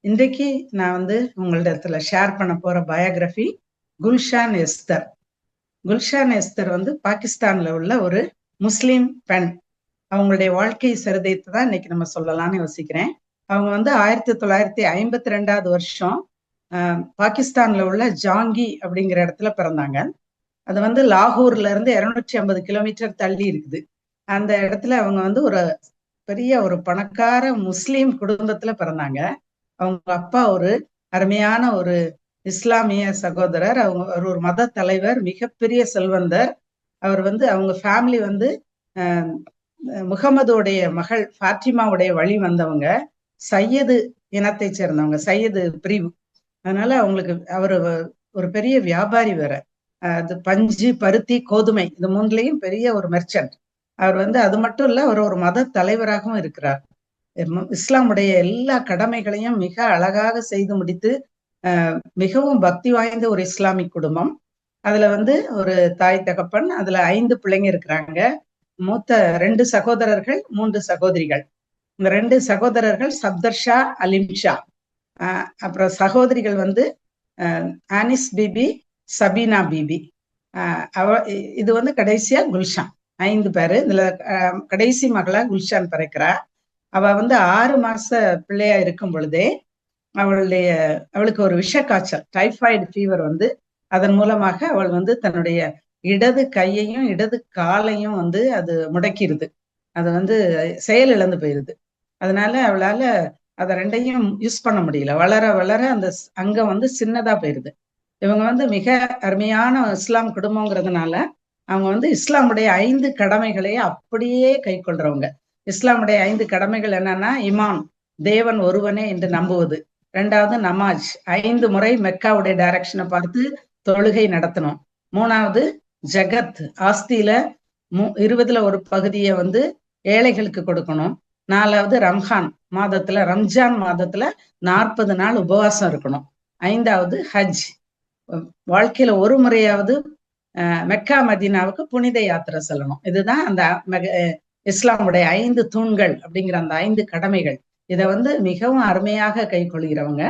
இன்றைக்கு நான் உங்களிடத்துல ஷேர் பண்ண போற biography Gulshan Esther. Gulshan Esther பாகிஸ்தான்ல உள்ள ஒரு முஸ்லீம் பெண். அவங்களுடைய வாழ்க்கை சரிதைத்தை தான் இன்னைக்கு நம்ம சொல்லலாம்னு யோசிக்கிறேன். அவங்க 1952 வருஷம் பாகிஸ்தான்ல உள்ள ஜாங்கி அப்படிங்கிற இடத்துல பிறந்தாங்க. அது லாகூர்ல இருந்து 250 கிலோமீட்டர் தள்ளி இருக்குது. அந்த இடத்துல அவங்க ஒரு பெரிய ஒரு பணக்கார முஸ்லீம் குடும்பத்துல பிறந்தாங்க. அவங்க அப்பா ஒரு அருமையான ஒரு இஸ்லாமிய சகோதரர். அவங்க ஒரு மத தலைவர், மிகப்பெரிய செல்வந்தர். அவர் அவங்க ஃபேமிலி முகமதுடைய மகள் ஃபாத்திமாவுடைய வழி வந்தவங்க, சையது இனத்தை சேர்ந்தவங்க, சையது பிரிவு. அதனால அவரு ஒரு பெரிய வியாபாரி வேற. அது பஞ்சு, பருத்தி, கோதுமை இது மூணுலயும் பெரிய ஒரு மெர்ச்சன்ட். அவர் அது மட்டும் இல்ல, அவர் ஒரு மத தலைவராகவும் இருக்கிறார். இஸ்லாமுடைய எல்லா கடமைகளையும் மிக அழகாக செய்து முடித்து மிகவும் பக்தி வாய்ந்த ஒரு இஸ்லாமிக் குடும்பம். அதுல ஒரு தாய் தகப்பன், அதுல 5 பிள்ளைங்க இருக்கிறாங்க. மூத்த 2 சகோதரர்கள், 3 சகோதரிகள். இந்த 2 சகோதரர்கள் சப்தர்ஷா, அலிம்ஷா. அப்புறம் சகோதரிகள் ஆனிஸ் பிபி, சபீனா பிபி. இது கடைசியா குல்ஷான். 5 பேரு. இதுல கடைசி மகளா குல்ஷான் பிறக்கிறா. அவ 6 மாச பிள்ளையா இருக்கும் பொழுதே அவளுக்கு ஒரு விஷ காய்ச்சல், டைபாய்டு ஃபீவர் அதன் மூலமாக அவள் தன்னுடைய இடது கையையும் இடது காலையும் அது முடக்கிடுது. அது செயல் இழந்து போயிருது. அதனால அவளால அதை 2ஐயும் யூஸ் பண்ண முடியல. வளர வளர அந்த அங்கம் சின்னதா போயிருது. இவங்க மிக அருமையான இஸ்லாம் குடும்பங்கிறதுனால அவங்க இஸ்லாமுடைய 5 கடமைகளையே அப்படியே கை கொள்றவங்க. இஸ்லாமுடைய 5 கடமைகள் என்னன்னா, இமான், தேவன் ஒருவனே என்று நம்புவது. 2வது நமாஜ், 5 முறை மெக்காவுடைய டைரக்ஷனை பார்த்து தொழுகை நடத்தணும். 3வது ஜகத், ஆஸ்தியில 20ல ஒரு பகுதியை ஏழைகளுக்கு கொடுக்கணும். 4வது ரம்ஜான் மாதத்துல 40 நாள் உபவாசம் இருக்கணும். 5வது ஹஜ், வாழ்க்கையில ஒரு முறையாவது மெக்கா மதீனாவுக்கு புனித யாத்திரை செல்லணும். இதுதான் அந்த இஸ்லாமுடைய 5 தூண்கள் அப்படிங்கிற அந்த 5 கடமைகள். இதை மிகவும் அருமையாக கை கொள்கிறவங்க.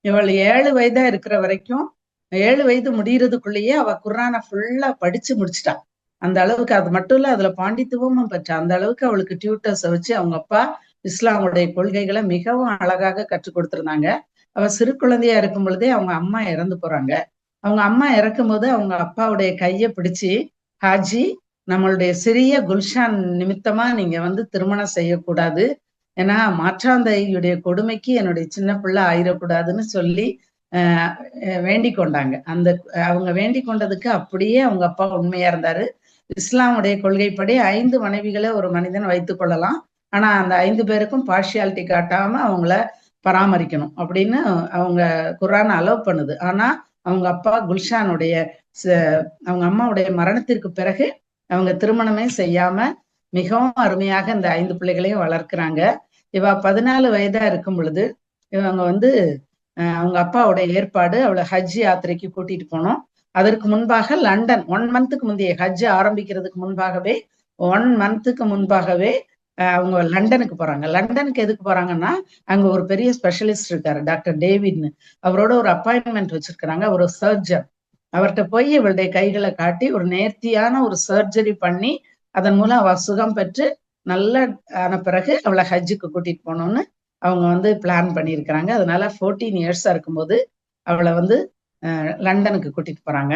இவள் 7 வயதா இருக்கிற வரைக்கும், 7 வயது முடியறதுக்குள்ளேயே அவ குர்ஆனை ஃபுல்லா படிச்சு முடிச்சுட்டா. அந்த அளவுக்கு. அது மட்டும் இல்ல, அதுல பாண்டித்துவமும் பெற்றா. அந்த அளவுக்கு அவளுக்கு டியூட்டர்ஸை வச்சு அவங்க அப்பா இஸ்லாமுடைய கொள்கைகளை மிகவும் அழகாக கற்றுக் கொடுத்திருந்தாங்க. அவ சிறு குழந்தையா இருக்கும் பொழுதே அவங்க அம்மா இறந்து போறாங்க. அவங்க அம்மா இறக்கும் போது அவங்க அப்பாவுடைய கையை பிடிச்சு, ஹாஜி, நம்மளுடைய சிறிய குல்ஷான் நிமித்தமா நீங்க திருமணம் செய்யக்கூடாது, ஏன்னா மாற்றாந்தையுடைய கொடுமைக்கு என்னுடைய சின்ன பிள்ளை ஆயிடக்கூடாதுன்னு சொல்லி வேண்டிக் கொண்டாங்க. அவங்க வேண்டிக் கொண்டதுக்கு அப்படியே அவங்க அப்பா உண்மையா இருந்தாரு. இஸ்லாமுடைய கொள்கைப்படி 5 மனைவிகளை ஒரு மனிதன் வைத்துக் கொள்ளலாம், ஆனா அந்த 5 பேருக்கும் பார்ஷியாலிட்டி காட்டாம அவங்கள பராமரிக்கணும் அப்படின்னு அவங்க குர்ஆன் அலோவ் பண்ணுது. ஆனா அவங்க அப்பா குல்ஷானுடைய அவங்க அம்மாவுடைய மரணத்திற்கு பிறகு அவங்க திருமணமே செய்யாம மிகவும் அருமையாக இந்த 5 பிள்ளைகளையும் வளர்க்கிறாங்க. இவ 14 வயதா இருக்கும் பொழுது இவங்க அவங்க அப்பாவுடைய ஏற்பாடு, அவளை ஹஜ் யாத்திரைக்கு கூட்டிட்டு போனோம். அதற்கு முன்பாக லண்டன் 1 மந்த்துக்கு முந்தைய ஹஜ் ஆரம்பிக்கிறதுக்கு முன்பாகவே 1 மந்த்துக்கு முன்பாகவே அவங்க லண்டனுக்கு போறாங்க. லண்டனுக்கு எதுக்கு போறாங்கன்னா, அங்க ஒரு பெரிய ஸ்பெஷலிஸ்ட் இருக்காரு, டாக்டர் டேவிட்னு. அவரோட ஒரு அப்பாயின்மெண்ட் வச்சிருக்கிறாங்க, ஒரு சர்ஜன். அவர்கிட்ட போய் இவளுடைய கைகளை காட்டி ஒரு நேர்த்தியான ஒரு சர்ஜரி பண்ணி அதன் மூலம் அவ சுகம் பெற்று நல்ல ஆன பிறகு அவளை ஹஜ்ஜுக்கு கூட்டிட்டு போனோம்னு அவங்க பிளான் பண்ணியிருக்கிறாங்க. அதனால 14 இயர்ஸா இருக்கும்போது அவளை லண்டனுக்கு கூட்டிட்டு போறாங்க.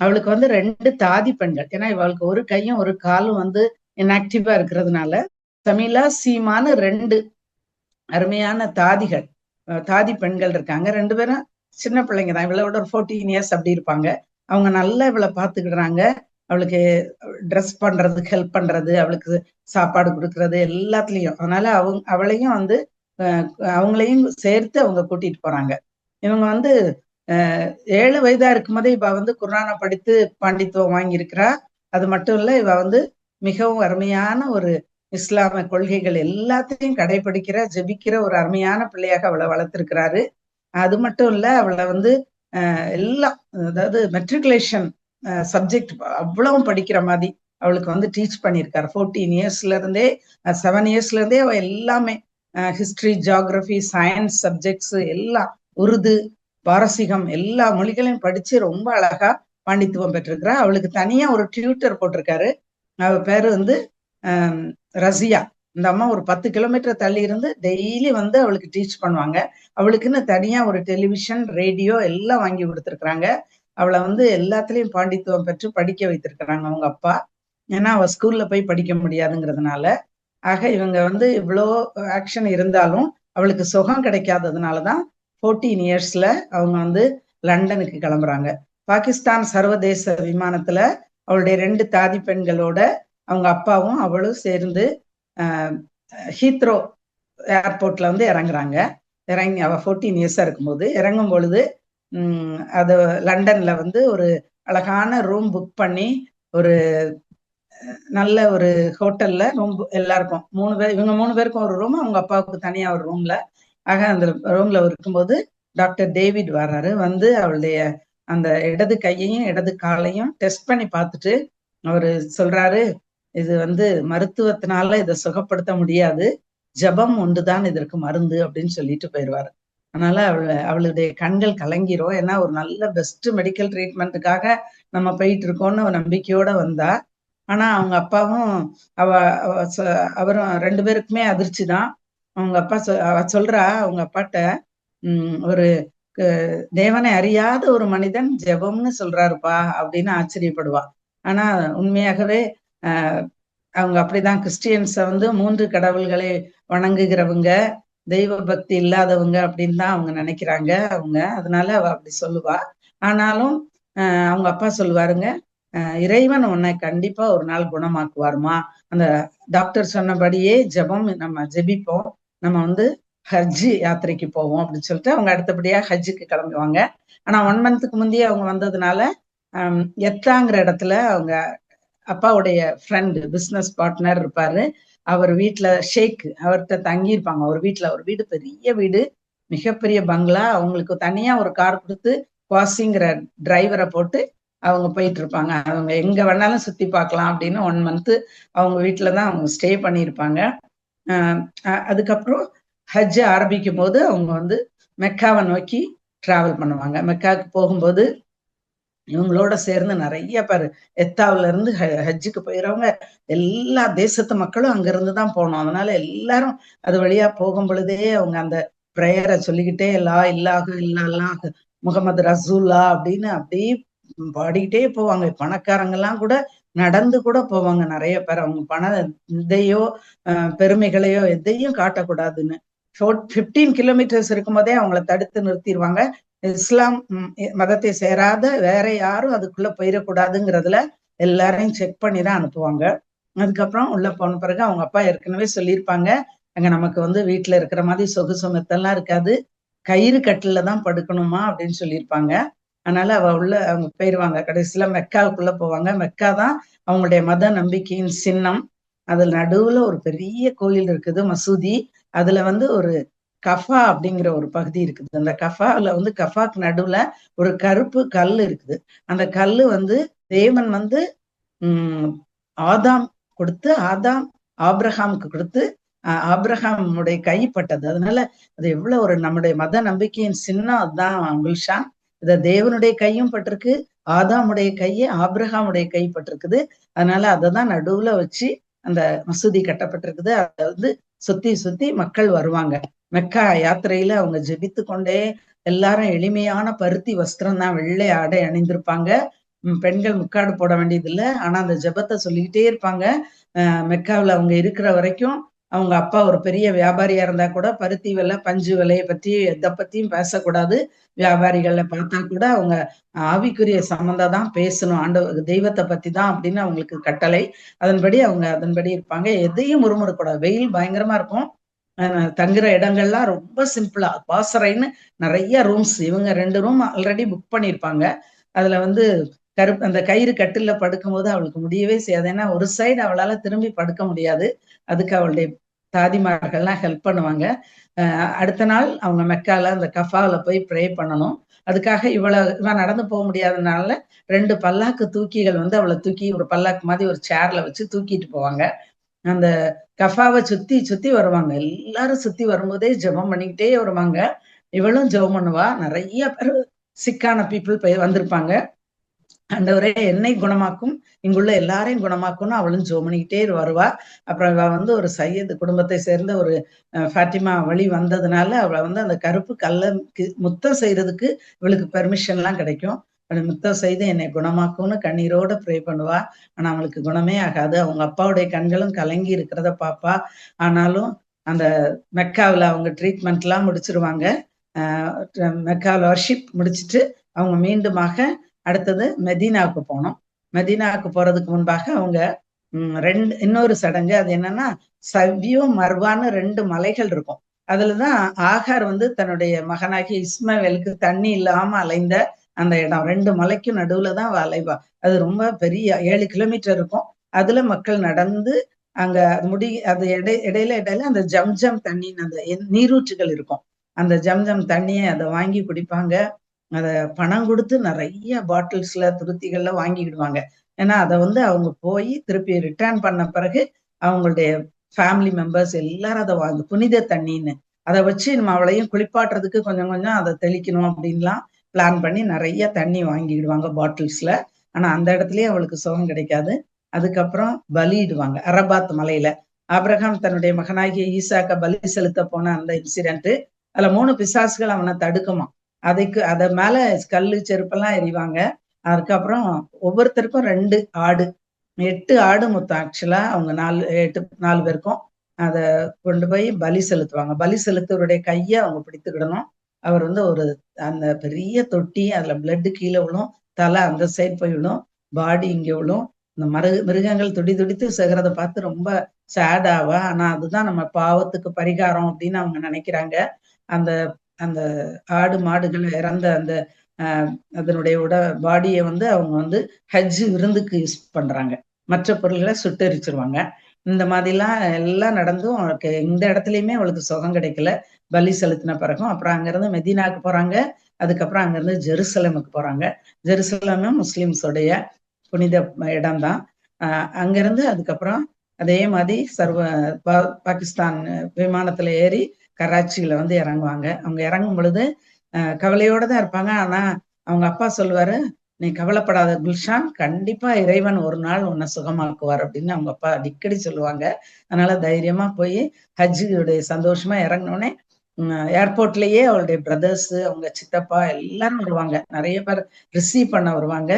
அவளுக்கு 2 தாதி பெண்கள். ஏன்னா இவளுக்கு ஒரு கையும் ஒரு காலும் இன்ஆக்டிவா இருக்கிறதுனால சமீலா, சீமான்னு 2 அருமையான தாதி பெண்கள் இருக்காங்க. 2 பேரும் சின்ன பிள்ளைங்க தான், இவளோட ஒரு 14 இயர்ஸ் அப்படி இருப்பாங்க. அவங்க நல்லா இவளை பார்த்துக்கிடுறாங்க. அவளுக்கு ட்ரெஸ் பண்றதுக்கு ஹெல்ப் பண்றது, அவளுக்கு சாப்பாடு கொடுக்கறது, எல்லாத்துலயும். அதனால அவளையும் அவங்களையும் சேர்த்து அவங்க கூட்டிட்டு போறாங்க. இவங்க 7 வயதா இருக்கும் போதே இவ குர்ஆனை படித்து பாண்டித்துவம் வாங்கியிருக்கிறா. அது மட்டும் இல்ல, இவ மிகவும் அருமையான ஒரு இஸ்லாம கொள்கைகள் எல்லாத்தையும் கடைபிடிக்கிற, ஜெபிக்கிற ஒரு அருமையான பிள்ளையாக அவளை வளர்த்திருக்கிறாரு. அது மட்டும் இல்ல, அவளை எல்லாம், அதாவது மெட்ரிகுலேஷன் சப்ஜெக்ட் அவ்வளவு படிக்கிற மாதிரி அவளுக்கு டீச் பண்ணியிருக்காரு. 14 இயர்ஸ்ல இருந்தே 7 இயர்ஸ்ல இருந்தே அவ எல்லாமே ஹிஸ்டரி, ஜியாகிரபி, சயின்ஸ் சப்ஜெக்ட்ஸ் எல்லாம், உருது, பாரசீகம் எல்லா மொழிகளையும் படிச்சு ரொம்ப அழகா பாண்டித்துவம் பெற்றிருக்கிறா. அவளுக்கு தனியா ஒரு டியூட்டர் போட்டிருக்காரு. அவ பேரு வந்து ரசியா. இந்த அம்மா ஒரு 10 கிலோமீட்டர் தள்ளி இருந்து டெய்லி வந்து அவளுக்கு டீச் பண்ணுவாங்க. அவளுக்குன்னு தனியா ஒரு டெலிவிஷன், ரேடியோ எல்லாம் வாங்கி கொடுத்துருக்குறாங்க. அவளை வந்து எல்லாத்துலயும் பாண்டித்துவம் பெற்று படிக்க வைத்திருக்கிறாங்க அவங்க அப்பா. ஏன்னா அவ ஸ்கூல்ல போய் படிக்க முடியாதுங்கிறதுனால. ஆக இவங்க வந்து இவ்வளோ ஆக்ஷன் இருந்தாலும் அவளுக்கு சுகம் கிடைக்காததுனாலதான் 14 இயர்ஸ்ல அவங்க வந்து லண்டனுக்கு கிளம்புறாங்க. பாகிஸ்தான் சர்வதேச விமானத்துல அவளுடைய 2 தாதி பெண்களோட அவங்க அப்பாவும் அவளும் சேர்ந்து ஹீத்ரோ ஏர்போர்ட்ல வந்து இறங்குறாங்க. இறங்கி அவ 14 இயர்ஸா இருக்கும்போது இறங்கும் பொழுது அது லண்டன்ல வந்து ஒரு அழகான ரூம் புக் பண்ணி ஒரு நல்ல ஒரு ஹோட்டல்ல ரூம் எல்லாருக்கும் 3 பேர், இவங்க 3 பேருக்கும் ஒரு ரூம், அவங்க அப்பாவுக்கு தனியா ஒரு ரூம்ல. ஆக அந்த ரூம்ல இருக்கும்போது டாக்டர் டேவிட் வர்றாரு. வந்து அவளுடைய அந்த இடது கையையும் இடது காலையும் டெஸ்ட் பண்ணி பார்த்துட்டு அவரு சொல்றாரு, இது வந்து மருத்துவத்தினால இதை சுகப்படுத்த முடியாது, ஜபம் ஒன்றுதான் இதற்கு மருந்து அப்படின்னு சொல்லிட்டு போயிடுவாரு. அதனால அவளுடைய கண்கள் கலங்கிரும். ஏன்னா ஒரு நல்ல பெஸ்ட் மெடிக்கல் ட்ரீட்மெண்ட்டுக்காக நம்ம போயிட்டு இருக்கோம்னு நம்பிக்கையோட வந்தா. ஆனா அவங்க அப்பாவும் அவரும் 2 பேருக்குமே அதிர்ச்சி தான். அவங்க அப்பா அவ சொல்றா அவங்க அப்பாட்ட, ஒரு தேவனை அறியாத ஒரு மனிதன் ஜெபம்னு சொல்றாருப்பா அப்படின்னு ஆச்சரியப்படுவா. ஆனா உண்மையாகவே அவங்க அப்படிதான் கிறிஸ்டியன்ஸ வந்து 3 கடவுள்களை வணங்குகிறவங்க, தெய்வ பக்தி இல்லாதவங்க அப்படின்னு தான் அவங்க நினைக்கிறாங்க அவங்க. அதனால அவ அப்படி சொல்லுவா. ஆனாலும் அவங்க அப்பா சொல்லுவாருங்க, இறைவன் உன்னை கண்டிப்பா ஒரு நாள் குணமாக்குவாருமா. அந்த டாக்டர் சொன்னபடியே ஜெபம் நம்ம ஜெபிப்போம், நம்ம வந்து ஹஜ் யாத்திரைக்கு போவோம் அப்படின்னு சொல்லிட்டு அவங்க அடுத்தபடியா ஹஜ்ஜுக்கு கிளம்புவாங்க. ஆனா 1 மந்த்துக்கு முந்தையே அவங்க வந்ததுனால எத்தாங்கிற இடத்துல அவங்க அப்பாவுடைய ஃப்ரெண்டு, பிசினஸ் பார்ட்னர் இருப்பாரு. அவர் வீட்டுல ஷேக் அவர்கிட்ட தங்கி இருப்பாங்க. ஒரு வீட்டுல, ஒரு வீடு, பெரிய வீடு, மிகப்பெரிய பங்களா. அவங்களுக்கு தனியா ஒரு கார் கொடுத்து குவாசிங்கிற டிரைவரை போட்டு அவங்க போயிட்டு இருப்பாங்க. அவங்க எங்க வேணாலும் சுத்தி பார்க்கலாம் அப்படின்னு 1 மந்த் அவங்க வீட்டுலதான் அவங்க ஸ்டே பண்ணியிருப்பாங்க. அதுக்கப்புறம் ஹஜ் ஆரம்பிக்கும் போது அவங்க வந்து மெக்காவை நோக்கி டிராவல் பண்ணுவாங்க. மெக்காவுக்கு போகும்போது இவங்களோட சேர்ந்து நிறைய பேர் எத்தாவுல இருந்து ஹஜ்ஜுக்கு போயிடறவங்க எல்லா தேசத்து மக்களும் அங்க இருந்துதான் போனோம். அதனால எல்லாரும் அது வழியா போகும் பொழுதே அவங்க அந்த பிரேயரை சொல்லிக்கிட்டே லா இல்லாஹு இல்லல்லாஹ் முகமது ரசூல்லா அப்படின்னு அப்படியே பாடிக்கிட்டே போவாங்க. பணக்காரங்க எல்லாம் கூட நடந்து கூட போவாங்க. நிறைய பேர் அவங்க இதையோ பெருமைகளையோ எதையும் காட்டக்கூடாதுன்னு 15 கிலோமீட்டர்ஸ் இருக்கும்போதே அவங்கள தடுத்து நிறுத்திடுவாங்க. இஸ்லாம் மதத்தை சேராத வேற யாரும் அதுக்குள்ள போயிடக்கூடாதுங்கிறதுல எல்லாரையும் செக் பண்ணி தான் அனுப்புவாங்க. அதுக்கப்புறம் உள்ள போன பிறகு அவங்க அப்பா ஏற்கனவே சொல்லியிருப்பாங்க, அங்க நமக்கு வந்து வீட்டுல இருக்கிற மாதிரி சொகுசு மெத்தெல்லாம் இருக்காது, கயிறு கட்டில தான் படுக்கணுமா அப்படின்னு சொல்லியிருப்பாங்க. அதனால அவங்க போயிடுவாங்க. கடைசியில மெக்காவுக்குள்ள போவாங்க. மெக்கா தான் அவங்களுடைய மத நம்பிக்கையின் சின்னம். அதுல நடுவுல ஒரு பெரிய கோயில் இருக்குது, மசூதி. அதுல வந்து ஒரு கஃபா அப்படிங்கிற ஒரு பகுதி இருக்குது. அந்த கஃபால வந்து கஃபாக்கு நடுவுல ஒரு கருப்பு கல் இருக்குது. அந்த கல்லு வந்து தேவன் வந்து ஆதாம் கொடுத்து, ஆதாம் ஆபிரகாமுக்கு கொடுத்து, ஆபிரகாமுடைய கைப்பட்டது. அதனால அது எவ்வளவு ஒரு நம்முடைய மத நம்பிக்கையின் சின்னம் அதுதான் குல்ஷான். இத தேவனுடைய கையும் பட்டிருக்கு, ஆதாமுடைய கையை ஆபிரகாமுடைய கை பட்டிருக்குது. அதனால அததான் நடுவுல வச்சு அந்த மசூதி கட்டப்பட்டிருக்குது. அதை வந்து சுத்தி சுத்தி மக்கள் வருவாங்க. மெக்கா யாத்திரையில அவங்க ஜெபித்து கொண்டே, எல்லாரும் எளிமையான பருத்தி வஸ்திரம் தான், வெள்ளை ஆடை அணிந்திருப்பாங்க. பெண்கள் முக்காடு போட வேண்டியது இல்லை. ஆனா அந்த ஜெபத்தை சொல்லிக்கிட்டே இருப்பாங்க. மெக்காவில் அவங்க இருக்கிற வரைக்கும். அவங்க அப்பா ஒரு பெரிய வியாபாரியா இருந்தா கூட பருத்தி விலை, பஞ்சு விலையை பற்றி எதை பத்தியும் பேசக்கூடாது. வியாபாரிகளை பார்த்தா கூட அவங்க ஆவிக்குரிய சம்பந்தம் தான் பேசணும், தெய்வத்தை பத்தி தான் அப்படின்னு அவங்களுக்கு கட்டளை. அதன்படி அவங்க அதன்படி இருப்பாங்க. எதையும் முறுமுறுக்கூடாது. வெயில் பயங்கரமா இருக்கும். தங்குற இடங்கள்லாம் ரொம்ப சிம்பிளா, பாசறைன்னு நிறைய ரூம்ஸ். இவங்க 2 ரூம் ஆல்ரெடி புக் பண்ணியிருப்பாங்க. அதுல வந்து அந்த கயிறு கட்டில படுக்கும்போது அவளுக்கு முடியவே செய்யாது. ஏன்னா ஒரு சைடு அவளால திரும்பி படுக்க முடியாது. அதுக்கு அவளுடைய தாதிமார்கள்லாம் ஹெல்ப் பண்ணுவாங்க. அடுத்த நாள் அவங்க மெக்கால அந்த கஃபாவில போய் ப்ரே பண்ணணும். அதுக்காக இவன் நடந்து போக முடியாதனால 2 பல்லாக்கு தூக்கிகள் வந்து அவளை தூக்கி ஒரு பல்லாக்கு மாதிரி ஒரு சேர்ல வச்சு தூக்கிட்டு போவாங்க. அந்த கஃபாவை சுத்தி சுத்தி வருவாங்க. எல்லாரும் சுத்தி வரும்போதே ஜெபம் பண்ணிக்கிட்டே வருவாங்க. இவளும் ஜெபம் பண்ணுவா. நிறைய பேர் சிக்கான பீப்புள் வந்திருப்பாங்க. ஆண்டவரே என்னை குணமாக்கும், இங்குள்ள எல்லாரையும் குணமாக்கும்னு அவளும் ஜெபம் பண்ணிக்கிட்டே வருவா. அப்புறம் இவ வந்து ஒரு சையது குடும்பத்தை சேர்ந்த ஒரு ஃபாத்திமா வழி வந்ததுனால அவளை வந்து அந்த கருப்பு கல்ல முத்தம் செய்யறதுக்கு இவளுக்கு பெர்மிஷன் எல்லாம் கிடைக்கும். அவளை முத்தம் செய்து என்னை குணமாக்கும்னு கண்ணீரோட ப்ரே பண்ணுவா. ஆனா அவளுக்கு குணமே ஆகாது. அவங்க அப்பாவுடைய கண்களும் கலங்கி இருக்கிறத பாப்பா. ஆனாலும் அந்த மெக்காவில் அவங்க ட்ரீட்மெண்ட் எல்லாம் முடிச்சிருவாங்க. மெக்காவில் வர்ஷிப் முடிச்சுட்டு அவங்க மீண்டுமாக அடுத்தது மெதீனாவுக்கு போனோம். மெதீனாவுக்கு போறதுக்கு முன்பாக அவங்க இன்னொரு சடங்கு. அது என்னன்னா, சவ்யோ மர்வான்னு 2 மலைகள் இருக்கும். அதுலதான் ஆகார் வந்து தன்னுடைய மகனாகிய இஸ்மவேலுக்கு தண்ணி இல்லாம அலைந்த அந்த இடம். 2 மலைக்கும் நடுவுலதான் அலைவா. அது ரொம்ப பெரிய 7 கிலோமீட்டர் இருக்கும். அதுல மக்கள் நடந்து அங்க அது இடையில அந்த ஜம்ஜம் தண்ணின்னு அந்த நீரூற்றுகள் இருக்கும். அந்த ஜம்ஜம் தண்ணியை அதை வாங்கி குடிப்பாங்க. அதை பணம் கொடுத்து நிறைய பாட்டில்ஸ்ல துருத்திகள்ல வாங்கிக்கிடுவாங்க. ஏன்னா அதை வந்து அவங்க போய் திருப்பி ரிட்டர்ன் பண்ண பிறகு அவங்களுடைய ஃபேமிலி மெம்பர்ஸ் எல்லாரும் அதை வாங்க புனித தண்ணின்னு அதை வச்சு நம்ம அவளையும் குளிப்பாட்டுறதுக்கு கொஞ்சம் கொஞ்சம் அதை தெளிக்கணும் அப்படின்லாம் பிளான் பண்ணி நிறைய தண்ணி வாங்கிடுவாங்க பாட்டில்ஸ்ல. ஆனா அந்த இடத்துலயே அவளுக்கு சுகம் கிடைக்காது. அதுக்கப்புறம் பலியிடுவாங்க அரபாத் மலையில. ஆபிரகாம் தன்னுடைய மகனாகிய ஈசாக்க பலி செலுத்த போன அந்த இன்சிடென்ட். அதுல 3 பிசாசுகள் அவனை தடுக்குமா. அதை மேல கல்லு செருப்பெல்லாம் எறிவாங்க. அதுக்கப்புறம் ஒவ்வொருத்தருக்கும் 2 ஆடு, 8 ஆடு மொத்தம். ஆக்சுவலா அவங்க 4 பேருக்கும் அதை கொண்டு போய் பலி செலுத்துவாங்க. பலி செலுத்துவருடைய கையை அவங்க பிடித்துக்கிடணும். அவர் வந்து ஒரு அந்த பெரிய தொட்டி, அதுல பிளட் கீழே விழும், தலை அந்த சைட் போய் விழும், பாடி இங்க விழும். இந்த மிருகங்கள் துடி துடித்து செகிறத பார்த்து ரொம்ப சேடாவா. ஆனா அதுதான் நம்ம பாவத்துக்கு பரிகாரம் அப்படின்னு அவங்க நினைக்கிறாங்க. அந்த அந்த ஆடு மாடுகள் இறந்த அந்த அதனுடைய பாடியை வந்து அவங்க வந்து ஹஜ் விருந்துக்கு யூஸ் பண்றாங்க. மற்ற பொருள்களை சுட்டரிச்சிருவாங்க. இந்த மாதிரிலாம் எல்லாம் நடந்தும் அவளுக்கு இந்த இடத்துலயுமே அவளுக்கு சுகம் கிடைக்கல பலி செலுத்தின பிறகும். அப்புறம் அங்கிருந்து மெதீனாவுக்கு போறாங்க. அதுக்கப்புறம் அங்கிருந்து ஜெருசலேமுக்கு போறாங்க. ஜெருசலேமும் முஸ்லிம்ஸுடைய புனித இடம்தான். அங்கிருந்து அதுக்கப்புறம் அதே மாதிரி பாகிஸ்தான் விமானத்துல ஏறி கராச்சியில வந்து இறங்குவாங்க. அவங்க இறங்கும் பொழுது கவலையோட தான் இருப்பாங்க. ஆனா அவங்க அப்பா சொல்லுவாரு, நீ கவலைப்படாத குல்ஷான், கண்டிப்பா இறைவன் ஒரு நாள் உன்னை சுகமாக்குவார் அப்படின்னு அவங்க அப்பா அடிக்கடி சொல்லுவாங்க. அதனால தைரியமா போய் ஹஜ்ஜுடைய சந்தோஷமா இறங்கினோடனே ஏர்போர்ட்லயே அவளுடைய பிரதர்ஸ், அவங்க சித்தப்பா எல்லாரும் வருவாங்க. நிறைய பேர் ரிசீவ் பண்ண வருவாங்க.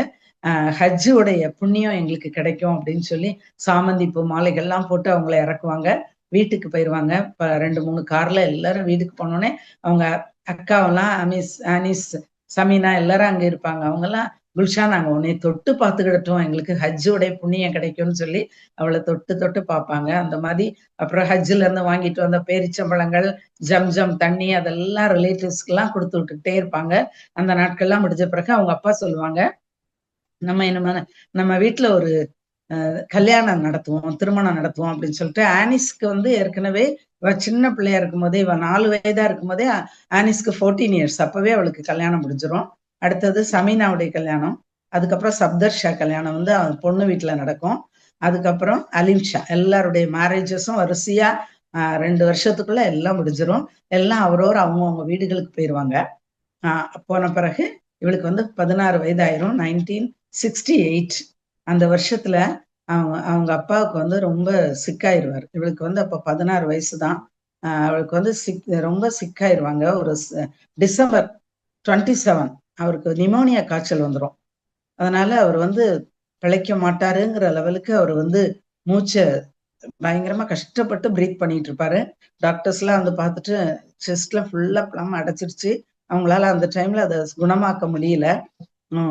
ஹஜ்ஜுடைய புண்ணியம் எங்களுக்கு கிடைக்கும் அப்படின்னு சொல்லி சாமந்தி பூ மாலைகள்லாம் போட்டு அவங்கள இறக்குவாங்க. வீட்டுக்கு போயிடுவாங்க. 2-3 கார்ல எல்லாரும் வீட்டுக்கு போனோடனே அவங்க அக்காவெல்லாம் ஆனிஸ், சமீனா எல்லாரும் அங்க இருப்பாங்க. அவங்கெல்லாம் குல்ஷான் நாங்க உன்னை தொட்டு பார்த்துக்கிட்டோம், எங்களுக்கு ஹஜ்ஜுடைய புண்ணியம் கிடைக்கும்னு சொல்லி அவளை தொட்டு தொட்டு பார்ப்பாங்க. அந்த மாதிரி அப்புறம் ஹஜ்ஜில இருந்து வாங்கிட்டு வந்த பேரிச்சம்பழங்கள், ஜம்ஜம் தண்ணி அதெல்லாம் ரிலேட்டிவ்ஸ்க்கு எல்லாம் கொடுத்து விட்டுக்கிட்டே இருப்பாங்க. அந்த நாட்கள்லாம் முடிஞ்ச பிறகு அவங்க அப்பா சொல்லுவாங்க, நம்ம வீட்டுல ஒரு கல்யாணம் நடத்துவோம், திருமணம் நடத்துவோம் அப்படின்னு சொல்லிட்டு ஆனிஸ்க்கு வந்து ஏற்கனவே இவ சின்ன பிள்ளையா இருக்கும் போதே, இவ 4 வயதா இருக்கும் போதே ஆனிஸ்க்கு 14 இயர்ஸ், அப்பவே அவளுக்கு கல்யாணம் முடிஞ்சிடும். அடுத்தது சமீனாவுடைய கல்யாணம், அதுக்கப்புறம் சப்தர்ஷா கல்யாணம் வந்து அவன் பொண்ணு வீட்டுல நடக்கும். அதுக்கப்புறம் அலிம்ஷா எல்லாருடைய மேரேஜஸும் வரிசையா 2 வருஷத்துக்குள்ள எல்லாம் முடிஞ்சிடும். எல்லாம் அவங்கவுங்க வீடுகளுக்கு போயிடுவாங்க. போன பிறகு இவளுக்கு வந்து 16 வயதாயிரும். 1968 அந்த வருஷத்துல அவங்க அப்பாவுக்கு வந்து ரொம்ப சிக்காயிருவார். இவளுக்கு வந்து அப்ப 16 வயசுதான். அவளுக்கு வந்து ரொம்ப சிக்காயிருவாங்க. ஒரு டிசம்பர் 27 அவருக்கு நிமோனியா காய்ச்சல் வந்துடும். அதனால அவர் வந்து பிழைக்க மாட்டாருங்கிற லெவலுக்கு அவர் வந்து மூச்சை பயங்கரமா கஷ்டப்பட்டு பிரீத் பண்ணிட்டு இருப்பாரு. டாக்டர்ஸ் எல்லாம் வந்து பார்த்துட்டு செஸ்ட்ல ஃபுல்லா பிளம் அடைச்சிருச்சு, அவங்களால அந்த டைம்ல அதை குணமாக்க முடியல.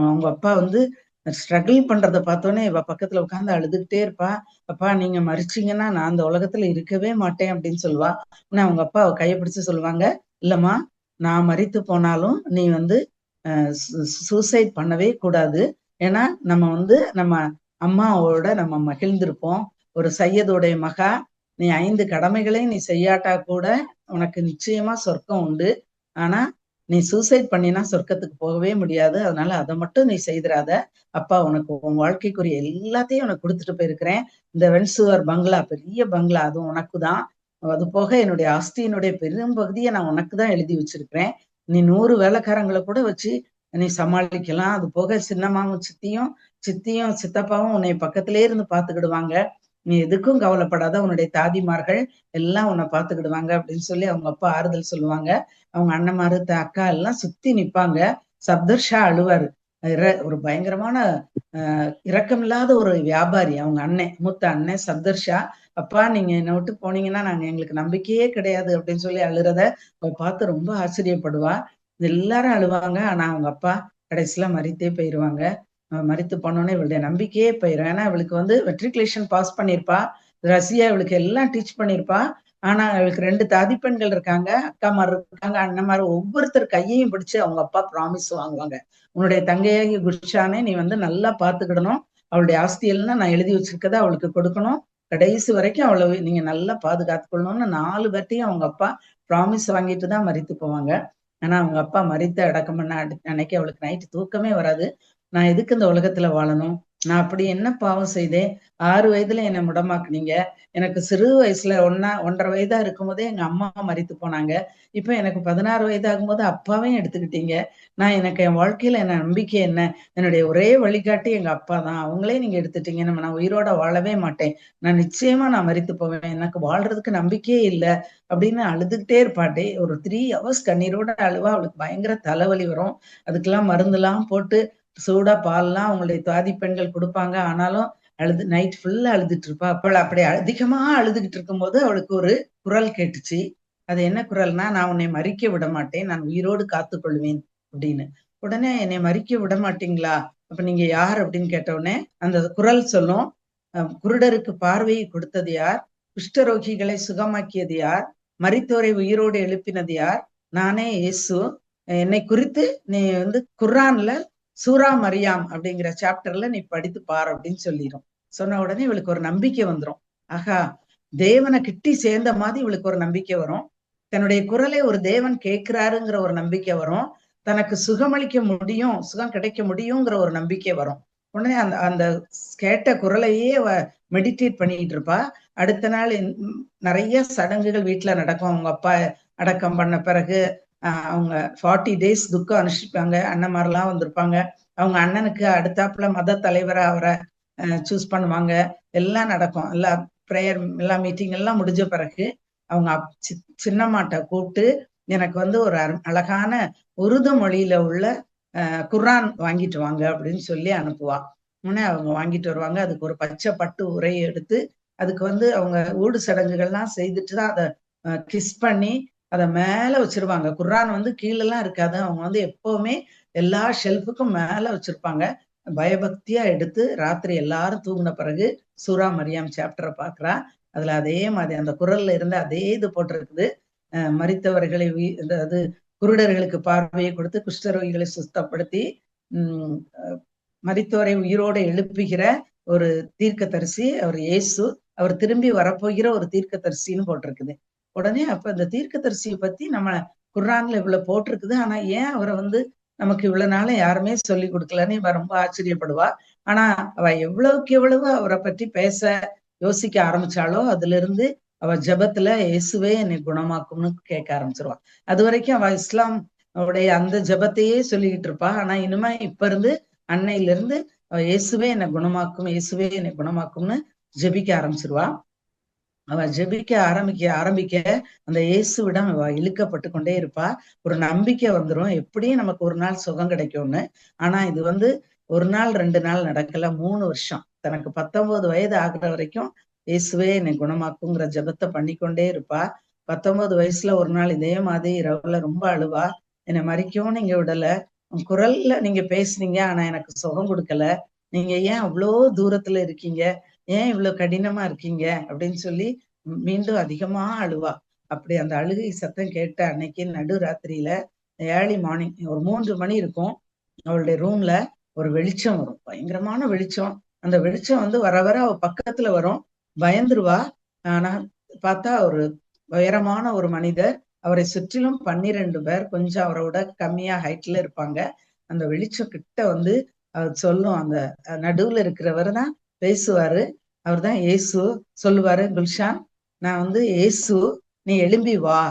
அவங்க அப்பா வந்து ஸ்ட்ரகிள் பண்றதை பார்த்தோன்னே இவ பக்கத்துல உட்காந்து அழுதுகிட்டே இருப்பா. அப்பா நீங்க மறிச்சீங்கன்னா நான் அந்த உலகத்துல இருக்கவே மாட்டேன் அப்படின்னு சொல்லுவா. ஆனா அவங்க அப்பா அவ கையை பிடிச்சு சொல்லுவாங்க, இல்லம்மா நான் மறித்து போனாலும் நீ வந்து சூசைட் பண்ணவே கூடாது. ஏன்னா நம்ம வந்து நம்ம அம்மாவோட நம்ம மகிழ்ந்திருப்போம். ஒரு சையதுடைய மகா, நீ 5 கடமைகளையும் நீ செய்யாட்டா கூட உனக்கு நிச்சயமா சொர்க்கம் உண்டு. ஆனா நீ சூசைட் பண்ணினா சொர்க்கத்துக்கு போகவே முடியாது. அதனால அதை மட்டும் நீ செய்திராத. அப்பா உனக்கு உன் வாழ்க்கைக்குரிய எல்லாத்தையும் உனக்கு கொடுத்துட்டு போயிருக்கிறேன். இந்த வென்சுவர் பங்களா, பெரிய பங்களா, அதுவும் உனக்கு தான். அது போக என்னுடைய ஆஸ்தியினுடைய பெரும் பகுதியை நான் உனக்கு தான் எழுதி வச்சிருக்கிறேன். நீ 100 வேலைக்காரங்களை கூட வச்சு நீ சமாளிக்கலாம். அது போக சின்னம்மாவும் சித்தியும் சித்தியும் சித்தப்பாவும் உன்னை பக்கத்திலே இருந்து பாத்துக்கிடுவாங்க. நீ எதுக்கும் கவலைப்படாத, உன்னுடைய தாதிமார்கள் எல்லாம் உன்னை பாத்துக்கிடுவாங்க அப்படின்னு சொல்லி அவங்க அப்பா ஆறுதல் சொல்லுவாங்க. அவங்க அண்ணன்மாரு அக்கா எல்லாம் சுத்தி நிப்பாங்க. சப்தர்ஷா அழுவாரு. ஒரு பயங்கரமான இரக்கமில்லாத ஒரு வியாபாரி அவங்க அண்ணன், மூத்த அண்ணன் சப்தர்ஷா. அப்பா நீங்க என்னை விட்டு போனீங்கன்னா நாங்க எங்களுக்கு நம்பிக்கையே கிடையாது அப்படின்னு சொல்லி அழுறத அவ பார்த்து ரொம்ப ஆச்சரியப்படுவா. எல்லாரும் அழுவாங்க. ஆனா அவங்க அப்பா கடைசியில மரித்தே போயிருவாங்க. மரித்து போனோடனே இவளுடைய நம்பிக்கையே போயிடும். ஏன்னா இவளுக்கு மெட்ரிகுலேஷன் பாஸ் பண்ணியிருப்பா, ரஷ்யா இவளுக்கு எல்லாம் டீச் பண்ணியிருப்பா. ஆனா அவளுக்கு 2 தாதி பெண்கள் இருக்காங்க, அக்காமார் இருக்காங்க, அண்ணன்மார். ஒவ்வொருத்தர் கையையும் பிடிச்சு அவங்க அப்பா ப்ராமிஸ் வாங்குவாங்க. உன்னுடைய தங்கையாகி குஷானே நீ நல்லா பாத்துக்கிடணும், அவளுடைய ஆஸ்தி எல்லாம் நான் எழுதி வச்சிருக்கதை அவளுக்கு கொடுக்கணும், கடைசி வரைக்கும் அவளை நீங்க நல்லா பாதுகாத்துக்கொள்ளணும்னு 4 பேர்ட்டையும் அவங்க அப்பா ப்ராமிஸ் வாங்கிட்டு தான் மரித்து போவாங்க. ஆனா அவங்க அப்பா மரித்த அடக்கம் பண்ண அன்னைக்கு அவளுக்கு நைட்டு தூக்கமே வராது. நான் எதுக்கு இந்த உலகத்துல வாழணும்? நான் அப்படி என்ன பாவம் செய்தேன்? 6 வயதுல என்னை முடமாக்குனீங்க. எனக்கு சிறு வயசுல 1.5 வயதா இருக்கும் போதே எங்க அம்மா மரித்து போனாங்க. இப்ப எனக்கு 16 வயதாகும் போது அப்பாவையும் எடுத்துக்கிட்டீங்க. எனக்கு என் வாழ்க்கையில என்ன நம்பிக்கை என்ன? என்னுடைய ஒரே வழிகாட்டி எங்க அப்பா தான். அவங்களே நீங்க எடுத்துட்டீங்க. நான் உயிரோட வாழவே மாட்டேன். நான் நிச்சயமா மரித்து போவேன். எனக்கு வாழ்றதுக்கு நம்பிக்கையே இல்லை அப்படின்னு அழுதுகிட்டே இருப்பாட்டே. ஒரு 3 ஹவர்ஸ் கண்ணீரோட அழுவா. அவளுக்கு பயங்கர தலைவலி வரும். அதுக்கெல்லாம் மருந்தெல்லாம் போட்டு சூடா பால்லாம் அவங்களுடைய தாதி பெண்கள் கொடுப்பாங்க. ஆனாலும் நைட் ஃபுல்லா அழுதுட்டு இருப்பா. அவள் அப்படி அதிகமா அழுதுகிட்டு இருக்கும்போது அவளுக்கு ஒரு குரல் கேட்டுச்சு. அது என்ன குரல்னா, நான் உன்னை மரிக்க விட மாட்டேன், நான் உயிரோடு காத்துக்கொள்வேன் அப்படின்னு. உடனே என்னை மரிக்க விட மாட்டீங்களா? அப்ப நீங்க யார் அப்படின்னு கேட்ட உடனே அந்த குரல் சொல்லும், குருடருக்கு பார்வையை கொடுத்தது யார்? குஷ்டரோகிகளை சுகமாக்கியது யார்? மரித்தோரை உயிரோடு எழுப்பினது யார்? நானே இயேசு. என்னை குறித்து நீ குர்ஆன்ல சூரா மரியாம் அப்படிங்கிற சாப்டர்ல நீ படித்து பார் அப்படின்னு சொல்லிடும். சொன்ன உடனே இவளுக்கு ஒரு நம்பிக்கை வந்துடும். ஆகா, தேவனை கிட்டி சேர்ந்த மாதிரி இவளுக்கு ஒரு நம்பிக்கை வரும். தன்னுடைய குரலை ஒரு தேவன் கேட்கிறாருங்கிற ஒரு நம்பிக்கை வரும். தனக்கு சுகமளிக்க முடியும், சுகம் கிடைக்க முடியுங்கிற ஒரு நம்பிக்கை வரும். உடனே அந்த அந்த கேட்ட குரலையே மெடிடேட் பண்ணிட்டு இருப்பா. அடுத்த நாள் நிறைய சடங்குகள் வீட்டுல நடக்கும். அவங்க அப்பா அடக்கம் பண்ண பிறகு அவங்க 40 days துக்கம் அனுஷ்டிப்பாங்க. அண்ணன்மாரெல்லாம் வந்திருப்பாங்க. அவங்க அண்ணனுக்கு அடுத்தாப்புல மத தலைவரை அவரை சூஸ் பண்ணுவாங்க. எல்லாம் நடக்கும். எல்லா ப்ரேயர் எல்லா மீட்டிங் எல்லாம் முடிஞ்ச பிறகு அவங்க சின்னம்மாட்ட கூப்பிட்டு எனக்கு ஒரு அழகான உருது மொழியில உள்ள குர்ஆன் வாங்கிட்டு வாங்க அப்படின்னு சொல்லி அனுப்புவா. உடனே அவங்க வாங்கிட்டு வருவாங்க. அதுக்கு ஒரு பச்சை பட்டு உரையை எடுத்து அதுக்கு அவங்க ஊடு சடங்குகள்லாம் செய்துட்டு தான் அதை கிஸ் பண்ணி அதை மேல வச்சிருவாங்க. குர்ஆன் கீழெல்லாம் இருக்காது. அவங்க எப்பவுமே எல்லா ஷெல்ஃபுக்கும் மேல வச்சிருப்பாங்க. பயபக்தியா எடுத்து ராத்திரி எல்லாரும் தூங்கின பிறகு சூரா மரியாம் சாப்டரை பாக்குறா. அதுல அதே மாதிரி அந்த குரல்ல இருந்து அதே இது போட்டிருக்குது. மரித்தவர்களை அதாவது குருடர்களுக்கு பார்வையை கொடுத்து குஷ்டரோகிகளை சுத்தப்படுத்தி மரித்தோரை உயிரோட எழுப்புகிற ஒரு தீர்க்கதரிசி அவர் இயேசு. அவர் திரும்பி வரப்போகிற ஒரு தீர்க்கதரிசின்னு போட்டிருக்குது. உடனே அப்ப இந்த தீர்க்கதரிசியை பத்தி நம்ம குர்ஆன்ல இவ்வளவு போட்டிருக்குது. ஆனா ஏன் அவரை நமக்கு இவ்வளவு நாள யாருமே சொல்லி கொடுக்கலன்னு இவ ரொம்ப ஆச்சரியப்படுவா. ஆனா அவ எவ்வளவுக்கு எவ்வளவு அவரை பற்றி பேச யோசிக்க ஆரம்பிச்சாலோ அதுல இருந்து அவ ஜபத்துல இயேசுவே என்னை குணமாக்கும்னு கேட்க ஆரம்பிச்சிருவா. அது வரைக்கும் அவ இஸ்லாம் உடைய அந்த ஜபத்தையே சொல்லிக்கிட்டு இருப்பா. ஆனா இனிமே இப்ப இருந்து அன்னையில இருந்து அவ இயேசுவே என்னை குணமாக்கும், இயேசுவே என்னை குணமாக்கும்னு ஜெபிக்க ஆரம்பிச்சிருவா. அவ ஜெபிக்க ஆரம்பிக்க அந்த இயேசுவிடம் அவ இழுக்கப்பட்டு கொண்டே இருப்பா. ஒரு நம்பிக்கை வந்துடும், எப்படியும் நமக்கு ஒரு நாள் சுகம் கிடைக்கும்னு. ஆனா இது 1 நாள் 2 நாள் நடக்கல, 3 வருஷம். தனக்கு 19 வயது ஆகுற வரைக்கும் இயேசுவே என்னை குணமாக்குங்கிற ஜபத்தை பண்ணிக்கொண்டே இருப்பா. 19 வயசுல ஒரு நாள் இதே மாதிரி இரவுல ரொம்ப அழுவா. என்னை மறிக்கவும் நீங்க விடல, உன் குரல்ல நீங்க பேசுனீங்க, ஆனா எனக்கு சுகம் கொடுக்கல. நீங்க ஏன் அவ்வளோ தூரத்துல இருக்கீங்க, ஏன் இவ்வளவு கடினமா இருக்கீங்க அப்படின்னு சொல்லி மீண்டும் அதிகமா அழுவா. அப்படி அந்த அழுகை சத்தம் கேட்ட அன்னைக்கு நடு ராத்திரியில ஏர்லி மார்னிங் ஒரு 3 மணி இருக்கும். அவளுடைய ரூம்ல ஒரு வெளிச்சம் வரும், பயங்கரமான வெளிச்சம். அந்த வெளிச்சம் வர வர அவ பக்கத்துல வரும். பயந்துருவா. ஆனா பார்த்தா ஒரு உயரமான ஒரு மனிதர் அவரை சுற்றிலும் 12 பேர், கொஞ்சம் அவரோட கம்மியா ஹைட்ல இருப்பாங்க. அந்த வெளிச்சம் கிட்ட வந்து சொல்லும். அந்த நடுவுல இருக்கிறவர் தான் பேசுவாரு. அவர் தான் இயேசு. சொல்லுவாரு, குல்ஷான், நான் வந்து இயேசு, நீ எழும்பி வா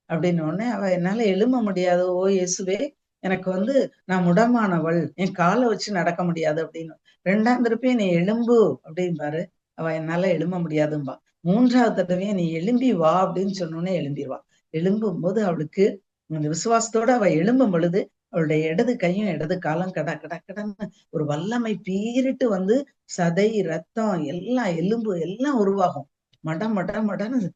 அப்படின்னு. உடனே அவ, என்னால எழும்ப முடியாது ஓ இயேசுவே, எனக்கு வந்து நான் முடமானவள், என் காலை வச்சு நடக்க முடியாது அப்படின்னு. 2ஆம் திருப்பியும் நீ எழும்பு அப்படின்பாரு. அவ, என்னால எழும்ப முடியாதும்பா. 3ஆவது தடவையும் நீ எழும்பி வா அப்படின்னு சொன்னோன்னே எழும்பிடுவா. எழும்பும் போது அவளுக்கு அந்த விசுவாசத்தோட அவ எழும்பும் பொழுது அவளுடைய இடது கையும் இடது காலம் கட கட கடன்னு ஒரு வல்லமை பீறிட்டு வந்து சதை, ரத்தம் எல்லாம், எலும்பு எல்லாம் உருவாகும். மட மட மடன்னு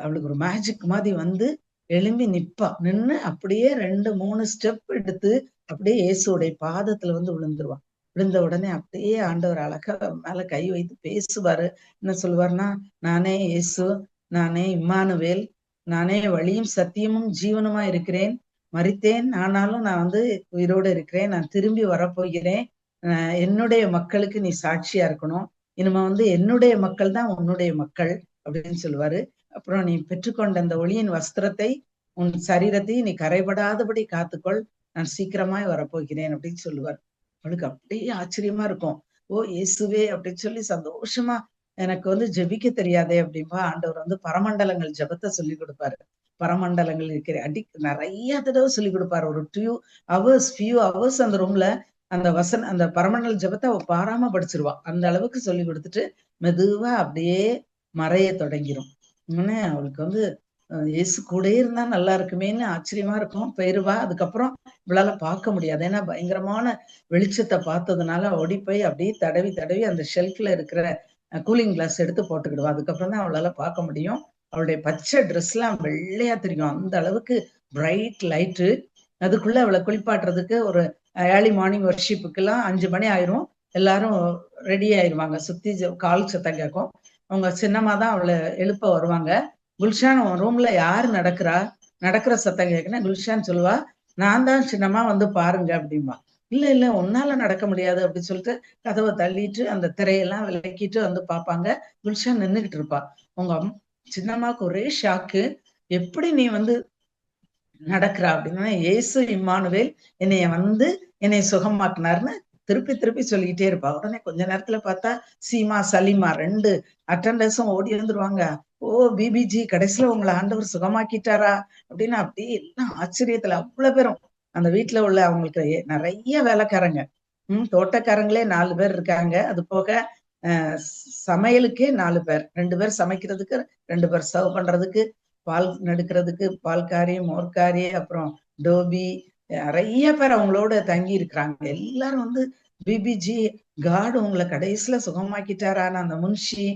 அவளுக்கு ஒரு மேஜிக் மாதிரி வந்து எழும்பி நிப்பா. நின்னு அப்படியே 2, 3 ஸ்டெப் எடுத்து அப்படியே இயேசுடைய பாதத்துல வந்து விழுந்துருவா. விழுந்த உடனே அப்படியே ஆண்டவர் அழகா மேல கை வைத்து பேசுவாரு. என்ன சொல்லுவாருன்னா, நானே இயேசு, நானே இம்மானுவேல், நானே வழியும் சத்தியமும் ஜீவனுமா இருக்கிறேன். மரித்தேன், ஆனாலும் நான் வந்து உயிரோடு இருக்கிறேன். நான் திரும்பி வரப்போகிறேன். என்னுடைய மக்களுக்கு நீ சாட்சியா இருக்கணும். இனிமே வந்து என்னுடைய மக்கள் தான் உன்னுடைய மக்கள் அப்படின்னு சொல்லுவாரு. அப்புறம் நீ பெற்றுக்கொண்ட அந்த ஒளியின் வஸ்திரத்தை, உன் சரீரத்தை நீ கரைபடாதபடி காத்துக்கொள். நான் சீக்கிரமாய் வரப்போகிறேன் அப்படின்னு சொல்லுவார். அவளுக்கு அப்படியே ஆச்சரியமா இருக்கும். ஓ இயேசுவே அப்படின்னு சொல்லி சந்தோஷமா, எனக்கு வந்து ஜெபிக்க தெரியாதே அப்படின்பா. ஆண்டவர் வந்து பரமண்டலங்கள் ஜெபத்தை சொல்லி கொடுப்பாரு. பரமண்டலங்கள் இருக்கிற நிறைய தடவை சொல்லி கொடுப்பாரு. ஒரு ஃபியூ ஹவர்ஸ் அந்த ரூம்ல அந்த பரமண்டல ஜெபத்தை அவ பாராம படிச்சிருவா. அந்த அளவுக்கு சொல்லி கொடுத்துட்டு மெதுவா அப்படியே மறைய தொடங்கிரும். உடனே அவளுக்கு வந்து இயேசு கூட இருந்தா நல்லா இருக்குமேன்னு ஆச்சரியமா இருக்கும். போயிருவா. அதுக்கப்புறம் இவளால பார்க்க முடியாது. ஏன்னா பயங்கரமான வெளிச்சத்தை பார்த்ததுனால ஓடி போய் அப்படியே தடவி தடவி அந்த ஷெல்ஃப்ல இருக்கிற கூலிங் கிளாஸ் எடுத்து போட்டுக்கிடுவா. அதுக்கப்புறம் தான் அவளால பார்க்க முடியும். அவளுடைய பச்சை ட்ரெஸ் எல்லாம் வெள்ளையா தெரியும். அந்த அளவுக்கு பிரைட் லைட்டு. அதுக்குள்ள அவளை குளிப்பாட்டுறதுக்கு ஒரு ஏர்லி மார்னிங் ஒர்ஷிப்புக்கு எல்லாம் 5 மணி ஆயிரும். எல்லாரும் ரெடி ஆயிருவாங்க. சுத்தி கால் சத்தம் கேட்கும். அவங்க சின்னம்மா தான் அவளை எழுப்ப வருவாங்க. குல்ஷான், உன் ரூம்ல யாரு நடக்கிறா, நடக்கிற சத்தம் கேட்குன்னா குல்ஷான் சொல்லுவா, நான் தான் சின்னம்மா, வந்து பாருங்க அப்படிம்பா. இல்ல இல்ல, உன்னால நடக்க முடியாது அப்படின்னு சொல்லிட்டு கதவை தள்ளிட்டு அந்த திரையெல்லாம் விலக்கிட்டு வந்து பார்ப்பாங்க. குல்ஷான் நின்றுகிட்டு இருப்பா. உங்க சின்னம்மாவுக்கு ஒரே ஷாக்கு. எப்படி நீ வந்து நடக்கிறா அப்படின்னா, இயேசு இம்மானுவேல் என்னைய சுகமாக்குனாருன்னு திருப்பி திருப்பி சொல்லிக்கிட்டே இருப்பா. உடனே கொஞ்ச நேரத்துல பார்த்தா சீமா, சலீமா 2 அட்டண்டர்ஸும் ஓடி வந்துருவாங்க. ஓ பிபிஜி, கடைசியில உங்களை ஆண்டவர் சுகமாக்கிட்டாரா அப்படின்னு அப்படியே எல்லாம் ஆச்சரியத்துல அவ்வளவு பேரும். அந்த வீட்டுல உள்ள அவங்களுக்கு நிறைய வேலைக்காரங்க, தோட்டக்காரங்களே 4 பேர் இருக்காங்க. அது போக சமையலுக்கே 4 பேர், 2 பேர் சமைக்கிறதுக்கு, 2 பேர் சர்வ் பண்றதுக்கு, பால் நடுக்கிறதுக்கு பால்காரி, மோர்காரி, அப்புறம் டோபி, நிறைய பேர் அவங்களோட தங்கி இருக்கிறாங்க. எல்லாரும் வந்து பிபிஜி, காடு உங்களை கடைசியில சுகமாக்கிட்டாரான அந்த முன்ஷி,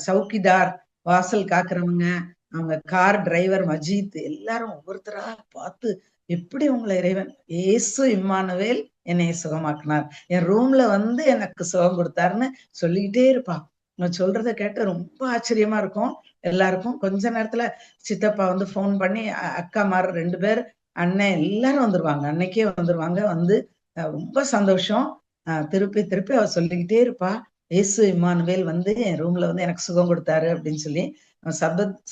சவுக்கிதார், வாசல் காக்குறவங்க, அவங்க கார் டிரைவர் மஜீத், எல்லாரும் ஒவ்வொருத்தரா பார்த்து, எப்படி உங்களை இறைவன் இயேசு இம்மானுவேல் என்னைய சுகமாக்குனார், என் ரூம்ல வந்து எனக்கு சுகம் கொடுத்தாருன்னு சொல்லிக்கிட்டே இருப்பா. நான் சொல்றதை கேட்டு ரொம்ப ஆச்சரியமா இருக்கும் எல்லாருக்கும். கொஞ்ச நேரத்துல சித்தப்பா வந்து போன் பண்ணி, அக்காமார் 2 பேர், அண்ணன் எல்லாரும் வந்துருவாங்க. அன்னைக்கே வந்துருவாங்க. வந்து ரொம்ப சந்தோஷம். திருப்பி திருப்பி அவ சொல்லிக்கிட்டே இருப்பா, இயேசு இம்மானுவேல் வந்து என் ரூம்ல வந்து எனக்கு சுகம் கொடுத்தாரு அப்படின்னு சொல்லி.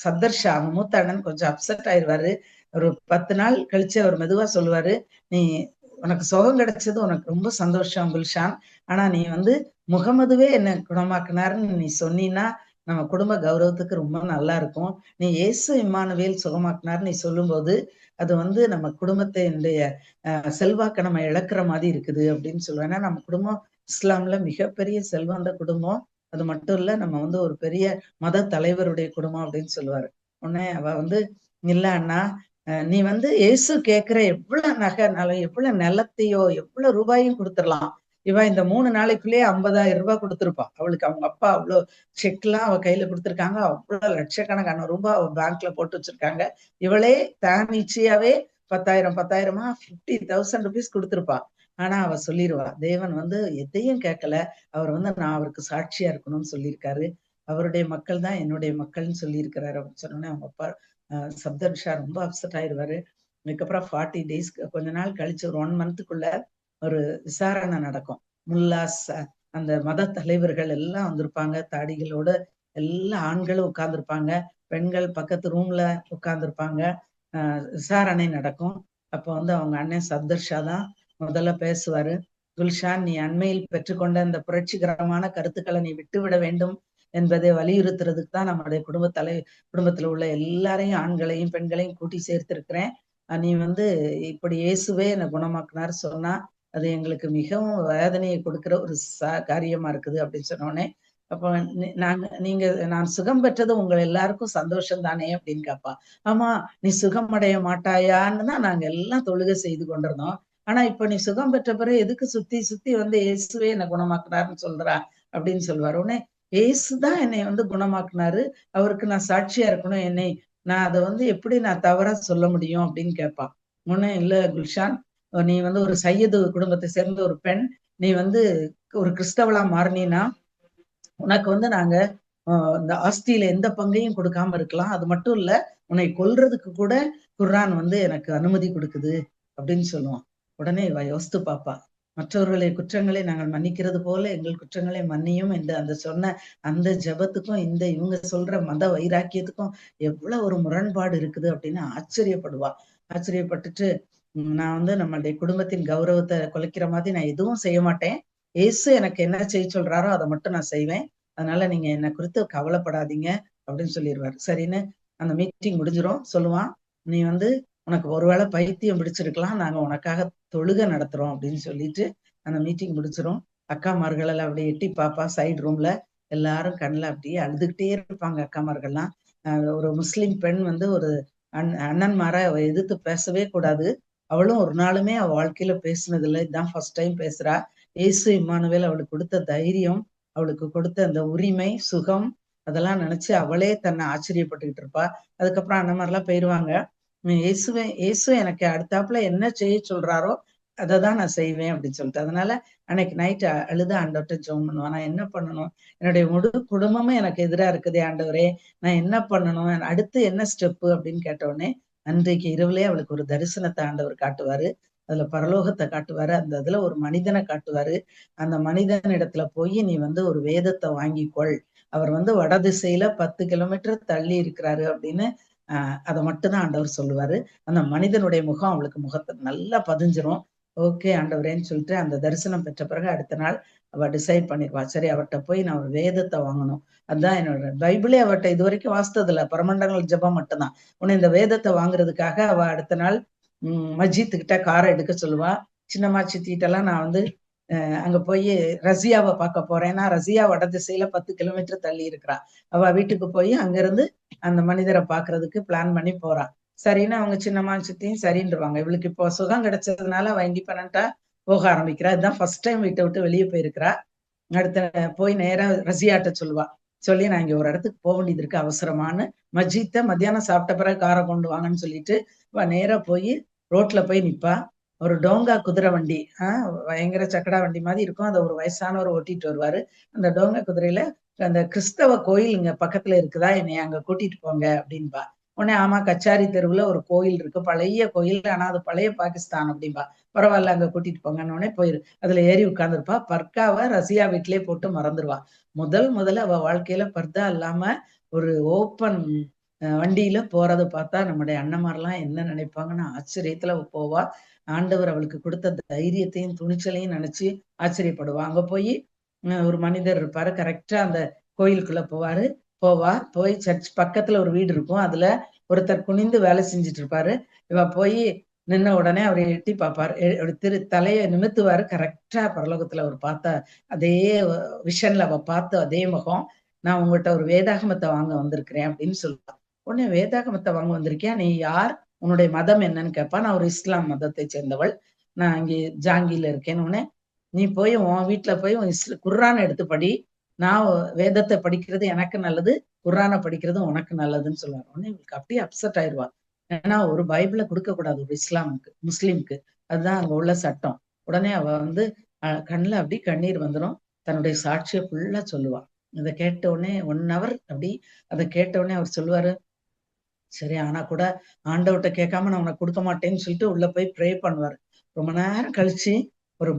சப்தர்ஷா, அவங்க மூத்த அண்ணன், கொஞ்சம் அப்செட் ஆயிடுவாரு. ஒரு 10 நாள் கழிச்சு அவர் மெதுவா சொல்லுவாரு, நீ உனக்கு சுகம் கிடைச்சது உனக்கு ரொம்ப சந்தோஷம் குல்ஷான். ஆனா நீ வந்து முகமதுவே என்ன குணமாக்குனாருன்னு நீ சொன்னீன்னா நம்ம குடும்ப கௌரவத்துக்கு ரொம்ப நல்லா இருக்கும். நீ இயேசு இம்மானுவேல் சுகமாக்குனார் நீ சொல்லும்போது அது வந்து நம்ம குடும்பத்தினுடைய செல்வாக்க நம்ம இழக்கிற மாதிரி இருக்குது அப்படின்னு சொல்லுவேன். ஏன்னா நம்ம குடும்பம் இஸ்லாம்ல மிகப்பெரிய செல்வந்த குடும்பம். அது மட்டும் இல்ல, நம்ம வந்து ஒரு பெரிய மத தலைவருடைய குடும்பம் அப்படின்னு சொல்லுவாரு. உடனே அவ வந்து, இல்ல அண்ணா, நீ வந்து இயேசு கேட்கிற எவ்வளவு நகைனாலும், எவ்வளவு நிலத்தையோ, எவ்வளவு ரூபாயும் கொடுத்துடலாம். இவ இந்த 3 நாளைக்குள்ளேயே 50,000 ரூபாய் கொடுத்துருப்பா. அவளுக்கு அவங்க அப்பா அவ்வளவு செக்லாம் அவ கையில கொடுத்துருக்காங்க. அவ்வளவு லட்சக்கணக்கான ரூபாய் அவ பேங்க்ல போட்டு வச்சிருக்காங்க. இவளே தானிச்சையாவே 10,000 10,000 50,000 ருபீஸ் கொடுத்துருப்பா. ஆனா அவ சொல்லிருவா, தேவன் வந்து எதையும் கேட்கல, அவர் வந்து நான் அவருக்கு சாட்சியா இருக்கணும்னு சொல்லியிருக்காரு, அவருடைய மக்கள் தான் என்னுடைய மக்கள்னு சொல்லியிருக்கிறாரு அப்படின்னு சொன்னோன்னே அவங்க அப்பா சப்தர்ஷா ரொம்ப அப்செட் ஆயிடுவாரு. அதுக்கப்புறம் 40 days, கொஞ்ச நாள் கழிச்சு ஒரு 1 monthக்குள்ள ஒரு விசாரணை நடக்கும். முல்லாஸ், அந்த மத தலைவர்கள் எல்லாம் வந்திருப்பாங்க. தாடிகளோட எல்லா ஆண்களும் உட்கார்ந்துருப்பாங்க. பெண்கள் பக்கத்து ரூம்ல உட்கார்ந்துருப்பாங்க. விசாரணை நடக்கும். அப்போ வந்து அவங்க அண்ணன் சப்தர்ஷா தான் முதல்ல பேசுவாரு. குல்ஷான், நீ அண்மையில் பெற்றுக்கொண்ட இந்த புரட்சிகரமான கருத்துக்களை நீ விட்டுவிட வேண்டும் என்பதை வலியுறுத்துறதுக்கு தான் நம்முடைய குடும்பத்துல உள்ள எல்லாரையும், ஆண்களையும் பெண்களையும் கூட்டி சேர்த்திருக்கிறேன். நீ வந்து இப்படி இயேசுவே என்னை குணமாக்குனார் சொன்னா அது எங்களுக்கு மிகவும் வேதனையை கொடுக்கிற ஒரு காரியமா இருக்குது அப்படின்னு சொன்னோடனே, அப்போ நான் சுகம் பெற்றது உங்க எல்லாருக்கும் சந்தோஷம் தானே அப்படின்னு கேப்பா. ஆமா, நீ சுகம் அடைய மாட்டாயான்னு தான் நாங்க எல்லாம் தொழுகை செய்து கொண்டிருந்தோம். ஆனா இப்ப நீ சுகம் பெற்ற பிறகு எதுக்கு சுத்தி சுத்தி வந்து இயேசுவே என்னை குணமாக்குனாருன்னு சொல்றா அப்படின்னு சொல்லுவாரு. உடனே இயேசுதான் என்னை வந்து குணமாக்குனாரு, அவருக்கு நான் சாட்சியா இருக்கணும், நான் அதை வந்து எப்படி நான் தவறா சொல்ல முடியும் அப்படின்னு கேட்பான். உடனே இல்ல குல்ஷான், நீ வந்து ஒரு சையது குடும்பத்தை சேர்ந்த ஒரு பெண், நீ வந்து ஒரு கிறிஸ்தவளா மாறினா உனக்கு வந்து நாங்க இந்த ஆஸ்தியில எந்த பங்கையும் கொடுக்காம இருக்கலாம். அது மட்டும் இல்ல, உன்னை கொல்றதுக்கு கூட குர்ஆன் வந்து எனக்கு அனுமதி கொடுக்குது அப்படின்னு சொல்லுவான். உடனே இவ யோசித்து பாப்பா. மற்றவர்களை குற்றங்களை நாங்கள் மன்னிக்கிறது போல எங்கள் குற்றங்களை மன்னியும் என்று அந்த சொன்ன அந்த ஜெபத்துக்கும் இவங்க சொல்ற மத வைராக்கியத்துக்கும் எவ்வளவு ஒரு முரண்பாடு இருக்குது அப்படின்னு ஆச்சரியப்படுவா. ஆச்சரியப்பட்டுட்டு நான் வந்து நம்மளுடைய குடும்பத்தின் கௌரவத்தை குலைக்கிற மாதிரி நான் எதுவும் செய்ய மாட்டேன். இயேசு எனக்கு என்ன செய்ய சொல்றாரோ அதை மட்டும் நான் செய்வேன். அதனால நீங்க என்னை குறித்து கவலைப்படாதீங்க அப்படின்னு சொல்லிடுவாரு. சரின்னு அந்த மீட்டிங் முடிஞ்சிரும். சொல்லுவான், நீ வந்து உனக்கு ஒருவேளை பைத்தியம் பிடிச்சிருக்கலாம், நாங்க உனக்காக தொழுகை நடத்துறோம் அப்படின்னு சொல்லிட்டு அந்த மீட்டிங் முடிச்சிரும். அக்காமார்கள் எல்லாம் அப்படியே எட்டி பாப்பா சைடு ரூம்ல எல்லாரும் கண்ணுல அப்படியே அழுதுகிட்டே இருப்பாங்க அக்காமார்கள்லாம். ஒரு முஸ்லிம் பெண் வந்து ஒரு அண்ணன்மாரை அவ எதிர்த்து பேசவே கூடாது. அவளும் ஒரு நாளுமே அவ வாழ்க்கையில பேசினது இல்லை, இதுதான் ஃபர்ஸ்ட் டைம் பேசுறா. இயேசு இம்மானுவேல் அவளுக்கு கொடுத்த தைரியம், அவளுக்கு கொடுத்த அந்த உரிமை, சுகம், அதெல்லாம் நினைச்சு அவளே தன்னை ஆச்சரியப்பட்டுக்கிட்டு இருப்பா. அதுக்கப்புறம் அந்த மாதிரிலாம் போயிருவாங்க. இயேசு எனக்கு அடுத்தாப்புல என்ன செய்ய சொல்றாரோ அதை தான் நான் செய்வேன் அப்படின்னு சொல்லிட்டு, அதனால அன்னைக்கு நைட்டு அழுத ஆண்டவர்கிட்ட ஜெபம் பண்ணுவான். நான் என்ன பண்ணணும், என்னுடைய முழு குடும்பமே எனக்கு எதிரா இருக்குதே ஆண்டவரே, நான் என்ன பண்ணணும், அடுத்து என்ன ஸ்டெப்பு அப்படின்னு கேட்ட உடனே அன்றைக்கு இரவுலே அவளுக்கு ஒரு தரிசனத்தை ஆண்டவர் காட்டுவாரு. அதுல பரலோகத்தை காட்டுவாரு, அந்த இதுல ஒரு மனிதனை காட்டுவாரு. அந்த மனிதன் இடத்துல போய் நீ வந்து ஒரு வேதத்தை வாங்கிக்கொள், அவர் வந்து வடதிசையில 10 கிலோமீட்டர் தள்ளி இருக்கிறாரு அப்படின்னு அதை மட்டும்தான் ஆண்டவர் சொல்லுவாரு. அந்த மனிதனுடைய முகம் அவளுக்கு முகத்தை நல்லா பதிஞ்சிரும். ஓகே ஆண்டவரேன்னு சொல்லிட்டு அந்த தரிசனம் பெற்ற பிறகு அடுத்த நாள் அவ டிசைட் பண்ணிருவா, சரி அவர்கிட்ட போய் நான் ஒரு வேதத்தை வாங்கணும். அதுதான் என்னோட பைபிளே அவர்கிட்ட இது வரைக்கும் வாசித்தது இல்ல, பரமண்டங்கள் ஜெபம் மட்டும்தான். உன்னை இந்த வேதத்தை வாங்குறதுக்காக அவ அடுத்த நாள் மஜித் கிட்ட காரை எடுக்க சொல்லுவா. சின்னம்மா சித்திட்டெல்லாம் நான் வந்து அங்க போய் ரசியாவை பார்க்க போறேன்னா, ரசியா வடதிசையில 10 கிலோமீட்டர் தள்ளி இருக்கிறா. அவ வீட்டுக்கு போய் அங்கிருந்து அந்த மனிதரை பாக்குறதுக்கு பிளான் பண்ணி போறா. சரின்னு அவங்க சின்னம்மா சித்தியும் சரின்றுவாங்க. இவளுக்கு இப்போ சுகம் கிடைச்சதுனால அவ இண்டிபெண்டா போக ஆரம்பிக்கிறா. இதுதான் ஃபர்ஸ்ட் டைம் வீட்டை விட்டு வெளியே போயிருக்கிறா. அடுத்த போய் நேரா ரசியாட்ட சொல்லுவா, சொல்லி நான் இங்க ஒரு இடத்துக்கு போக வேண்டியது இருக்கு அவசரமானு. மஜித்தை மத்தியானம் சாப்பிட்ட பிறகு காரை கொண்டு வாங்கன்னு சொல்லிட்டு நேரா போய் ரோட்ல போய் நிப்பா. ஒரு டோங்கா குதிரை வண்டி, பயங்கர சக்கடா வண்டி மாதிரி இருக்கும், அதை ஒரு வயசானவர் ஓட்டிட்டு வருவாரு. அந்த டோங்கா குதிரையில அந்த கிறிஸ்தவ கோயில் இங்க பக்கத்துல இருக்குதா, என்னை அங்க கூட்டிட்டு போங்க அப்படின்பா. உடனே ஆமா, கச்சாரி தெருவுல ஒரு கோயில் இருக்கு, பழைய கோயில், ஆனா அது பழைய பாகிஸ்தான் அப்படின்பா. பரவாயில்ல அங்க கூட்டிட்டு போங்கன்னு போயிரு. அதுல ஏறி உட்கார்ந்துருப்பா. பர்காவை ரசியா வீட்டிலேயே போட்டு மறந்துடுவா. முதல்ல அவ வாழ்க்கையில பர்தா இல்லாம ஒரு ஓப்பன் வண்டியில போறதை பார்த்தா நம்முடைய அண்ணன்மாரெல்லாம் என்ன நினைப்பாங்கன்னு ஆச்சரியத்துல போவா. ஆண்டவர் அவளுக்கு கொடுத்த தைரியத்தையும் துணிச்சலையும் நினைச்சு ஆச்சரியப்படுவா. அங்க போய் ஒரு மனிதர் இருப்பாரு, கரெக்டா அந்த கோயிலுக்குள்ள போய் சர்ச் பக்கத்துல ஒரு வீடு இருக்கும், அதுல ஒருத்தர் குனிந்து வேலை செஞ்சுட்டு இருப்பாரு. இவ போய் நின்ன உடனே அவரை எட்டி பார்ப்பாரு, தலையை நிமித்துவாரு. கரெக்டா பரலோகத்துல அவர் பார்த்த அதே விஷன்ல அவ பார்த்த அதே முகம். நான் உங்ககிட்ட ஒரு வேதாகமத்தை வாங்க வந்திருக்கிறேன் அப்படின்னு சொல்லுவா. உடனே வேதாகமத்தை வாங்க வந்திருக்கியா, நீ யார், உன்னுடைய மதம் என்னன்னு கேட்பா. நான் ஒரு இஸ்லாம் மதத்தை சேர்ந்தவள், நான் இங்கே ஜாங்கில இருக்கேன்னு. உடனே நீ போய் உன் வீட்டுல போய் உன் குர்ஆனை எடுத்து படி, நான் வேதத்தை படிக்கிறது எனக்கு நல்லது, குர்ஆனை படிக்கிறது உனக்கு நல்லதுன்னு சொல்லுவாங்க. உடனே இவளுக்கு அப்படியே அப்செட் ஆயிடுவா. ஏன்னா ஒரு பைபிளை கொடுக்க கூடாது ஒரு முஸ்லிம்க்கு, அதுதான் அங்க உள்ள சட்டம். உடனே அவ வந்து கண்ணுல அப்படி கண்ணீர் வந்துடும். தன்னுடைய சாட்சியை ஃபுல்லா சொல்லுவா. இதை கேட்ட உடனே 1 hour அப்படி அதை கேட்ட உடனே அவர் சொல்லுவாரு, சரி ஆனா கூட ஆண்டவர்கிட்ட கேட்காம நான் உனக்கு கொடுக்க மாட்டேன்னு சொல்லிட்டு உள்ள போய் ப்ரே பண்ணுவாரு. ரொம்ப நேரம் கழிச்சு ஒரு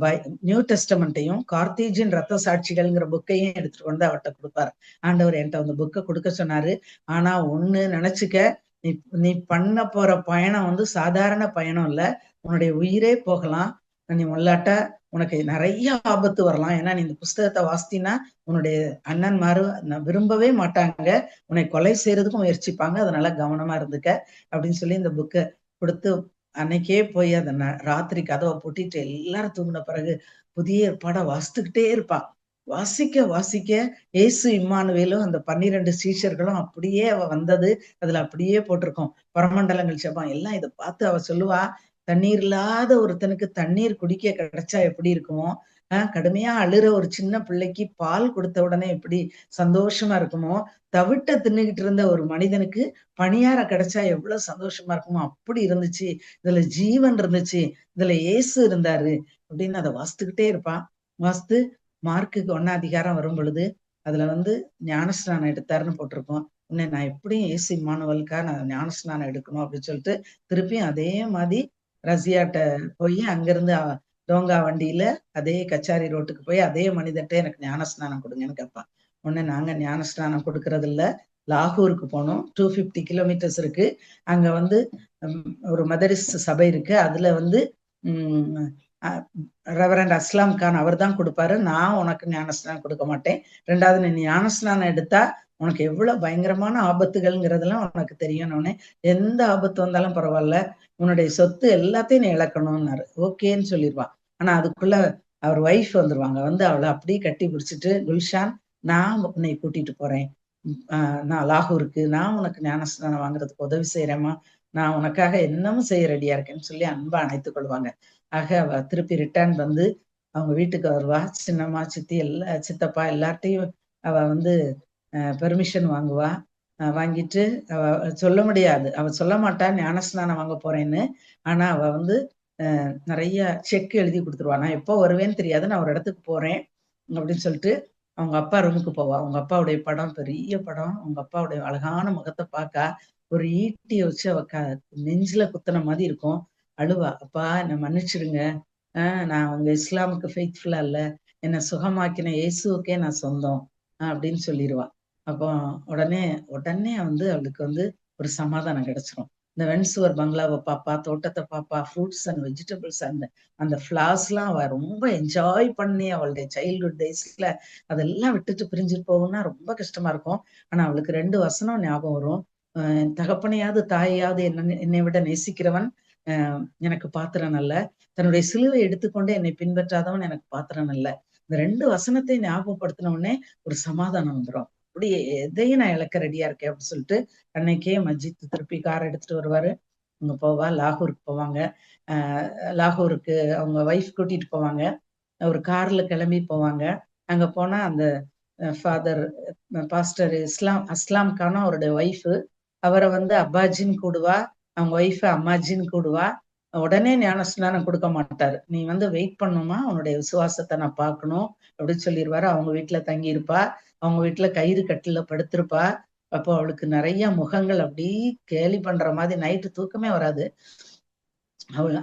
நியூ டெஸ்டமெண்ட்டையும் கார்த்தீஜின் ரத்த சாட்சிகள்ங்கிற புக்கையும் எடுத்துட்டு வந்து அவர்கிட்ட கொடுப்பாரு. ஆண்டவர் என்கிட்ட அந்த புக்கை கொடுக்க சொன்னாரு, ஆனா ஒண்ணு நினைச்சுக்க, நீ நீ பண்ண போற பயணம் வந்து சாதாரண பயணம் இல்ல. உன்னுடைய உயிரே போகலாம். நீ மொல்லாட்டா உனக்கு நிறைய ஆபத்து வரலாம். ஏன்னா நீ இந்த புஸ்தகத்தை வாசித்தீன்னா உன்னுடைய அண்ணன்மாரு விரும்பவே மாட்டாங்க. உன்னை கொலை செய்யறதுக்கும் முயற்சிப்பாங்க. அதனால கவனமா இருந்துக்க அப்படின்னு சொல்லி இந்த புக்கை கொடுத்து அன்னைக்கே போய் அந்த ராத்திரி கதவை பூட்டிட்டு எல்லாரும் தூங்கின பிறகு புதிய ஏற்பாடை வாசித்துக்கிட்டே இருப்பான். வாசிக்க வாசிக்க இயேசு இம்மானுவேலும் அந்த 12 சீஷர்களும் அப்படியே அவ வந்தது அதுல அப்படியே போட்டிருக்கோம். பரமண்டலங்கள் செபம் எல்லாம் இதை பார்த்து அவ சொல்லுவா, தண்ணீர் இல்லாத ஒருத்தனுக்கு தண்ணீர் குடிக்க கிடைச்சா எப்படி இருக்குமோ, கடுமையா அழுற ஒரு சின்ன பிள்ளைக்கு பால் கொடுத்த உடனே எப்படி சந்தோஷமா இருக்குமோ, தவிட்ட தின்னுகிட்டு இருந்த ஒரு மனிதனுக்கு பணியார கிடைச்சா எவ்வளவு சந்தோஷமா இருக்குமோ அப்படி இருந்துச்சு. இதுல ஜீவன் இருந்துச்சு, இதுல இயேசு இருந்தாரு அப்படின்னு அதை வாசித்துக்கிட்டே இருப்பான். வாசித்து மார்க்குக்கு 1ஆம் அதிகாரம் வரும் பொழுது அதுல வந்து ஞானஸ்நானம் எடுத்தாருன்னு போட்டிருக்கோம். உன்னை நான் எப்படியும் இயேசு இம்மானுவேலுக்கா நான் ஞானஸ்நானம் எடுக்கணும் அப்படின்னு சொல்லிட்டு திருப்பியும் அதே மாதிரி ரசியாட்ட போய் அங்கிருந்து டோங்கா வண்டியில அதே கச்சாரி ரோட்டுக்கு போய் அதே மனிதர்கிட்ட எனக்கு ஞானஸ்நானம் கொடுங்கன்னு கேட்பான். உடனே நாங்க ஞானஸ்நானம் கொடுக்கறது இல்ல, லாகூருக்கு போனோம். 250 கிலோமீட்டர்ஸ் இருக்கு. அங்க வந்து ஒரு மெதடிஸ்ட் சபை இருக்கு. அதுல வந்து ரெவரண்ட் அஸ்லாம் கான் அவர் தான் கொடுப்பாரு. நான் உனக்கு ஞானஸ்நானம் கொடுக்க மாட்டேன். 2வது நீ ஞானஸ்நானம் எடுத்தா உனக்கு எவ்வளவு பயங்கரமான ஆபத்துகள்ங்கிறதெல்லாம் உனக்கு தெரியணும்னு, எந்த ஆபத்து வந்தாலும் பரவாயில்ல, உன்னுடைய சொத்து எல்லாத்தையும் நீ இழக்கணும்னாரு. ஓகேன்னு சொல்லிடுவான். ஆனா அதுக்குள்ள அவர் ஒய்ஃப் வந்துருவாங்க. வந்து அவளை அப்படியே கட்டி பிடிச்சிட்டு, குல்ஷான் நான் உன்னை கூட்டிட்டு போறேன், நான் லாகூருக்கு, நான் உனக்கு ஞானஸ்நானம் வாங்குறதுக்கு உதவி செய்யறேம்மா, நான் உனக்காக என்னமும் செய்ய ரெடியா இருக்கேன்னு சொல்லி அன்பா அணைத்துக் கொள்வாங்க. ஆக அவ திருப்பி ரிட்டர்ன் வந்து அவங்க வீட்டுக்கு வருவா. சின்னம்மா, சித்தி, சித்தப்பா எல்லார்ட்டையும் அவ வந்து பெர்மிஷன் வாங்குவா. வாங்கிட்டு அவ சொல்ல முடியாது, அவ சொல்ல மாட்டா ஞானஸ்நானம் வாங்க போறேன்னு. ஆனா அவ வந்து நிறைய செக் எழுதி கொடுத்துருவா. நான் எப்போ வருவேன்னு தெரியாது, நான் ஒரு இடத்துக்கு போறேன் அப்படின்னு சொல்லிட்டு அவங்க அப்பா ரூமுக்கு போவா. அவங்க அப்பாவுடைய படம், பெரிய படம், அவங்க அப்பாவுடைய அழகான முகத்தை பார்க்கா. ஒரு ஈட்டியை வச்சு அவ நெஞ்சில குத்துன மாதிரி இருக்கும். அழுவா, அப்பா என்னை மன்னிச்சிடுங்க, நான் உங்க இஸ்லாமுக்கு ஃபெய்த்ஃபுல்லா இல்ல, என்னை சுகமாக்கின இயேசுக்கே நான் சொந்தம் அப்படின்னு சொல்லிடுவா. அப்போ உடனே உடனே வந்து அவளுக்கு வந்து ஒரு சமாதானம் கிடைச்சிரும். இந்த வென்சுவர் பங்களாவை பாப்பா, தோட்டத்தை பாப்பா, ஃப்ரூட்ஸ் அண்ட் வெஜிடபிள்ஸ், அந்த அந்த ஃபிளார்ஸ்லாம் அவ ரொம்ப என்ஜாய் பண்ணி அவளுடைய சைல்ட்ஹுட் டேஸ்ல அதெல்லாம் விட்டுட்டு பிரிஞ்சுட்டு போகும்னா ரொம்ப கஷ்டமா இருக்கும். ஆனா அவளுக்கு 2 வசனம் ஞாபகம் வரும். தகப்பனையாவது தாயாவது என்னை விட நேசிக்கிறவன் எனக்கு பாத்திரம் அல்ல, தன்னுடைய சிலுவை எடுத்துக்கொண்டு என்னை பின்பற்றாதவன் எனக்கு பாத்திரம் அல்ல. இந்த 2 வசனத்தை ஞாபகப்படுத்தின உடனே ஒரு சமாதானம் வந்துடும். அப்படி எதையும் நான் இழக்க ரெடியா இருக்கேன் அப்படின்னு சொல்லிட்டு அன்னைக்கே மஜித் திருப்பி கார் எடுத்துட்டு வருவாரு. அங்க போவா, லாகூருக்கு போவாங்க. லாகூருக்கு அவங்க ஒய்ஃப் கூட்டிட்டு போவாங்க. ஒரு கார்ல கிளம்பி போவாங்க. அங்க போனா அந்த ஃபாதர் பாஸ்டர் அஸ்லாம் கானும் அவருடைய ஒய்ஃபு, அவரை வந்து அப்பாஜின்னு கூடுவா, அவங்க ஒய்ஃப அம்மாஜின்னு கூடுவா. உடனே ஞானஸ்நானம் கொடுக்க மாட்டாரு. நீ வந்து வெயிட் பண்ணுமா, உன்னுடைய விசுவாசத்தை நான் பார்க்கணும் அப்படின்னு சொல்லிடுவாரு. அவங்க வீட்டுல தங்கி இருப்பா. அவங்க வீட்டுல கயிறு கட்டில படுத்திருப்பா. அப்போ அவளுக்கு நிறைய முகங்கள் அப்படி கேலி பண்ற மாதிரி, நைட்டு தூக்கமே வராது.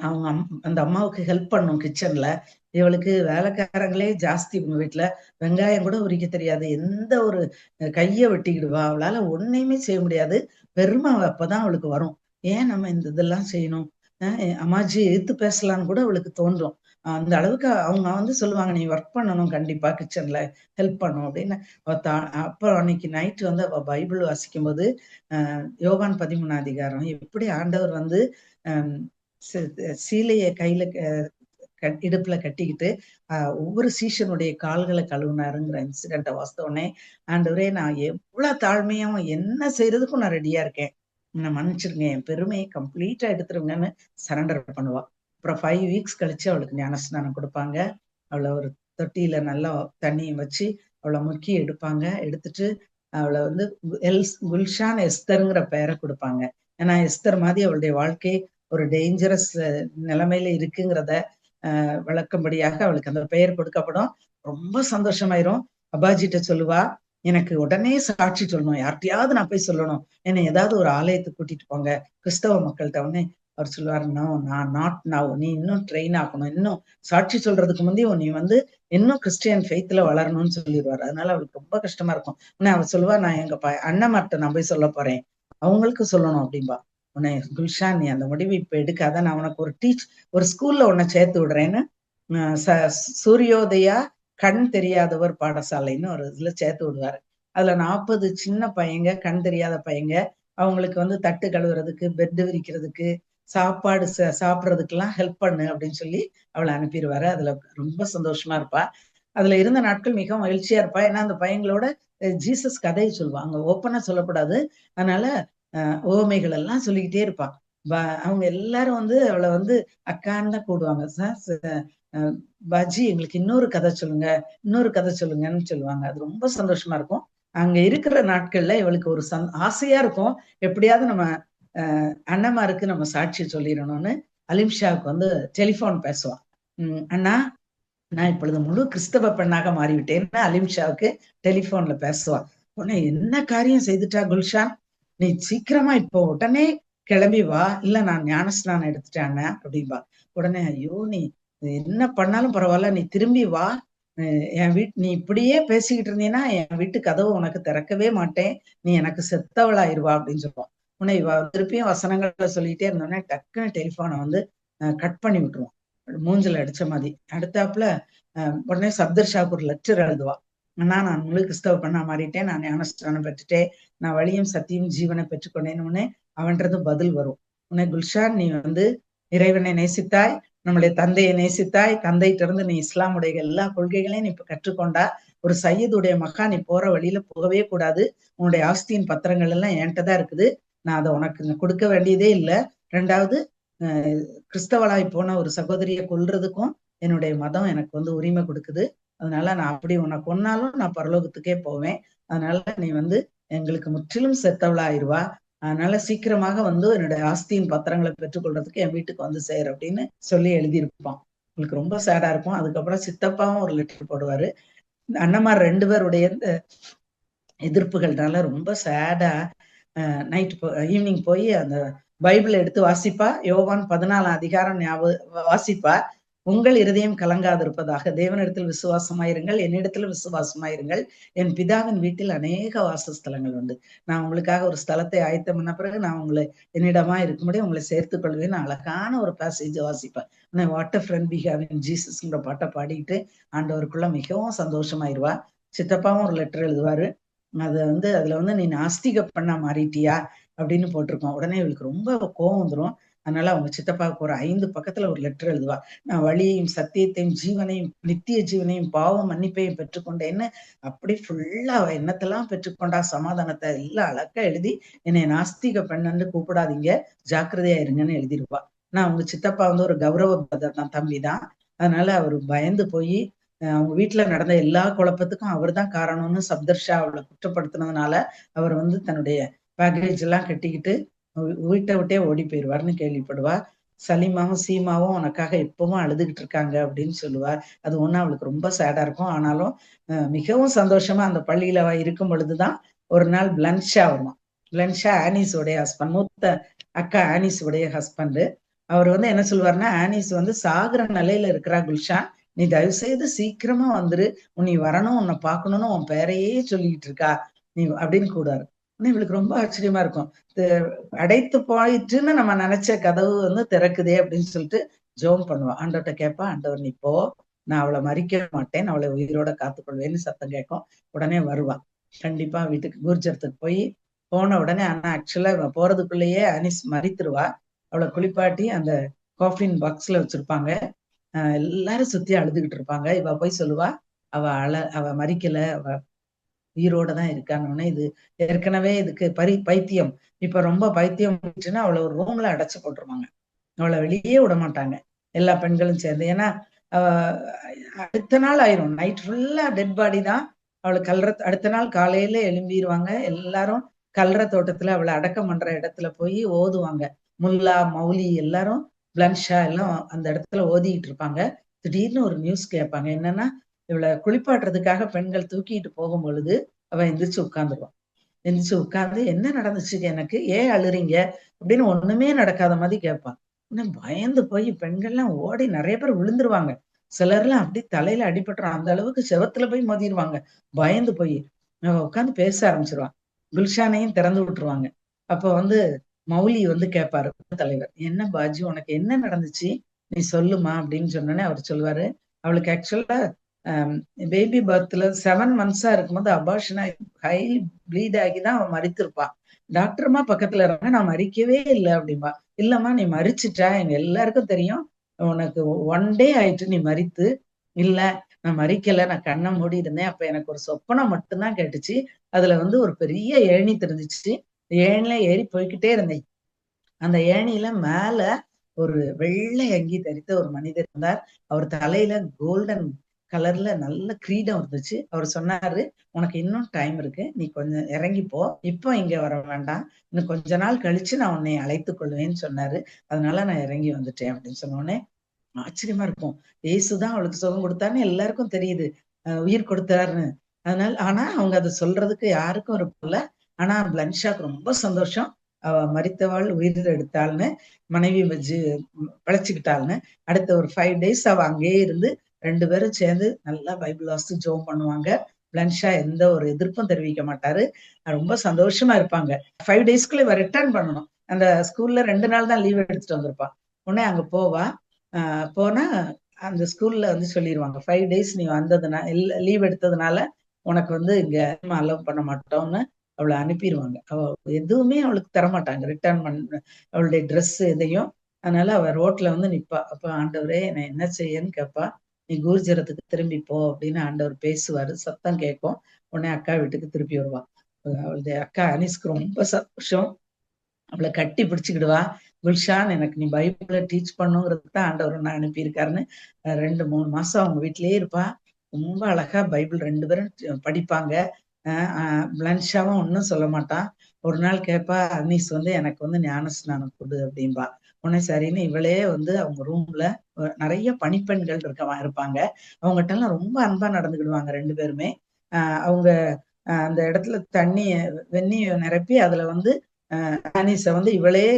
அவங்க அந்த அம்மாவுக்கு ஹெல்ப் பண்ணும் கிச்சன்ல. இவளுக்கு வேலைக்காரங்களே ஜாஸ்தி. உங்க வீட்டுல வெங்காயம் கூட உரிக்க தெரியாது. எந்த ஒரு கைய வெட்டிக்கிடுவா. அவளால ஒன்னையுமே செய்ய முடியாது. பெருமை அப்பதான் அவளுக்கு வரும். ஏன் நம்ம இந்த இதெல்லாம் செய்யணும், அம்மாஜி எதிர்த்து பேசலான்னு கூட அவளுக்கு தோன்றும். அந்த அளவுக்கு அவங்க வந்து சொல்லுவாங்க, நீ ஒர்க் பண்ணணும், கண்டிப்பா கிச்சன்ல ஹெல்ப் பண்ணும் அப்படின்னு. அப்ப அன்னைக்கு நைட்டு வந்து அவ பைபிள் வாசிக்கும் போது யோவான் 13ஆம் அதிகாரம் எப்படி ஆண்டவர் வந்து சீலைய கையில இடுப்புல கட்டிக்கிட்டு ஒவ்வொரு சீஷனுடைய கால்களை கழுவுனாருங்கிற இன்சிடென்ட்டை வாசித்தோடனே, ஆண்டவரே நான் எவ்வளவு தாழ்மையும் என்ன செய்யறதுக்கும் நான் ரெடியா இருக்கேன், நான் மன்னிச்சிருங்க, என் பெருமையை கம்ப்ளீட்டா எடுத்துருங்கன்னு சரண்டர் பண்ணுவா. அப்புறம் 5 வீக்ஸ் கழிச்சு அவளுக்கு ஞானஸ்நானம் கொடுப்பாங்க. அவளை ஒரு தொட்டியில நல்லா தண்ணியை வச்சு அவளை முக்கி எடுப்பாங்க. எடுத்துட்டு அவளை வந்து குல்ஷான் எஸ்தருங்கிற பெயரை கொடுப்பாங்க. ஏன்னா எஸ்தர் மாதிரி அவளுடைய வாழ்க்கை ஒரு டேஞ்சரஸ் நிலைமையில இருக்குங்கிறத விளக்கும்படியாக அவளுக்கு அந்த பெயர் கொடுக்கப்படும். ரொம்ப சந்தோஷமாயிரும். அப்பாஜிட்ட சொல்லுவா, எனக்கு உடனே சாட்சி சொல்லணும், யார்கிட்டயாவது நான் போய் சொல்லணும், என்னை ஏதாவது ஒரு ஆலயத்துக்கு கூட்டிட்டு போங்க கிறிஸ்தவ மக்கள்கிட்ட. உடனே அவர் சொல்லுவாரு, நான் நாட் நவ், நீ இன்னும் ட்ரெயின் ஆகணும், இன்னும் சாட்சி சொல்றதுக்கு முந்தையும் நீ வந்து இன்னும் கிறிஸ்டியன் ஃபெய்த்ல வளரணும்னு சொல்லிடுவாரு. அதனால அவளுக்கு ரொம்ப கஷ்டமா இருக்கும். உடனே அவ சொல்லுவா, நான் எங்க அண்ணன்மார்ட்ட நான் போய் சொல்ல போறேன், அவங்களுக்கு சொல்லணும் அப்படின்பா. உன்னை குல்ஷான், நீ அந்த முடிவு இப்ப எடுக்காத, நான் உனக்கு ஒரு ஸ்கூல்ல உன்னை சேர்த்து விடுறேன்னு சூரியோதயா கண் தெரியாதவர் பாடசாலைன்னு ஒரு இதுல சேர்த்து விடுவாரு. அதுல 40 சின்ன பையங்க, கண் தெரியாத பையங்க, அவங்களுக்கு வந்து தட்டு கழுவுறதுக்கு, பெட் விரிக்கிறதுக்கு, சாப்பாடு சாப்பிடுறதுக்கெல்லாம் ஹெல்ப் பண்ணு அப்படின்னு சொல்லி அவளை அனுப்பிடுவாரு. அதுல ரொம்ப சந்தோஷமா இருப்பா. அதுல இருந்த நாட்கள் மிக மகிழ்ச்சியா இருப்பா. ஏன்னா அந்த பையங்களோட ஜீசஸ் கதையை சொல்லுவாங்க. அங்க ஓப்பனா சொல்லக்கூடாது. அதனால உவமைகள் எல்லாம் சொல்லிக்கிட்டே இருப்பா. அவங்க எல்லாரும் வந்து அவளை வந்து அக்கான்னு தான் கூடுவாங்க. பாஜி எங்களுக்கு இன்னொரு கதை சொல்லுங்க, இன்னொரு கதை சொல்லுங்கன்னு சொல்லுவாங்க. அது ரொம்ப சந்தோஷமா இருக்கும். அங்க இருக்கிற நாட்கள்ல இவளுக்கு ஒரு ஆசையா இருக்கும், எப்படியாவது நம்ம அண்ணமாருக்கு நம்ம சாட்சி சொல்லிடணும்னு அலிம்ஷாவுக்கு வந்து டெலிபோன் பேசுவான். அண்ணா, நான் இப்பொழுது முழு கிறிஸ்தவ பெண்ணாக மாறிவிட்டேன்னு அலிம்ஷாவுக்கு டெலிபோன்ல பேசுவான். உடனே என்ன காரியம் செய்துட்டா குல்ஷான், நீ சீக்கிரமா இப்போ உடனே கிளம்பி வா, இல்ல நான் ஞானஸ்நானம் எடுத்துட்டேன் அப்படின்பா. உடனே ஐயோ, நீ என்ன பண்ணாலும் பரவாயில்ல, நீ திரும்பி வா, என் நீ இப்படியே பேசிக்கிட்டு இருந்தீன்னா என் வீட்டு கதவு உனக்கு திறக்கவே மாட்டேன், நீ எனக்கு செத்தவளாயிருவா அப்படின்னு சொல்லுவான். உடனே இவ திருப்பியும் வசனங்களை சொல்லிட்டே இருந்தோடனே டக்குன்னு டெலிபோனை வந்து கட் பண்ணி விட்டுருவான், மூஞ்சில அடிச்ச மாதிரி. அடுத்தாப்புல உடனே சப்தர்ஷாவுக்கு ஒரு லெட்டர் எழுதுவா. ஆனா, நான் முழு கிறிஸ்தவ பண்ணா மாறிட்டேன், நான் ஞானஸ்தானம் பெற்றுட்டேன், நான் வழியும் சத்தியும் ஜீவனை பெற்றுக்கொண்டேன்னு உடனே அவன்றது பதில் வரும். உடனே குல்ஷான், நீ வந்து இறைவனை நேசித்தாய், நம்முடைய தந்தையை நேசித்தாய், தந்தையிட்ட இருந்து நீ இஸ்லாமுடைய எல்லா கொள்கைகளையும் நீ இப்ப கற்றுக்கொண்டா, ஒரு சையதுடைய மகா, நீ போற வழியில போகவே கூடாது, உன்னுடைய ஆஸ்தியின் பத்திரங்கள் எல்லாம் என்கிட்ட தான் இருக்குது, நான் அதை உனக்கு கொடுக்க வேண்டியதே இல்லை. ரெண்டாவது, கிறிஸ்தவளாய் போன ஒரு சகோதரியை கொல்றதுக்கும் என்னுடைய மதம் எனக்கு வந்து உரிமை கொடுக்குது. அதனால நான் அப்படி உன்னை கொன்னாலும் நான் பரலோகத்துக்கே போவேன். அதனால நீ வந்து எங்களுக்கு முற்றிலும் செத்தவளாயிருவா. அதனால சீக்கிரமாக வந்து என்னுடைய ஆஸ்தியின் பத்திரங்களை பெற்றுக்கொள்றதுக்கு என் வீட்டுக்கு வந்து சேர் அப்படின்னு சொல்லி எழுதியிருப்பான். உங்களுக்கு ரொம்ப சேடா இருக்கும். அதுக்கப்புறம் சித்தப்பாவும் ஒரு லெட்டர் போடுவாரு. அண்ணமார் 2 பேருடைய எதிர்ப்புகள்னால ரொம்ப சேடா நைட் ஈவினிங் போய் அந்த பைபிளை எடுத்து வாசிப்பா. யோவான் 14 அதிகாரம் வாசிப்பா. உங்கள் இருதயம் கலங்காதிருப்பதாக, தேவனிடத்தில் விசுவாசமாயிருங்கள், என்னிடத்தில் விசுவாசமாயிருங்கள், என் பிதாவின் வீட்டில் அநேக வாசஸ்தலங்கள் உண்டு, நான் உங்களுக்காக ஒரு ஸ்தலத்தை ஆயத்தம் பண்ண பிறகு நான் உங்களை என்னிடமா இருக்கும்படி உங்களை சேர்த்துக் கொள்வேன்னு அழகான ஒரு பேசேஜ் வாசிப்பேன். ஆனா what friend we have in ஜீசஸ்ங்கிற பாட்டை பாடிட்டு ஆண்டவருக்குள்ள மிகவும் சந்தோஷமாயிருவா. சித்தப்பாவும் ஒரு லெட்டர் எழுதுவாரு. அது வந்து அதுல வந்து நீ நாஸ்திக பண்ணா மாறிட்டியா அப்படின்னு போட்டிருக்கோம். உடனே இவளுக்கு ரொம்ப கோவம் வந்துடும். அதனால அவங்க சித்தப்பாவுக்கு ஒரு 5 பக்கத்துல ஒரு லெட்டர் எழுதுவா. நான் வழியையும் சத்தியத்தையும் ஜீவனையும் நித்திய ஜீவனையும் பாவம் மன்னிப்பையும் பெற்றுக்கொண்டேன்னு அப்படி ஃபுல்லா அவ என்னத்தெல்லாம் பெற்றுக்கொண்டா, சமாதானத்தை எல்லாம் அழகா எழுதி, என்னை நாஸ்திக பெண்ணுன்னு கூப்பிடாதீங்க, ஜாக்கிரதையா இருங்கன்னு எழுதிருப்பா. நான் அவங்க சித்தப்பா வந்து ஒரு கௌரவ பதர் தான், தம்பி தான். அதனால அவரு பயந்து போய் அவங்க வீட்டுல நடந்த எல்லா குழப்பத்துக்கும் அவர் தான் காரணம்னு சப்தர்ஷா அவளை குற்றப்படுத்தினதுனால அவர் வந்து தன்னுடைய பேக்கேஜ் எல்லாம் கட்டிக்கிட்டு வீட்டை விட்டே ஓடி போயிடுவார்னு கேள்விப்படுவா. சலீமாவும் சீமாவும் உனக்காக எப்பவும் அழுதுகிட்டு இருக்காங்க அப்படின்னு சொல்லுவார். அது ஒண்ணு அவளுக்கு ரொம்ப சேடா இருக்கும். ஆனாலும் மிகவும் சந்தோஷமா அந்த பள்ளியில இருக்கும் பொழுதுதான் ஒரு நாள் பிளன்ஷா வருவான். பிளன்ஷா ஆனிஸ் உடைய ஹஸ்பண்ட், மூத்த அக்கா ஆனிஸ் உடைய ஹஸ்பண்ட். அவர் வந்து என்ன சொல்லுவாருன்னா, ஆனிஸ் வந்து சாகுற நிலையில இருக்கிறா குல்ஷான், நீ தயவு செய்து சீக்கிரமா வந்துரு, நீ வரணும், உன்னை பார்க்கணும்னு உன் பேரையே சொல்லிக்கிட்டு இருக்கா நீ அப்படின்னு கூடாரு. இவளுக்கு ரொம்ப ஆச்சரியமா இருக்கும். அடைத்து போயிட்டுன்னு நம்ம நினைச்ச கதவு வந்து திறக்குதே அப்படின்னு சொல்லிட்டு ஜோம் பண்ணுவான். ஆண்டவர்கிட்ட கேட்பா, ஆண்டவர் நீ போ, நான் அவளை மறிக்க மாட்டேன், அவளை உயிரோட காத்துக்கொள்வேன்னு சத்தம் கேட்கும். உடனே வருவான். கண்டிப்பா வீட்டுக்கு கூர்ஜரத்துக்கு போய் போன உடனே, ஆனா ஆக்சுவலா இவன் போறதுக்குள்ளேயே அனிஸ் மறித்துருவா. அவளை குளிப்பாட்டி அந்த காஃபின் பாக்ஸ்ல வச்சிருப்பாங்க. எல்லாரும் சுத்தி அழுதுகிட்டு இருப்பாங்க. இவ போய் சொல்லுவா, அவ மறிக்கல, அவ உயிரோட தான் இருக்கான்னு. இது ஏற்கனவே இதுக்கு பைத்தியம், இப்ப ரொம்ப பைத்தியம் அவளை ஒரு ரூம்ல அடைச்சு போட்டுருவாங்க. அவளை வெளியே விட மாட்டாங்க எல்லா பெண்களும் சேர்ந்து. ஏன்னா அடுத்த நாள் ஆயிரும், நைட் ஃபுல்லா டெட் பாடி தான். அவளை அடுத்த நாள் காலையில எழும்பிடுவாங்க எல்லாரும். கல்ற தோட்டத்துல அவளை அடக்கம் பண்ற இடத்துல போய் ஓதுவாங்க. முல்லா மௌலி எல்லாரும், பிளன்ஷா எல்லாம் அந்த இடத்துல ஓதிட்டு இருப்பாங்க. திடீர்னு ஒரு நியூஸ் கேட்பாங்க. என்னன்னா, இவளை குளிப்பாட்டுறதுக்காக பெண்கள் தூக்கிட்டு போகும் பொழுது அவ எந்திரிச்சு உட்கார்ந்துருவான். எந்திரிச்சு உட்கார்ந்து, என்ன நடந்துச்சு எனக்கு, ஏன் அழுறீங்க அப்படின்னு ஒண்ணுமே நடக்காத மாதிரி கேட்பான். இன்னும் பயந்து போய் பெண்கள்லாம் ஓடி நிறைய பேர் விழுந்துருவாங்க. சிலர்லாம் அப்படி தலையில அடிபட்டுரும், அந்த அளவுக்கு செவத்துல போய் மோதிடுவாங்க. பயந்து போய் அவ உட்காந்து பேச ஆரம்பிச்சிருவான். குல்ஷானையும் திறந்து விட்டுருவாங்க. அப்ப வந்து மௌலி வந்து கேட்பாரு தலைவர், என்ன பாஜி உனக்கு என்ன நடந்துச்சு, நீ சொல்லுமா அப்படின்னு சொன்னோடனே அவர் சொல்லுவாரு, அவளுக்கு ஆக்சுவலா பேபி பர்த்ல 7 மந்த்ஸா இருக்கும்போது அபார்ஷன் ஆகி ஹை ப்ளீட் ஆகிதான் அவன் மரித்திருப்பான். டாக்டர்மா பக்கத்துல இருக்காங்க, நான் மறிக்கவே இல்லை அப்படிம்பா. இல்லம்மா நீ மறிச்சிட்டா, எங்க எல்லாருக்கும் தெரியும், உனக்கு 1 டே ஆயிட்டு நீ மரித்து. இல்ல நான் மறிக்கல, நான் கண்ணை மூடி இருந்தேன், அப்ப எனக்கு ஒரு சொப்பனம் மட்டும்தான் கேட்டுச்சு, அதுல வந்து ஒரு பெரிய ஏணி தெரிஞ்சிச்சு, ஏணில ஏறி போய்கிட்டே இருந்தேன். அந்த ஏணியில மேல ஒரு வெள்ளை அங்கி தரித்த ஒரு மனிதர் இருந்தார். அவர் தலையில கோல்டன் கலர்ல நல்ல கிரீடம் இருந்துச்சு. அவர் சொன்னாரு, உனக்கு இன்னும் டைம் இருக்கு, நீ கொஞ்சம் இறங்கி போ, இப்போ இங்க வர வேண்டாம், இன்னும் கொஞ்ச நாள் கழிச்சு நான் உன்னை அழைத்துக் கொள்வேன்னு சொன்னாரு. அதனால நான் இறங்கி வந்துட்டேன் அப்படின்னு சொன்ன உடனே ஆச்சரியமா இருக்கும். இயேசுதான் அவளுக்கு சுகம் கொடுத்தாருன்னு எல்லாருக்கும் தெரியுது, உயிர் கொடுத்தாருன்னு. அதனால ஆனா அவங்க அதை சொல்றதுக்கு யாருக்கும் விருப்பம். ஆனா பிளன்ஷாக்கு ரொம்ப சந்தோஷம், அவ மரித்தவாள் உயிர் எடுத்தாள்னு, மனைவி வச்சு பிழைச்சுக்கிட்டாள்னு. அடுத்த ஒரு 5 டேஸ் அவ அங்கேயே இருந்து 2 பேரும் சேர்ந்து நல்லா பைபிள் வாசித்து ஜெபம் பண்ணுவாங்க. பிளன்ஷா எந்த ஒரு எதிர்ப்பும் தெரிவிக்க மாட்டாரு, ரொம்ப சந்தோஷமா இருப்பாங்க. 5 டேஸ்க்குள்ள இவ ரிட்டர்ன் பண்ணணும். அந்த ஸ்கூல்ல 2 நாள் தான் லீவ் எடுத்துட்டு வந்திருப்பா. உடனே அங்க போவா. போனா அந்த ஸ்கூல்ல வந்து சொல்லிடுவாங்க, 5 டேஸ் நீ வந்ததுனால லீவ் எடுத்ததுனால உனக்கு வந்து இங்க அலோவ் பண்ண மாட்டோம்னு அவளை அனுப்பிடுவாங்க. அவ எதுவுமே அவளுக்கு தரமாட்டாங்க ரிட்டர்ன் பண்ண, அவளுடைய ட்ரெஸ் எதையும். அதனால அவ ரோட்ல வந்து நிப்பா. அப்ப ஆண்டவரே நான் என்ன செய்யன்னு கேட்பா. நீ கூர்ஜரத்துக்கு திரும்பி போ அப்படின்னு ஆண்டவர் பேசுவாரு, சத்தம் கேட்கும். உடனே அக்கா வீட்டுக்கு திருப்பி வருவா. அவளுடைய அக்கா அனிஸ்க்கு ரொம்ப சந்தோஷம், அவளை கட்டி பிடிச்சுக்கிடுவா. குல்ஷான் எனக்கு நீ பைபிளை டீச் பண்ணுங்கிறதுக்கு தான் ஆண்டவர் நான் அனுப்பியிருக்காருன்னு 2-3 மாசம் அவங்க வீட்டிலேயே இருப்பா. ரொம்ப அழகா பைபிள் 2 பேரும் படிப்பாங்க. பிளன்ஷாவும் ஒன்னும் சொல்ல மாட்டான். ஒரு நாள் கேட்பா, அனீஸ் வந்து எனக்கு வந்து ஞான ஸ்நானம் கொடு அப்படின்பா. உடனே சரின்னு இவளே வந்து அவங்க ரூம்ல நிறைய பணிப்பெண்கள் இருப்பாங்க. அவங்ககிட்ட எல்லாம் ரொம்ப அன்பா நடந்துக்கிடுவாங்க 2 பேருமே. அவங்க அந்த இடத்துல தண்ணி வெந்நி நிரப்பி அதுல வந்து அனீஸை வந்து இவளே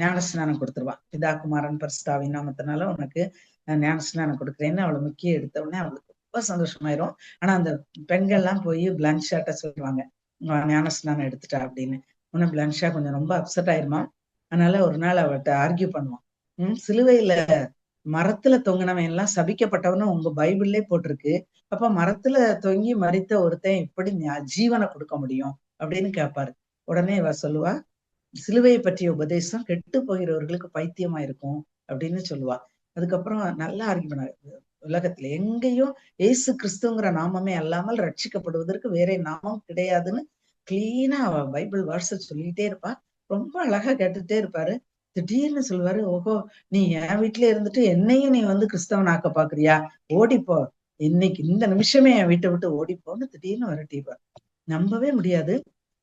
ஞானஸ்நானம் கொடுத்துருவான். பிதா குமாரன் பரிசுத்தாவின் நாமத்தினால உனக்கு ஞானஸ்நானம் கொடுக்குறேன்னு அவளை முக்கிய எடுத்த உடனே அவளுக்கு ரொம்ப சந்தோஷமாயிரும். ஆனா அந்த பெண்கள் எல்லாம் போய் பிளன்ஷாட்ட சொல்லுவாங்க, ஞானஸ்நானம் எடுத்துட்டா அப்படின்னு. உடனே பிளன்ஷா கொஞ்சம் ரொம்ப அப்செட் ஆயிருமா. அதனால ஒரு நாள் அவட்ட ஆர்கியூ பண்ணுவான், சிலுவையில மரத்துல தொங்கினவன் எல்லாம் சபிக்கப்பட்டவன்னு உங்க பைபிள்லே போட்டிருக்கு, அப்ப மரத்துல தொங்கி மரித்த ஒருத்தன் எப்படி ஜீவனை கொடுக்க முடியும் அப்படின்னு கேட்பாரு. உடனே இவ சொல்லுவா, சிலுவையை பற்றிய உபதேசம் கெட்டு போகிறவர்களுக்கு பைத்தியமா இருக்கும் அப்படின்னு சொல்லுவா. அதுக்கப்புறம் நல்லா ஆர்கியூ பண்ணாரு, உலகத்துல எங்கேயும் ஏசு கிறிஸ்துங்கிற நாமமே அல்லாமல் ரட்சிக்கப்படுவதற்கு வேற நாமம் கிடையாதுன்னு கிளீனா அவ பைபிள் வார்த்தை சொல்லிட்டே இருப்பா. ரொம்ப அழகா கேட்டுட்டே இருப்பாரு. திடீர்னு சொல்லுவாரு, ஓஹோ நீ என் வீட்டுல இருந்துட்டு என்னையும் நீ வந்து கிறிஸ்தவன் ஆக்க பாக்குறியா, ஓடிப்போ, இன்னைக்கு இந்த நிமிஷமே என் வீட்டை விட்டு ஓடிப்போன்னு திடீர்னு விரட்டிப்பார். நம்பவே முடியாது.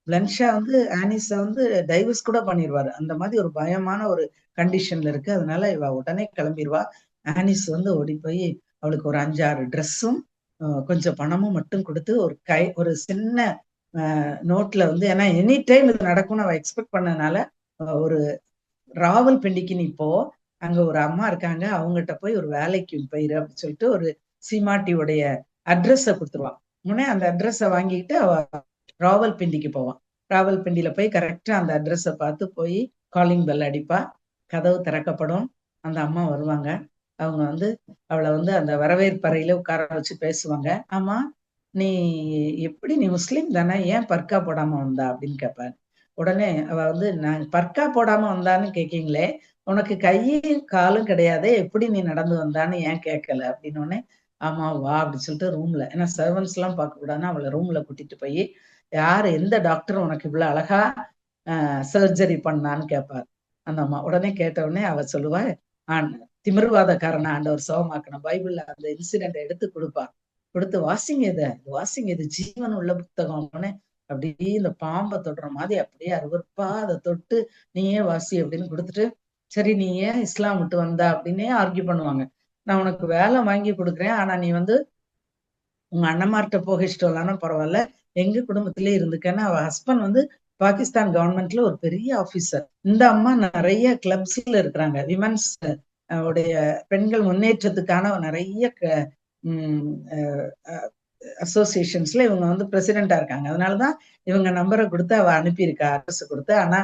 பிளன்ஷா வந்து ஆனிஸ வந்து டைவர்ஸ் கூட பண்ணிடுவாரு. அந்த மாதிரி ஒரு பயமான ஒரு கண்டிஷன்ல இருக்கு. அதனால இவ உடனே கிளம்பிடுவா. ஆனிஸ் வந்து ஓடி போய் அவளுக்கு ஒரு 5-6 ட்ரெஸ்ஸும் கொஞ்சம் பணமும் மட்டும் கொடுத்து ஒரு சின்ன நோட்ல வந்து, ஏன்னா எனி டைம் இது நடக்கும்னு அவ எக்ஸ்பெக்ட் பண்ணதுனால, ஒரு ராவல்பிண்டிக்கு நீ போ, அங்க ஒரு அம்மா இருக்காங்க, அவங்ககிட்ட போய் ஒரு வேலைக்கு போயிரு அப்படின்னு சொல்லிட்டு ஒரு சீமாட்டியுடைய அட்ரஸ கொடுத்துருவான். உடனே அந்த அட்ரஸ வாங்கிட்டு அவ ராவல்பிண்டிக்கு போவான். ராவல்பிண்டியில போய் கரெக்டா அந்த அட்ரஸ பார்த்து போய் காலிங் பெல் அடிப்பா. கதவு திறக்கப்படும். அந்த அம்மா வருவாங்க. அவங்க வந்து அவளை வந்து அந்த வரவேற்பறையில உட்கார வச்சு பேசுவாங்க. ஆமா நீ எப்படி, நீ முஸ்லீம் தானே, ஏன் பர்கா போடாம வந்தா அப்படின்னு கேட்பாரு. உடனே அவ வந்து, நான் பர்கா போடாம வந்தான்னு கேட்கீங்களே, உனக்கு கையும் காலும் கிடையாது, எப்படி நீ நடந்து வந்தான்னு ஏன் கேட்கல அப்படின்னு. உடனே ஆமா வா அப்படின்னு சொல்லிட்டு ரூம்ல, ஏன்னா சர்வன்ஸ் எல்லாம் பார்க்க கூடாதுன்னு அவளை ரூம்ல கூட்டிட்டு போய், யாரு எந்த டாக்டர் உனக்கு இவ்வளவு அழகா சர்ஜரி பண்ணான்னு கேட்பாரு அந்த அம்மா. உடனே கேட்ட உடனே அவ சொல்லுவா, திமிர்வாதக்காரனை ஆண்டவர் சுகமாக்கணும், பைபிள்ல அந்த இன்சிடென்ட் எடுத்து கொடுப்பா. கொடுத்து வாசிங்க, வாசிங்க, இது ஜீவன் உள்ள புத்தகம். அப்படியே இந்த பாம்பை தொடுற மாதிரி அப்படியே அருவருப்பா அதை தொட்டு, நீயே வாசி அப்படின்னு கொடுத்துட்டு, சரி நீ ஏன் இஸ்லாம் விட்டு வந்தா அப்படின்னே ஆர்கியூ பண்ணுவாங்க. நான் உனக்கு வேலை வாங்கி கொடுக்குறேன், ஆனா நீ வந்து உங்க அண்ணன்மார்கிட்ட போக இஷ்டம் இல்லைன்னா பரவாயில்ல, எங்க குடும்பத்திலே இருந்துக்கன்னு. அவ ஹஸ்பண்ட் வந்து பாகிஸ்தான் கவர்மெண்ட்ல ஒரு பெரிய ஆபீசர். இந்த அம்மா நிறைய கிளப்ஸ்ல இருக்கிறாங்க, விமன்ஸ் உடைய பெண்கள் முன்னேற்றத்துக்கான நிறைய அசோசியேஷன்ஸ்ல இவங்க வந்து பிரசிடென்டா இருக்காங்க. அதனாலதான் இவங்க நம்பரை கொடுத்து அவ அனுப்பியிருக்கா, அட்ரஸ் கொடுத்து. ஆனா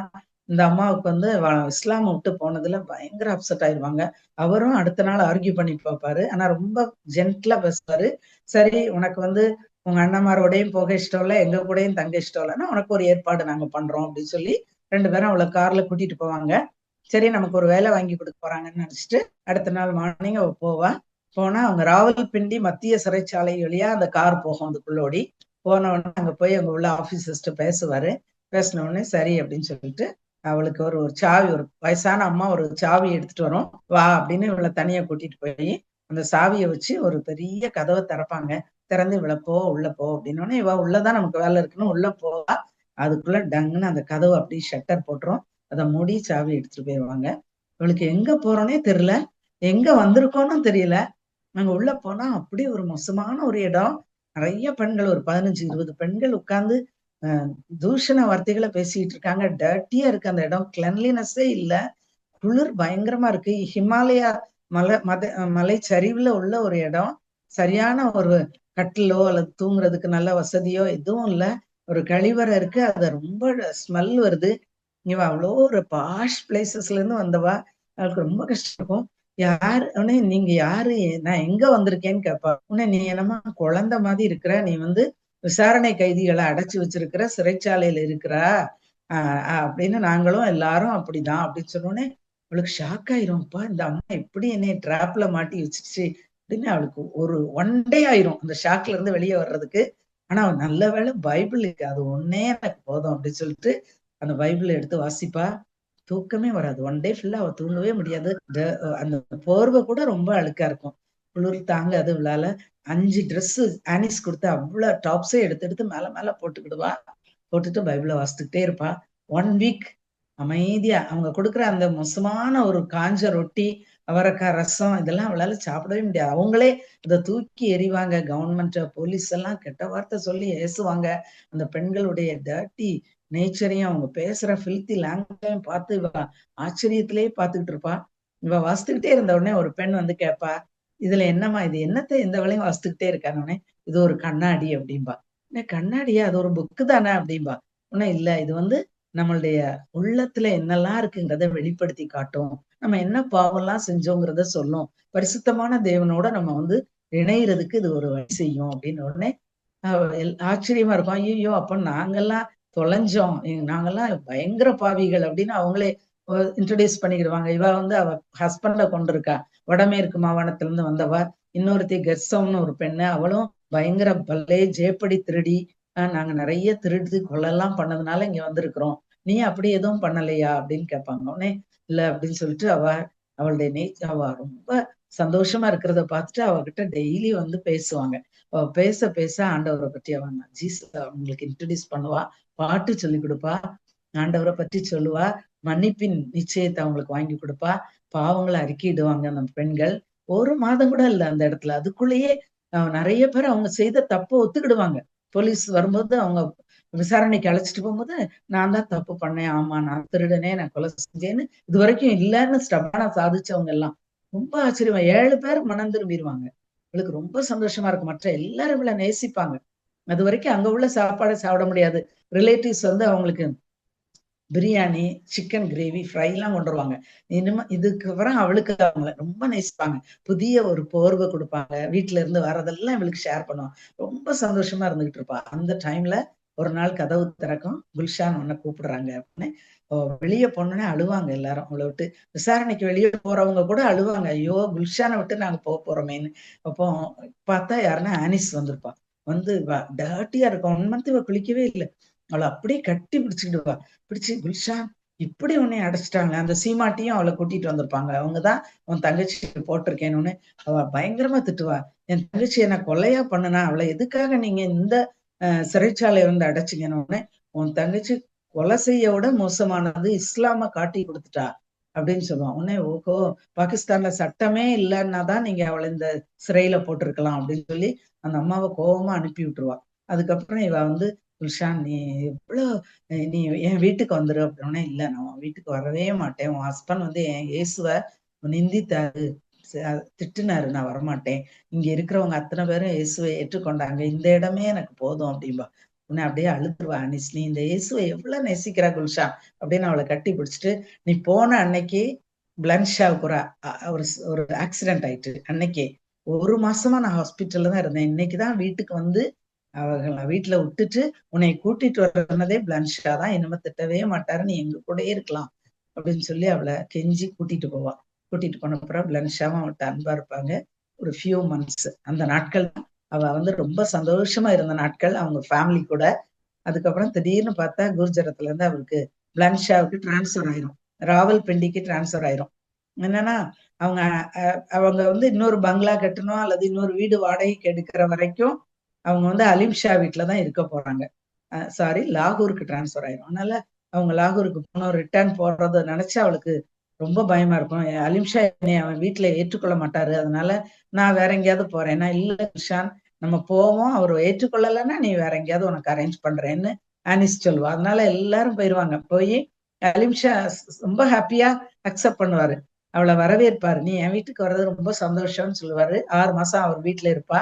இந்த அம்மாவுக்கு வந்து இஸ்லாமை விட்டு போனதுல பயங்கர அப்செட் ஆயிடுவாங்க. அவரும் அடுத்த நாள் ஆர்கியூ பண்ணி பார்ப்பாரு. ஆனா ரொம்ப ஜென்டிலா பேசுவாரு. சரி, உனக்கு வந்து உங்க அண்ணன்மாரோடையும் போக இஷ்டம் இல்ல, எங்க கூடயும் தங்க இஷ்டம் இல்லைன்னா உனக்கு ஒரு ஏற்பாடு நாங்க பண்றோம் அப்படின்னு சொல்லி 2 பேரும் அவளை கார்ல கூட்டிட்டு போவாங்க. சரி, நமக்கு ஒரு வேலை வாங்கி கொடுக்க போறாங்கன்னு நினைச்சிட்டு அடுத்த நாள் மார்னிங் அவ போவா. போனா அவங்க ராவல்பிண்டி மத்திய சிறைச்சாலை வழியா அந்த கார் போகும். அதுக்குள்ளோடி போன உடனே அங்க போய் அங்க உள்ள ஆபீசர்ஸ்ட பேசுவாரு. பேசின உடனே சரி அப்படின்னு சொல்லிட்டு அவளுக்கு ஒரு ஒரு சாவி, ஒரு வயசான அம்மா ஒரு சாவி எடுத்துட்டு வரும், வா அப்படின்னு இவளை தனியா கூட்டிட்டு போய் அந்த சாவியை வச்சு ஒரு பெரிய கதவை திறப்பாங்க. திறந்து இவளை போ உள்ள போ அப்படின்னு இவ உள்ளதான் நமக்கு வேலை இருக்குன்னு உள்ள போவா. அதுக்குள்ள டங்குன்னு அந்த கதவு அப்படியே ஷட்டர் போட்டுரும். அதை மூடி சாவி எடுத்துட்டு போயிடுவாங்க. இவளுக்கு எங்க போறோன்னே தெரியல, எங்க வந்திருக்கோன்னு தெரியல. நாங்க உள்ள போனா அப்படி ஒரு மோசமான ஒரு இடம். நிறைய பெண்கள், ஒரு 15-20 பெண்கள் உட்கார்ந்து தூஷண வார்த்தைகளை பேசிட்டு இருக்காங்க. டர்ட்டியா இருக்கு அந்த இடம், கிளென்லினஸே இல்ல. குளிர் பயங்கரமா இருக்கு. ஹிமாலயா மலை சரிவுல உள்ள ஒரு இடம். சரியான ஒரு கட்டிலோ அல்லது தூங்குறதுக்கு நல்ல வசதியோ எதுவும் இல்ல. ஒரு கழிவறை இருக்கு, அது ரொம்ப ஸ்மெல் வருது. இவ அவ்வளோ ஒரு பாஷ் பிளேசஸ்ல இருந்து வந்தவா, அவளுக்கு ரொம்ப கஷ்டம் இருக்கும். யார் உடனே நீங்க யாரு, நான் எங்க வந்திருக்கேன்னு கேட்பா. உடனே நீ என்னமா குழந்தை மாதிரி இருக்கிற, நீ வந்து விசாரணை கைதிகளை அடைச்சு வச்சிருக்கிற சிறைச்சாலையில இருக்கிறா அப்படின்னு, நாங்களும் எல்லாரும் அப்படிதான் அப்படின்னு சொன்னோடனே அவளுக்கு ஷாக் ஆயிரும்ப்பா, இந்த அம்மா எப்படி என்னை டிராப்ல மாட்டி வச்சிருச்சு அப்படின்னு. அவளுக்கு ஒரு 1 டே ஆயிரும் அந்த ஷாக்ல இருந்து வெளியே வர்றதுக்கு. ஆனா நல்ல வேளை பைபிள் இருக்கு, அது ஒன்னே எனக்கு போதும் அப்படின்னு சொல்லிட்டு அந்த பைபிளை எடுத்து வாசிப்பா. தூக்கமே வராது. 1 டே ஃபுல்லா அவ தூங்கவே முடியாது. அந்த போர்வை கூட ரொம்ப அழுக்கா இருக்கும். குளிர் தாங்காது இவளால. 5 ட்ரெஸ் ஆனிஸ் கொடுத்து அவ்வளவு டாப்ஸே எடுத்து எடுத்து மேல மேல போட்டுக்கிடுவா. போட்டுட்டு பைபிளை வாசித்துக்கிட்டே இருப்பா. 1 வீக் அமைதியா அவங்க கொடுக்குற அந்த மோசமான ஒரு காஞ்ச ரொட்டி, அவரைக்காய் ரசம், இதெல்லாம் அவளால சாப்பிடவே முடியாது. அவங்களே இதை தூக்கி எறிவாங்க. கவர்மெண்ட் போலீஸ் எல்லாம் கெட்ட வார்த்தை சொல்லி ஏசுவாங்க. அந்த பெண்களுடைய டர்ட்டி நேச்சரையும் அவங்க பேசுற ஃபில்த்தி லாங்குவேஜையும் பார்த்து இவ ஆச்சரியத்திலேயே பார்த்துக்கிட்டு இருப்பா. இவ வாசித்துக்கிட்டே இருந்த உடனே ஒரு பெண் வந்து கேட்பா, இதுல என்னம்மா இது, என்னத்தை எந்த வேலையும் வாசித்துக்கிட்டே இருக்கான உடனே, இது ஒரு கண்ணாடி அப்படின்பா. கண்ணாடியா, அது ஒரு புக்கு தானே அப்படின்பா. உடனே இல்ல, இது வந்து நம்மளுடைய உள்ளத்துல என்னெல்லாம் இருக்குங்கிறத வெளிப்படுத்தி காட்டும், நம்ம என்ன பாவம்லாம் செஞ்சோங்கிறத சொல்லும், பரிசுத்தமான தேவனோட நம்ம வந்து இணையறதுக்கு இது ஒரு வழி செய்யும் அப்படின்னு. உடனே ஆச்சரியமா இருக்கும். ஐயோ, அப்ப நாங்கெல்லாம் தொலைஞ்சோம், நாங்கெல்லாம் பயங்கர பாவிகள் அப்படின்னு அவங்களே இன்ட்ரடியூஸ் பண்ணிக்கிடுவாங்க. இவ வந்து அவ ஹஸ்பண்ட கொண்டிருக்கா, வடமேற்கு மாகாணத்துல இருந்து வந்தவ. இன்னொருத்தி கெர்சம்னு ஒரு பெண்ணு, அவளும் பயங்கர பல்லே ஜேப்படி திருடி, நாங்க நிறைய திருடு கொலையெல்லாம் பண்ணதுனால இங்க வந்திருக்கிறோம், நீ அப்படி எதுவும் பண்ணலையா அப்படின்னு கேட்பாங்க. உடனே இல்ல அப்படின்னு சொல்லிட்டு அவளுடைய அவ ரொம்ப சந்தோஷமா இருக்கிறத பார்த்துட்டு அவகிட்ட டெய்லி வந்து பேசுவாங்க. அவ பேச பேச ஆண்டவரை பற்றி அவன் அவங்களுக்கு இன்ட்ரடியூஸ் பண்ணுவா, பாட்டு சொல்லி கொடுப்பா, ஆண்டவரை பற்றி சொல்லுவா, மன்னிப்பின் நிச்சயத்தை அவங்களுக்கு வாங்கி கொடுப்பா, பாவங்களை அறிக்கையிடுவாங்க அந்த பெண்கள். 1 மாதம் கூட இல்ல அந்த இடத்துல, அதுக்குள்ளேயே நிறைய பேர் அவங்க செய்த தப்ப ஒத்துக்கிடுவாங்க. போலீஸ் வரும்போது அவங்க விசாரணைக்கு அழைச்சிட்டு போகும்போது, நான் தான் தப்பு பண்ணேன், ஆமா நான் திருடனே, நான் கொலை செஞ்சேன்னு இது வரைக்கும் இல்லைன்னு ஸ்டபானா சாதிச்சவங்க எல்லாம். ரொம்ப ஆச்சரியமா 7 பேர் மனம் திரும்பிடுவாங்க. இவளுக்கு ரொம்ப சந்தோஷமா இருக்கும். மற்ற எல்லாரும் இவளை நேசிப்பாங்க. அது வரைக்கும் அங்க உள்ள சாப்பாடை சாப்பிட முடியாது. ரிலேட்டிவ்ஸ் வந்து அவங்களுக்கு பிரியாணி, சிக்கன் கிரேவி, ஃப்ரை எல்லாம் கொண்டு வருவாங்க. இனிமே இதுக்கு அப்புறம் அவளுக்கு அவங்கள ரொம்ப நேசிப்பாங்க. புதிய ஒரு போர்வை கொடுப்பாங்க. வீட்டுல இருந்து வரதெல்லாம் இவளுக்கு ஷேர் பண்ணுவாங்க. ரொம்ப சந்தோஷமா இருந்துகிட்டு இருப்பா. அந்த டைம்ல ஒரு நாள் கதவு திறக்கும், குல்ஷான் உன்னை கூப்பிடுறாங்க அப்படின்னு. வெளியே போனோடனே அழுவாங்க எல்லாரும். அவளை விட்டு விசாரணைக்கு வெளியே போறவங்க கூட அழுவாங்க, ஐயோ குல்ஷானை விட்டு நாங்க போறோமேன்னு. அப்போ பார்த்தா யாருன்னா ஆனிஸ் வந்திருப்பா. வந்து டர்ட்டியா இருக்கும், 1 மந்த் இவ குளிக்கவே இல்லை. அவளை அப்படியே கட்டி பிடிச்சுக்கிடுவா. பிடிச்சு, குல்ஷான் இப்படி உன்னை அடைச்சிட்டாங்க. அந்த சீமாட்டியும் அவளை கூட்டிட்டு வந்திருப்பாங்க. அவங்கதான் உன் தங்கச்சி போட்டிருக்கேன்னு. அவ பயங்கரமா திட்டுவா, என் தங்கச்சி என்ன கொலையா பண்ணுனா, அவளை எதுக்காக நீங்க இந்த சிறைச்சாலையை வந்து அடைச்சிங்கன்னு. உன் தங்கச்சி கொலை செய்ய விட மோசமானது, இஸ்லாம காட்டி கொடுத்துட்டா அப்படின்னு சொல்லுவான். உடனே ஓஹோ, பாகிஸ்தான்ல சட்டமே இல்லைன்னாதான் நீங்க அவளை இந்த சிறையில போட்டிருக்கலாம் அப்படின்னு சொல்லி அந்த அம்மாவை கோபமா அனுப்பி விட்டுருவா. அதுக்கப்புறம் இவ வந்து, குல்ஷான் நீ எவ்வளவு நீ என் வீட்டுக்கு வந்துரு அப்படின்னே. இல்ல, நான் உன் வீட்டுக்கு வரவே மாட்டேன், உன் ஹஸ்பண்ட் வந்து என் இயேசுவ நிந்தித்தாரு, திட்டுனாரு, நான் வரமாட்டேன். இங்க இருக்கிறவங்க அத்தனை பேரும் இயேசுவை ஏற்றுக்கொண்டாங்க. இந்த இடமே எனக்கு போதும் அப்படிம்பா. உன்னை அப்படியே அழுதுருவா அனிஸ். நீ இந்த இயேசுவை எவ்வளவு நேசிக்கிறா குல்ஷான் அப்படின்னு அவளை கட்டி பிடிச்சிட்டு, நீ போன அன்னைக்கு பிளன்ஷாவுக்கு ஒரு ஆக்சிடென்ட் ஆயிட்டு அன்னைக்கே 1 மாசமா நான் ஹாஸ்பிட்டல்ல தான் இருந்தேன். இன்னைக்குதான் வீட்டுக்கு வந்து அவர்களை வீட்டுல விட்டுட்டு உன்னை கூட்டிட்டு வர்றதே பிளன்ஷா தான். இனிமே திட்டவே மாட்டாரு, நீ எங்க கூடயே இருக்கலாம் அப்படின்னு சொல்லி அவளை கெஞ்சி கூட்டிட்டு போவா. கூட்டிட்டு போன அப்புறம் பிளன்ஷாவும் அவள்கிட்ட அன்பா இருப்பாங்க. ஒரு ஃபியூ மந்த்ஸ் அந்த நாட்கள் அவ வந்து ரொம்ப சந்தோஷமா இருந்த நாட்கள் அவங்க ஃபேமிலி கூட. அதுக்கப்புறம் திடீர்னு பார்த்தா குர்ஜரத்துல இருந்து அவருக்கு பிளன்ஷாவுக்கு டிரான்ஸ்ஃபர் ஆயிரும், ராவல்பிண்டிக்கு டிரான்ஸ்ஃபர் ஆயிரும். என்னன்னா அவங்க அவங்க வந்து இன்னொரு பங்களா கட்டணும் அல்லது இன்னொரு வீடு வாடகைக்கு எடுக்கிற வரைக்கும் அவங்க வந்து அலிம்ஷா வீட்டுலதான் இருக்க போறாங்க. சாரி, லாகூருக்கு டிரான்ஸ்ஃபர் ஆயிரும். அதனால அவங்க லாகூருக்கு போனோம், ரிட்டர்ன் போறத நினைச்சு அவளுக்கு ரொம்ப பயமா இருக்கும். அலிம்ஷா என்னை அவன் வீட்டுல ஏற்றுக்கொள்ள மாட்டாரு, அதனால நான் வேற எங்கேயாவது போறேன்னா, இல்ல கிருஷான் நம்ம போவோம், அவர் ஏற்றுக்கொள்ளலைன்னா நீ வேற எங்கேயாவது உனக்கு அரேஞ்ச் பண்றேன்னு ஆனிஸ் சொல்லுவா. அதனால எல்லாரும் போயிருவாங்க. போய் அலிம்ஷா ரொம்ப ஹாப்பியா அக்செப்ட் பண்ணுவாரு, அவளை வரவேற்பாரு. நீ என் வீட்டுக்கு வர்றது ரொம்ப சந்தோஷம்னு சொல்லுவாரு. 6 மாசம் அவர் வீட்டுல இருப்பா.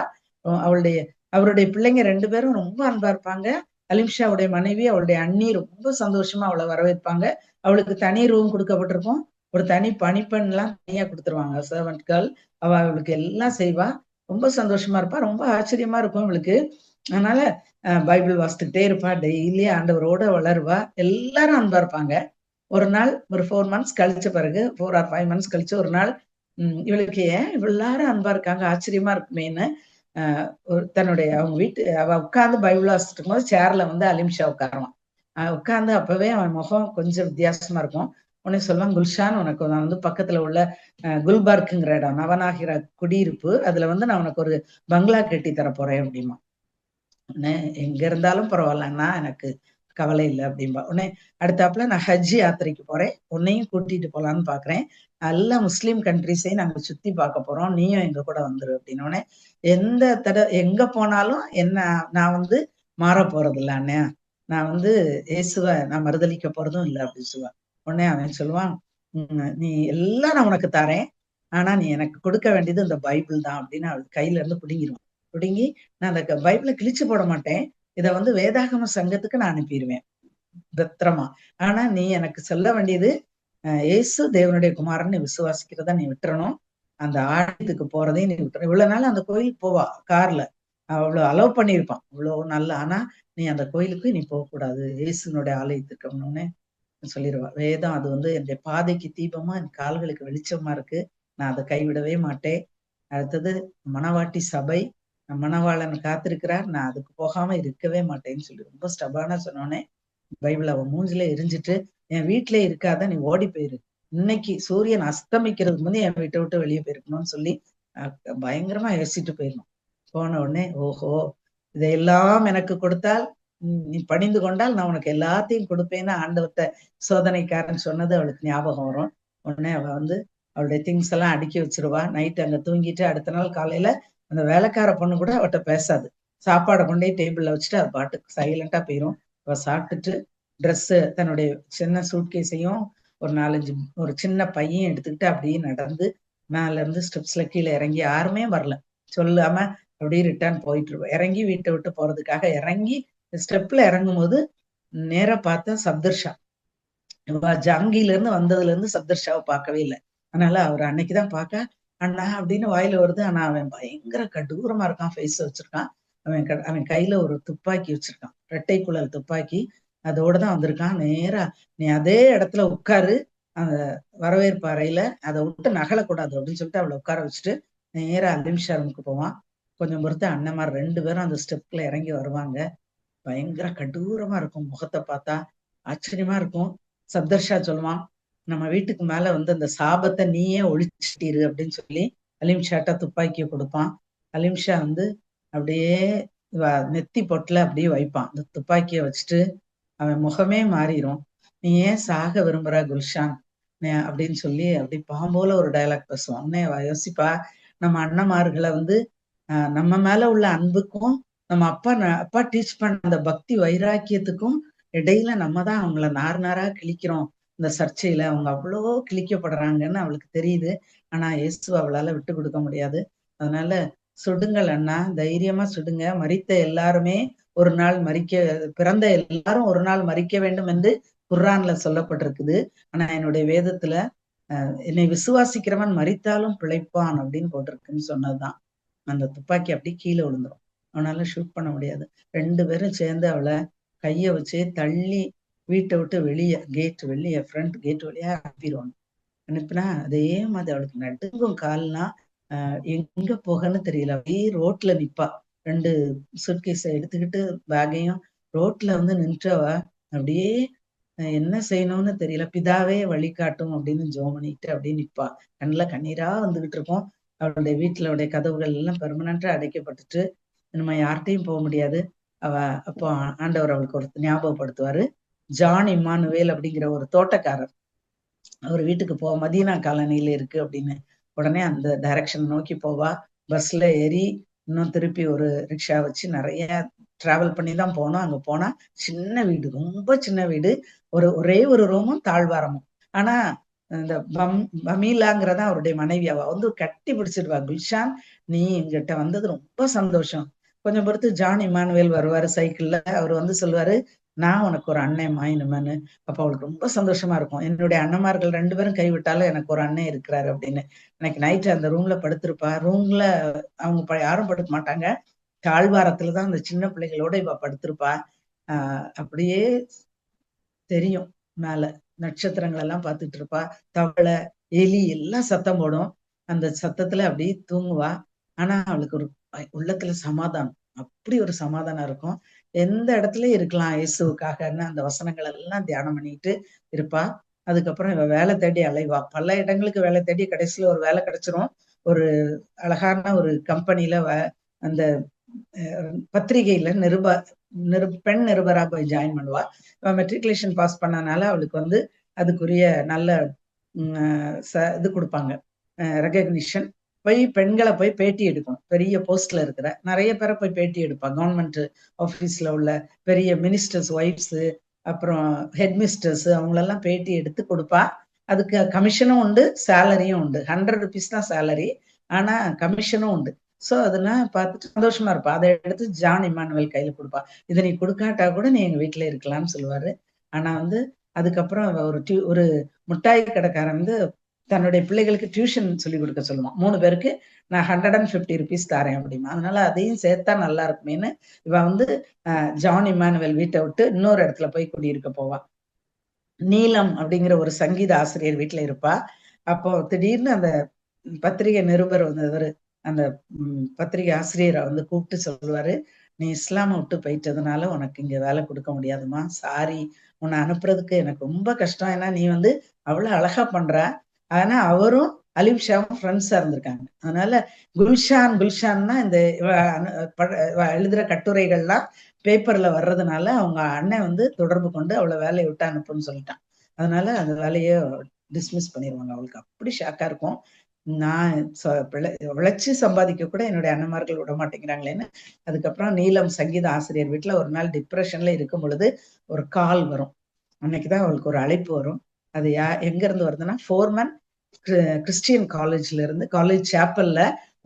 அவருடைய பிள்ளைங்க 2 பேரும் ரொம்ப அன்பா இருப்பாங்க. அலிம்ஷாவுடைய மனைவி அவளுடைய அண்ணி ரொம்ப சந்தோஷமா அவளை வரவேற்பாங்க. அவளுக்கு தனி ரூம் கொடுக்கப்பட்டிருக்கும், ஒரு தனி பணிப்பெண் எல்லாம் தனியா கொடுத்துருவாங்க, சர்வெண்ட் கேர்ள். அவளுக்கு எல்லாம் செய்வா, ரொம்ப சந்தோஷமா இருப்பா, ரொம்ப ஆச்சரியமா இருக்கும் இவளுக்கு. அதனால பைபிள் வாசித்துக்கிட்டே இருப்பா, டெய்லி ஆண்டவரோட வளருவா, எல்லாரும் அன்பா இருப்பாங்க. ஒரு நாள் ஒரு 4 மந்த்ஸ் கழிச்ச பிறகு 4 or 5 மந்த்ஸ் கழிச்சு ஒரு நாள் இவளுக்கு ஏன் எல்லாரும் அன்பா இருக்காங்க ஆச்சரியமா இருக்குமேன்னு தன்னுடைய அவங்க அவ உட்கார்ந்து பைபிள் வாசிட்டு இருக்கும்போது சேர்ல வந்து அலிம்ஷா உட்காருவான். உட்கார்ந்து அப்பவே அவன் முகம் கொஞ்சம் வித்தியாசமா இருக்கும். உடனே சொல்லுவான், குல்ஷான் உனக்கு நான் வந்து பக்கத்துல உள்ள குல்பர்க்குங்கிற இடம், நவநாகிர குடியிருப்பு, அதுல வந்து நான் உனக்கு ஒரு பங்களா கட்டி தர போறேன் அப்படிமா. உடனே எங்க இருந்தாலும் பரவாயில்லன்னா எனக்கு கவலை இல்லை அப்படின்பா. உடனே அடுத்தாப்புல நான் ஹஜ் யாத்திரைக்கு போறேன், உன்னையும் கூட்டிட்டு போலான்னு பாக்குறேன், எல்லா முஸ்லீம் கண்ட்ரிஸையும் நாங்க சுத்தி பார்க்க போறோம், நீயும் எங்க கூட வந்துரு அப்படின்னோடனே, எங்க போனாலும் என்ன நான் வந்து மாற போறது இல்லை அண்ணா, நான் வந்து இயேசுவை நான் மறுதளிக்க போறதும் இல்லை அப்படின்னு சொல்லுவான். உடனே அவன் சொல்லுவான், நீ எல்லாம் நான் உனக்கு தரேன், ஆனா நீ எனக்கு கொடுக்க வேண்டியது இந்த பைபிள் தான் அப்படின்னு அவள் கையில இருந்து பிடுங்கிடுவான். பிடுங்கி, நான் அந்த பைபிளை கிழிச்சு போட மாட்டேன், இதை வந்து வேதாகம சங்கத்துக்கு நான் அனுப்பிடுவேன் பத்திரமா. ஆனா நீ எனக்கு சொல்ல வேண்டியது இயேசு தேவனுடைய குமாரன் விசுவாசிக்கிறத நீ விட்டுறணும், அந்த ஆலயத்துக்கு போறதையும் நீ விட்டுற. இவ்வளவு நாள் அந்த கோயிலுக்கு போவா கார்ல, அவ்வளவு அலோவ் பண்ணியிருப்பான், இவ்வளவு நல்ல, ஆனா நீ அந்த கோயிலுக்கு நீ போகக்கூடாது, இயேசுனுடைய ஆலயத்துக்கு அப்படின்னு சொல்லிடுவா. வேதம் அது வந்து என்னுடைய பாதைக்கு தீபமா, என் கால்களுக்கு வெளிச்சமா இருக்கு, நான் அதை கைவிடவே மாட்டேன். அடுத்தது மணவாட்டி சபை, மணவாளன் காத்திருக்கிறார், நான் அதுக்கு போகாம இருக்கவே மாட்டேன்னு சொல்லி ரொம்ப ஸ்டபானா சொன்னோன்னே பைபிள் அவன் மூஞ்சில எரிஞ்சிட்டு, என் வீட்டுல இருக்காத, நீ ஓடி போயிரு, இன்னைக்கு சூரியன் அஸ்தமிக்கிறதுக்கு முன்னே என் வீட்டை விட்டு வெளியே போயிருக்கணும்னு சொல்லி பயங்கரமா யோசிச்சுட்டு போயிடணும். போன உடனே, ஓஹோ இதையெல்லாம் எனக்கு கொடுத்தால், நீ பணிந்து கொண்டால் நான் உனக்கு எல்லாத்தையும் கொடுப்பேன்னு ஆண்டவர்கிட்ட சோதனைக்காரன் சொன்னது அவளுக்கு ஞாபகம் வரும். உடனே அவ வந்து அவளுடைய திங்ஸ் எல்லாம் அடுக்கி வச்சிருவா. நைட்டு அங்க தூங்கிட்டு அடுத்த நாள் காலையில அந்த வேலைக்கார பொண்ணு கூட அவட்ட பேசாது, சாப்பாடை கொண்டே டேபிள்ல வச்சுட்டு அது பாட்டுக்கு சைலண்டா போயிரும். அவ சாப்பிட்டுட்டு ட்ரெஸ்ஸு, தன்னுடைய சின்ன சூட்கேஸையும் ஒரு 4-5 ஒரு சின்ன பையன் எடுத்துக்கிட்டு அப்படியே நடந்து மேல இருந்து ஸ்டெப்ஸ்ல கீழே இறங்கி, யாருமே வரல சொல்லாம அப்படியே ரிட்டர்ன் போயிட்டு இருப்போம். இறங்கி வீட்டை விட்டு போறதுக்காக இறங்கி ஸ்டெப்ல இறங்கும் போது நேரா பார்த்தா சப்தர்ஷா. ஜாங்கில இருந்து வந்ததுல இருந்து சப்தர்ஷாவை பார்க்கவே இல்லை. அதனால அவர் அன்னைக்குதான் பார்க்க அண்ணா அப்படின்னு வாயில வருது. ஆனா அவன் பயங்கர கடூரமா இருக்கான், ஃபேஸ் வச்சிருக்கான். அவன் கையில ஒரு துப்பாக்கி வச்சிருக்கான், இரட்டை குழல் துப்பாக்கி, அதோட தான் வந்திருக்கான். நேரா நீ அதே இடத்துல உட்காரு, அந்த வரவேற்பு அறையில, அதை விட்டு நகலக்கூடாது அப்படின்னு சொல்லிட்டு அவளை உட்கார வச்சுட்டு நேரா அலிம்ஷா ரூமுக்கு போவான். கொஞ்சம் பொறுத்து அண்ணன்மார் 2 பேரும் அந்த ஸ்டெப்ல இறங்கி வருவாங்க. பயங்கர கடூரமா இருக்கும், முகத்தை பார்த்தா ஆச்சரியமா இருக்கும். சப்தர்ஷா சொல்லுவான், நம்ம வீட்டுக்கு மேல வந்து அந்த சாபத்தை நீயே ஒழிச்சிட்டிரு அப்படின்னு சொல்லி அலிம்ஷாட்ட துப்பாக்கியை கொடுப்பான். அலிம்ஷா வந்து அப்படியே நெத்தி பொட்டுல அப்படியே வைப்பான். அந்த துப்பாக்கியை வச்சுட்டு அவன் முகமே மாறிடும். நீ ஏன் சாக விரும்புற குல்ஷான் அப்படின்னு சொல்லி அப்படி பாம்போல ஒரு டயலாக் பேசுவான். உடனே யோசிப்பா, நம்ம அண்ணமார்களை வந்து நம்ம மேல உள்ள அன்புக்கும் நம்ம அப்பா டீச் பண்ண அந்த பக்தி வைராக்கியத்துக்கும் இடையில நம்ம தான் அவங்கள நார் நாரா கிழிக்கிறோம். இந்த சர்ச்சையில அவங்க அவ்வளோ கிழிக்கப்படுறாங்கன்னு அவளுக்கு தெரியுது. ஆனா இயேசுவ அவளால விட்டு கொடுக்க முடியாது. அதனால சுடுங்கள் அண்ணா, தைரியமா சுடுங்க. மரித்த எல்லாருமே ஒரு நாள் பிறந்த எல்லாரும் ஒரு நாள் மரிக்க வேண்டும் என்று குர்ஆன்ல சொல்லப்பட்டிருக்குது. ஆனா என்னுடைய வேதத்துல என்னை விசுவாசிக்கிறவன் மரித்தாலும் பிழைப்பான் அப்படின்னு போட்டிருக்குன்னு சொன்னதுதான். அந்த துப்பாக்கி அப்படியே கீழே விழுந்துரும். அவனால ஷூட் பண்ண முடியாது. 2 பேரும் சேர்ந்து அவளை கைய வச்சு தள்ளி வீட்டை விட்டு வெளியே ஃப்ரண்ட் கேட் வழியா அனுப்பிடுவாங்க. அனுப்புனா அதே மாதிரி அவளுக்கு நடுங்கும் கால்லாம். எங்க போகன்னு தெரியல. அப்படியே ரோட்ல நிப்பா. 2 சூட்கேஸை எடுத்துக்கிட்டு பேக்கையும் ரோட்ல வந்து நின்றவ அப்படியே என்ன செய்யணும்னு தெரியல. பிதாவே வழிகாட்டும் அப்படின்னு ஜெபம் பண்ணிட்டு அப்படியே நிப்பா. கண்ணுல கண்ணீரா வந்துகிட்டு இருக்கும். அவளுடைய வீட்டுடைய கதவுகள் எல்லாம் பெர்மனண்டா அடைக்கப்பட்டுட்டு நம்ம யார்கிட்டையும் போக முடியாது. அப்போ ஆண்டவர் அவளுக்கு ஒரு ஞாபகப்படுத்துவாரு. ஜான் இம்மானுவேல் அப்படிங்கிற ஒரு தோட்டக்காரர் அவர் வீட்டுக்கு மதீனா காலனியில இருக்கு அப்படின்னு. உடனே அந்த டைரக்ஷன் நோக்கி போவா. பஸ்ல ஏறி இன்னும் திருப்பி ஒரு ரிக்ஷா வச்சு நிறைய டிராவல் பண்ணி தான் போனோம். அங்க போனா சின்ன வீடு, ரொம்ப சின்ன வீடு. ஒரே ஒரு ரூமும் தாழ்வாரமும். ஆனா இந்த பமீலாங்கிறதா அவருடைய மனைவி. அவ வந்து கட்டி பிடிச்சிடுவா. குல்ஷான், நீ எங்கிட்ட வந்தது ரொம்ப சந்தோஷம். கொஞ்சம் பொறுத்து ஜான் இமானுவேல் வருவாரு சைக்கிள்ல. அவர் வந்து சொல்லுவாரு, நான் உனக்கு ஒரு அண்ணன் இனிமேன்னு. அப்ப அவளுக்கு ரொம்ப சந்தோஷமா இருக்கும். என்னுடைய அண்ணன்மார்கள் 2 பேரும் கைவிட்டாலும் எனக்கு ஒரு அண்ணன் இருக்கிறாரு அப்படின்னு. எனக்கு நைட்டு அந்த ரூம்ல படுத்திருப்பா. ரூம்ல அவங்க யாரும் படுக்க மாட்டாங்க. தாழ்வாரத்துலதான் அந்த சின்ன பிள்ளைகளோட இவ படுத்திருப்பா. அப்படியே தெரியும் மேல நட்சத்திரங்கள் எல்லாம் பார்த்துட்டு இருப்பா. தவளை, எலி எல்லாம் சத்தம் போடும். அந்த சத்தத்துல அப்படியே தூங்குவா. ஆனா அவளுக்கு ஒரு உள்ளத்துல சமாதானம், அப்படி ஒரு சமாதானம் இருக்கும். எந்த இடத்துலயும் இருக்கலாம் இயேசுவுக்காகன்னு அந்த வசனங்கள் எல்லாம் தியானம் பண்ணிட்டு இருப்பா. அதுக்கப்புறம் இவ வேலை தேடி அலைவா. பல இடங்களுக்கு வேலை தேடி கடைசியில ஒரு வேலை கிடைச்சிரும். ஒரு அழகான ஒரு கம்பெனில அந்த பத்திரிகையில பெண் நிருபரா போய் ஜாயின் பண்ணுவா. மெட்ரிகுலேஷன் பாஸ் பண்ணனால அவளுக்கு வந்து அதுக்குரிய நல்ல இது கொடுப்பாங்க, ரெகக்னிஷன். பெண்களை போய் பேட்டி எடுக்கணும். பெரிய போஸ்ட்ல இருக்கிற நிறைய பேரை போய் பேட்டி எடுப்பாங்க. கவர்மெண்ட் ஆபீஸ்ல உள்ள பெரிய மினிஸ்டர்ஸ் ஒய்ஃப்ஸ், அப்புறம் ஹெட் மிஸ்டர்ஸ், அவங்களெல்லாம் பேட்டி எடுத்து கொடுப்பா. அதுக்கு கமிஷனும் உண்டு, சேலரியும் உண்டு. 100 rupees தான் சேலரி, ஆனா கமிஷனும் உண்டு. சோ அதெல்லாம் பார்த்துட்டு சந்தோஷமா இருப்பா. அதை எடுத்து ஜான் இமானுவேல் கையில கொடுப்பா. இதை நீ கொடுக்காட்டா கூட நீ எங்க வீட்டுல இருக்கலாம்னு சொல்லுவாரு. ஆனா வந்து அதுக்கப்புறம் ஒரு முட்டாய் கடைக்காரன் வந்து தன்னுடைய பிள்ளைகளுக்கு டியூஷன் சொல்லி கொடுக்க சொல்லுவான். 3 பேருக்கு நான் 150 rupees தாரேன் அப்படிமா. அதனால அதையும் சேர்த்தா நல்லா இருக்குமேன்னு இவ வந்து ஜான் இமானுவேல் வீட்டை விட்டு இன்னொரு இடத்துல போய் குடியிருக்க போவா. நீலம் அப்படிங்கிற ஒரு சங்கீத ஆசிரியர் வீட்டுல இருப்பா. அப்போ திடீர்னு அந்த பத்திரிகை நிருபர் வந்தவர் அந்த பத்திரிகை ஆசிரியரை வந்து கூப்பிட்டு சொல்லுவாரு, நீ இஸ்லாம விட்டு போயிட்டதுனால உனக்கு இங்க வேலை கொடுக்க முடியாதுமா, சாரி, உன்னை அனுப்புறதுக்கு எனக்கு ரொம்ப கஷ்டம். ஏன்னா நீ வந்து அவ்வளவு அழகா பண்ற. ஆனா அவரும் அலிம் ஷாவும் ஃப்ரெண்ட்ஸா இருந்திருக்காங்க. அதனால குல்ஷான்னா இந்த எழுதுற கட்டுரைகள்லாம் பேப்பர்ல வர்றதுனால அவங்க அண்ணன் வந்து தொடர்பு கொண்டு அவளை வேலையை விட்டு அனுப்புன்னு சொல்லிட்டான். அதனால அந்த வேலையை டிஸ்மிஸ் பண்ணிடுவாங்க. அவளுக்கு அப்படி ஷாக்கா இருக்கும். நான் உழைச்சு சம்பாதிக்க கூட என்னுடைய அண்ணன்மார்கள் விட மாட்டேங்கிறாங்களேன்னு. அதுக்கப்புறம் நீலம் சங்கீத ஆசிரியர் வீட்டுல ஒரு நாள் டிப்ரெஷன்ல இருக்கும் பொழுது ஒரு கால் வரும். அன்னைக்குதான் அவளுக்கு ஒரு அழைப்பு வரும். அது எங்க இருந்து வருதுன்னா, ஃபோர்மன் கிறிஸ்டியன் காலேஜ்ல இருந்து, காலேஜ் சாப்பல்ல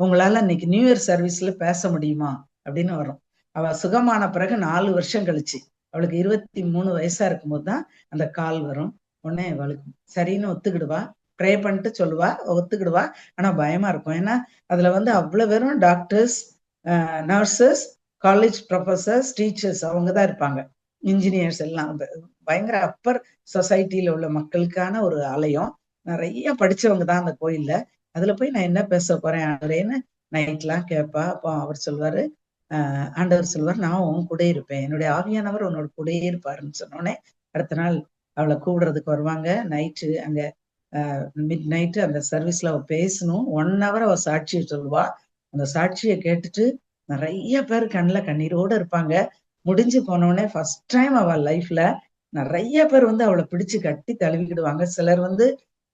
உங்களால இன்னைக்கு நியூ இயர் சர்வீஸ்ல பேச முடியுமா அப்படின்னு வரும். அவ சுகமான பிறகு 4 வருஷம் கழிச்சு, அவளுக்கு 23 வயசா இருக்கும்போது தான் அந்த கால் வரும். உடனே அவளுக்கு சரின்னு ஒத்துக்கிடுவா. ப்ரே பண்ணிட்டு சொல்லுவா, ஒத்துக்கிடுவா. ஆனா பயமா இருக்கும். ஏன்னா அதுல வந்து அவ்வளவு பேரும் doctors, nurses, college professors, teachers அவங்கதான் இருப்பாங்க. இன்ஜினியர்ஸ் எல்லாம் பயங்கர அப்பர் சொசைட்டில உள்ள மக்களுக்கான ஒரு ஆலயம். நிறைய படிச்சவங்க தான் அந்த கோயில்ல. அதுல போய் நான் என்ன பேச போறேன் ஆண்டவரேன்னு நைட்லாம் கேட்பா. அப்போ அவர் சொல்வாரு, ஆண்டவர் சொல்வார், நான் உன் கூட இருப்பேன், என்னுடைய ஆவியானவர் உன்னோட கூடயே இருப்பாருன்னு சொன்னோடனே அடுத்த நாள் அவளை கூப்பிடுறதுக்கு வருவாங்க. நைட்டு அங்க மிட் நைட்டு அந்த சர்வீஸ்ல அவ பேசணும். 1 hour அவ சாட்சியை சொல்லுவா. அந்த சாட்சியை கேட்டுட்டு நிறைய பேர் கண்ணுல கண்ணீரோட இருப்பாங்க. முடிஞ்சு போனோடனே ஃபர்ஸ்ட் டைம் அவ லைஃப்ல நிறைய பேர் வந்து அவளை பிடிச்சு கட்டி தழுவிக்கிடுவாங்க. சிலர் வந்து,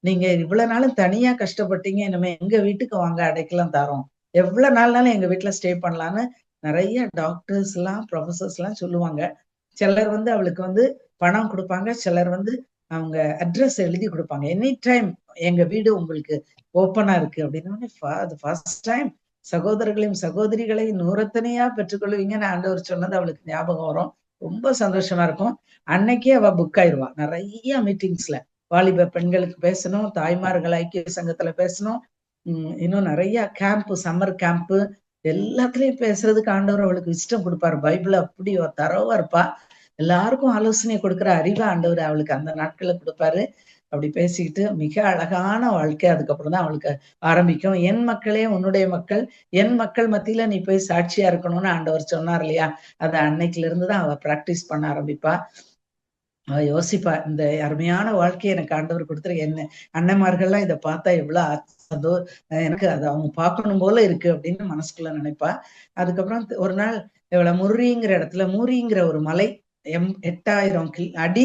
நீங்க இவ்வளவு நாளும் தனியா கஷ்டப்பட்டீங்க, இனிமே எங்க வீட்டுக்கு வாங்க, அடைக்கலாம் தரோம், எவ்வளவு நாள்னாலும் எங்க வீட்டுல ஸ்டே பண்ணலான்னு நிறைய டாக்டர்ஸ் எல்லாம் ப்ரொஃபசர்ஸ் எல்லாம் சொல்லுவாங்க. சிலர் வந்து அவளுக்கு வந்து பணம் கொடுப்பாங்க, சிலர் வந்து அவங்க அட்ரஸ் எழுதி கொடுப்பாங்க. எனி டைம் எங்க வீடு உங்களுக்கு ஓப்பனா இருக்கு அப்படின்னு. ஃபர்ஸ்ட் டைம் சகோதரர்களையும் சகோதரிகளையும் நூறத்தனையா பெற்றுக்கொள்வீங்கன்னு ஆண்டவர் சொன்னது அவளுக்கு ஞாபகம் வரும். ரொம்ப சந்தோஷமா இருக்கும். அன்னைக்கே அவ புக் ஆயிடுவா. நிறைய மீட்டிங்ஸ்ல வாலிப பெண்களுக்கு பேசணும், தாய்மார்கள் ஐக்கிய சங்கத்துல பேசணும், இன்னும் நிறைய கேம்ப், சம்மர் கேம்ப் எல்லாத்துலயும் பேசுறதுக்கு ஆண்டவர் அவளுக்கு இஷ்டம் கொடுப்பாரு. பைபிள் அப்படி தரவா இருப்பா. எல்லாருக்கும் ஆலோசனை கொடுக்குற அறிவை ஆண்டவர் அவளுக்கு அந்த நாட்கள்ல கொடுப்பாரு. அப்படி பேசிக்கிட்டு மிக அழகான வாழ்க்கை அதுக்கப்புறம் தான் அவளுக்கு ஆரம்பிக்கும். என் மக்களே உன்னுடைய மக்கள், என் மக்கள் மத்தியில நீ போய் சாட்சியா இருக்கணும்னு ஆண்டவர் சொன்னார் இல்லையா? அதை அன்னைக்குல இருந்துதான் அவ பிராக்டிஸ் பண்ண ஆரம்பிப்பா. அவ யோசிப்பா, இந்த அருமையான வாழ்க்கையை எனக்கு ஆண்டவர் கொடுத்துரு, என்ன அண்ணன்மார்கள்லாம் இதை பார்த்தா எவ்வளவு எனக்கு அதை அவங்க பார்க்கணும் போல இருக்கு அப்படின்னு மனசுக்குள்ள நினைப்பா. அதுக்கப்புறம் ஒரு நாள் இவ்வளவு முர்ரிங்கிற இடத்துல, மூரிங்கிற ஒரு மலை 8000 அடி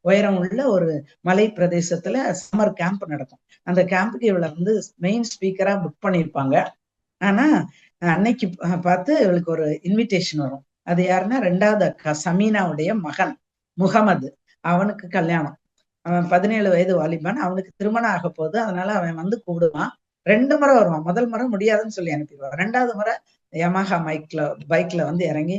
உயரம் உள்ள ஒரு மலை பிரதேசத்துல சம்மர் கேம்ப் நடக்கும். அந்த கேம்புக்கு இவளை வந்து மெயின் ஸ்பீக்கரா புக் பண்ணியிருப்பாங்க. ஆனா அன்னைக்கு பார்த்து இவளுக்கு ஒரு இன்விடேஷன் வரும். அது யாருன்னா 2வது அக்கா சமீனாவுடைய மகன் முகமது. அவனுக்கு கல்யாணம். அவன் 17 வயது வாலிபான். அவனுக்கு திருமணம் ஆக போகுது. அதனால அவன் வந்து கூப்பிடுவான். 2 முறை வருவான். முதல் முறை முடியாதுன்னு சொல்லி அனுப்பிடுவான். 2வது முறை யமஹா பைக்ல வந்து இறங்கி,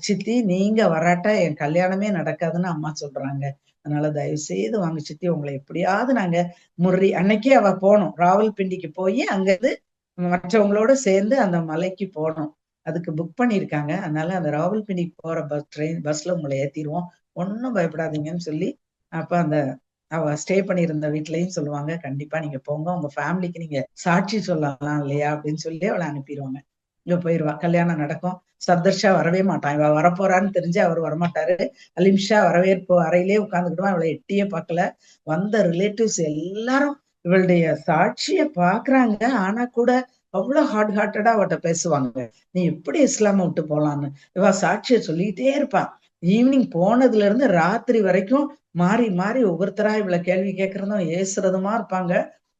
சித்தி நீங்க வராட்டா என் கல்யாணமே நடக்காதுன்னு அம்மா சொல்றாங்க, அதனால தயவு செய்து வாங்க சித்தி, உங்களை எப்படியாவது நாங்க முர்ரி அன்னைக்கே அவ போனோம், ராவல்பிண்டிக்கு போய் அங்கிருந்து மற்றவங்களோட சேர்ந்து அந்த மலைக்கு போனோம். அதுக்கு புக் பண்ணியிருக்காங்க. அதனால அந்த ராவல்பிண்டிக்கு போற பஸ்ல உங்களை ஏத்திடுவோம், ஒன்னும் பயப்படாதீங்கன்னு சொல்லி. அப்ப அந்த அவ ஸ்டே பண்ணியிருந்த வீட்லயும் சொல்லுவாங்க, கண்டிப்பா நீங்க போங்க, உங்க ஃபேமிலிக்கு நீங்க சாட்சி சொல்லலாம் இல்லையா அப்படின்னு சொல்லி அவளை அனுப்பிடுவாங்க. இங்க போயிருவா. கல்யாணம் நடக்கும். சப்தர்ஷா வரவே மாட்டான். இவ வரப்போறான்னு தெரிஞ்சு அவர் வரமாட்டாரு. அலிம்ஷா வரவேற்பு அறையிலே உட்கார்ந்துக்கிடுவான். இவளை எட்டியே பார்க்கல. வந்த ரிலேட்டிவ்ஸ் எல்லாரும் இவளுடைய சாட்சிய பாக்குறாங்க. ஆனா கூட அவ்வளவு ஹார்ட்டடா அவட்ட பேசுவாங்க, நீ எப்படி இஸ்லாம விட்டு போலான்னு. இவ சாட்சிய சொல்லிக்கிட்டே இருப்பான். ஈவினிங் போனதுல இருந்து ராத்திரி வரைக்கும் மாறி மாறி ஒவ்வொருத்தரா இவளை கேள்வி கேட்கறதும் ஏசுறதுமா இருப்பாங்க.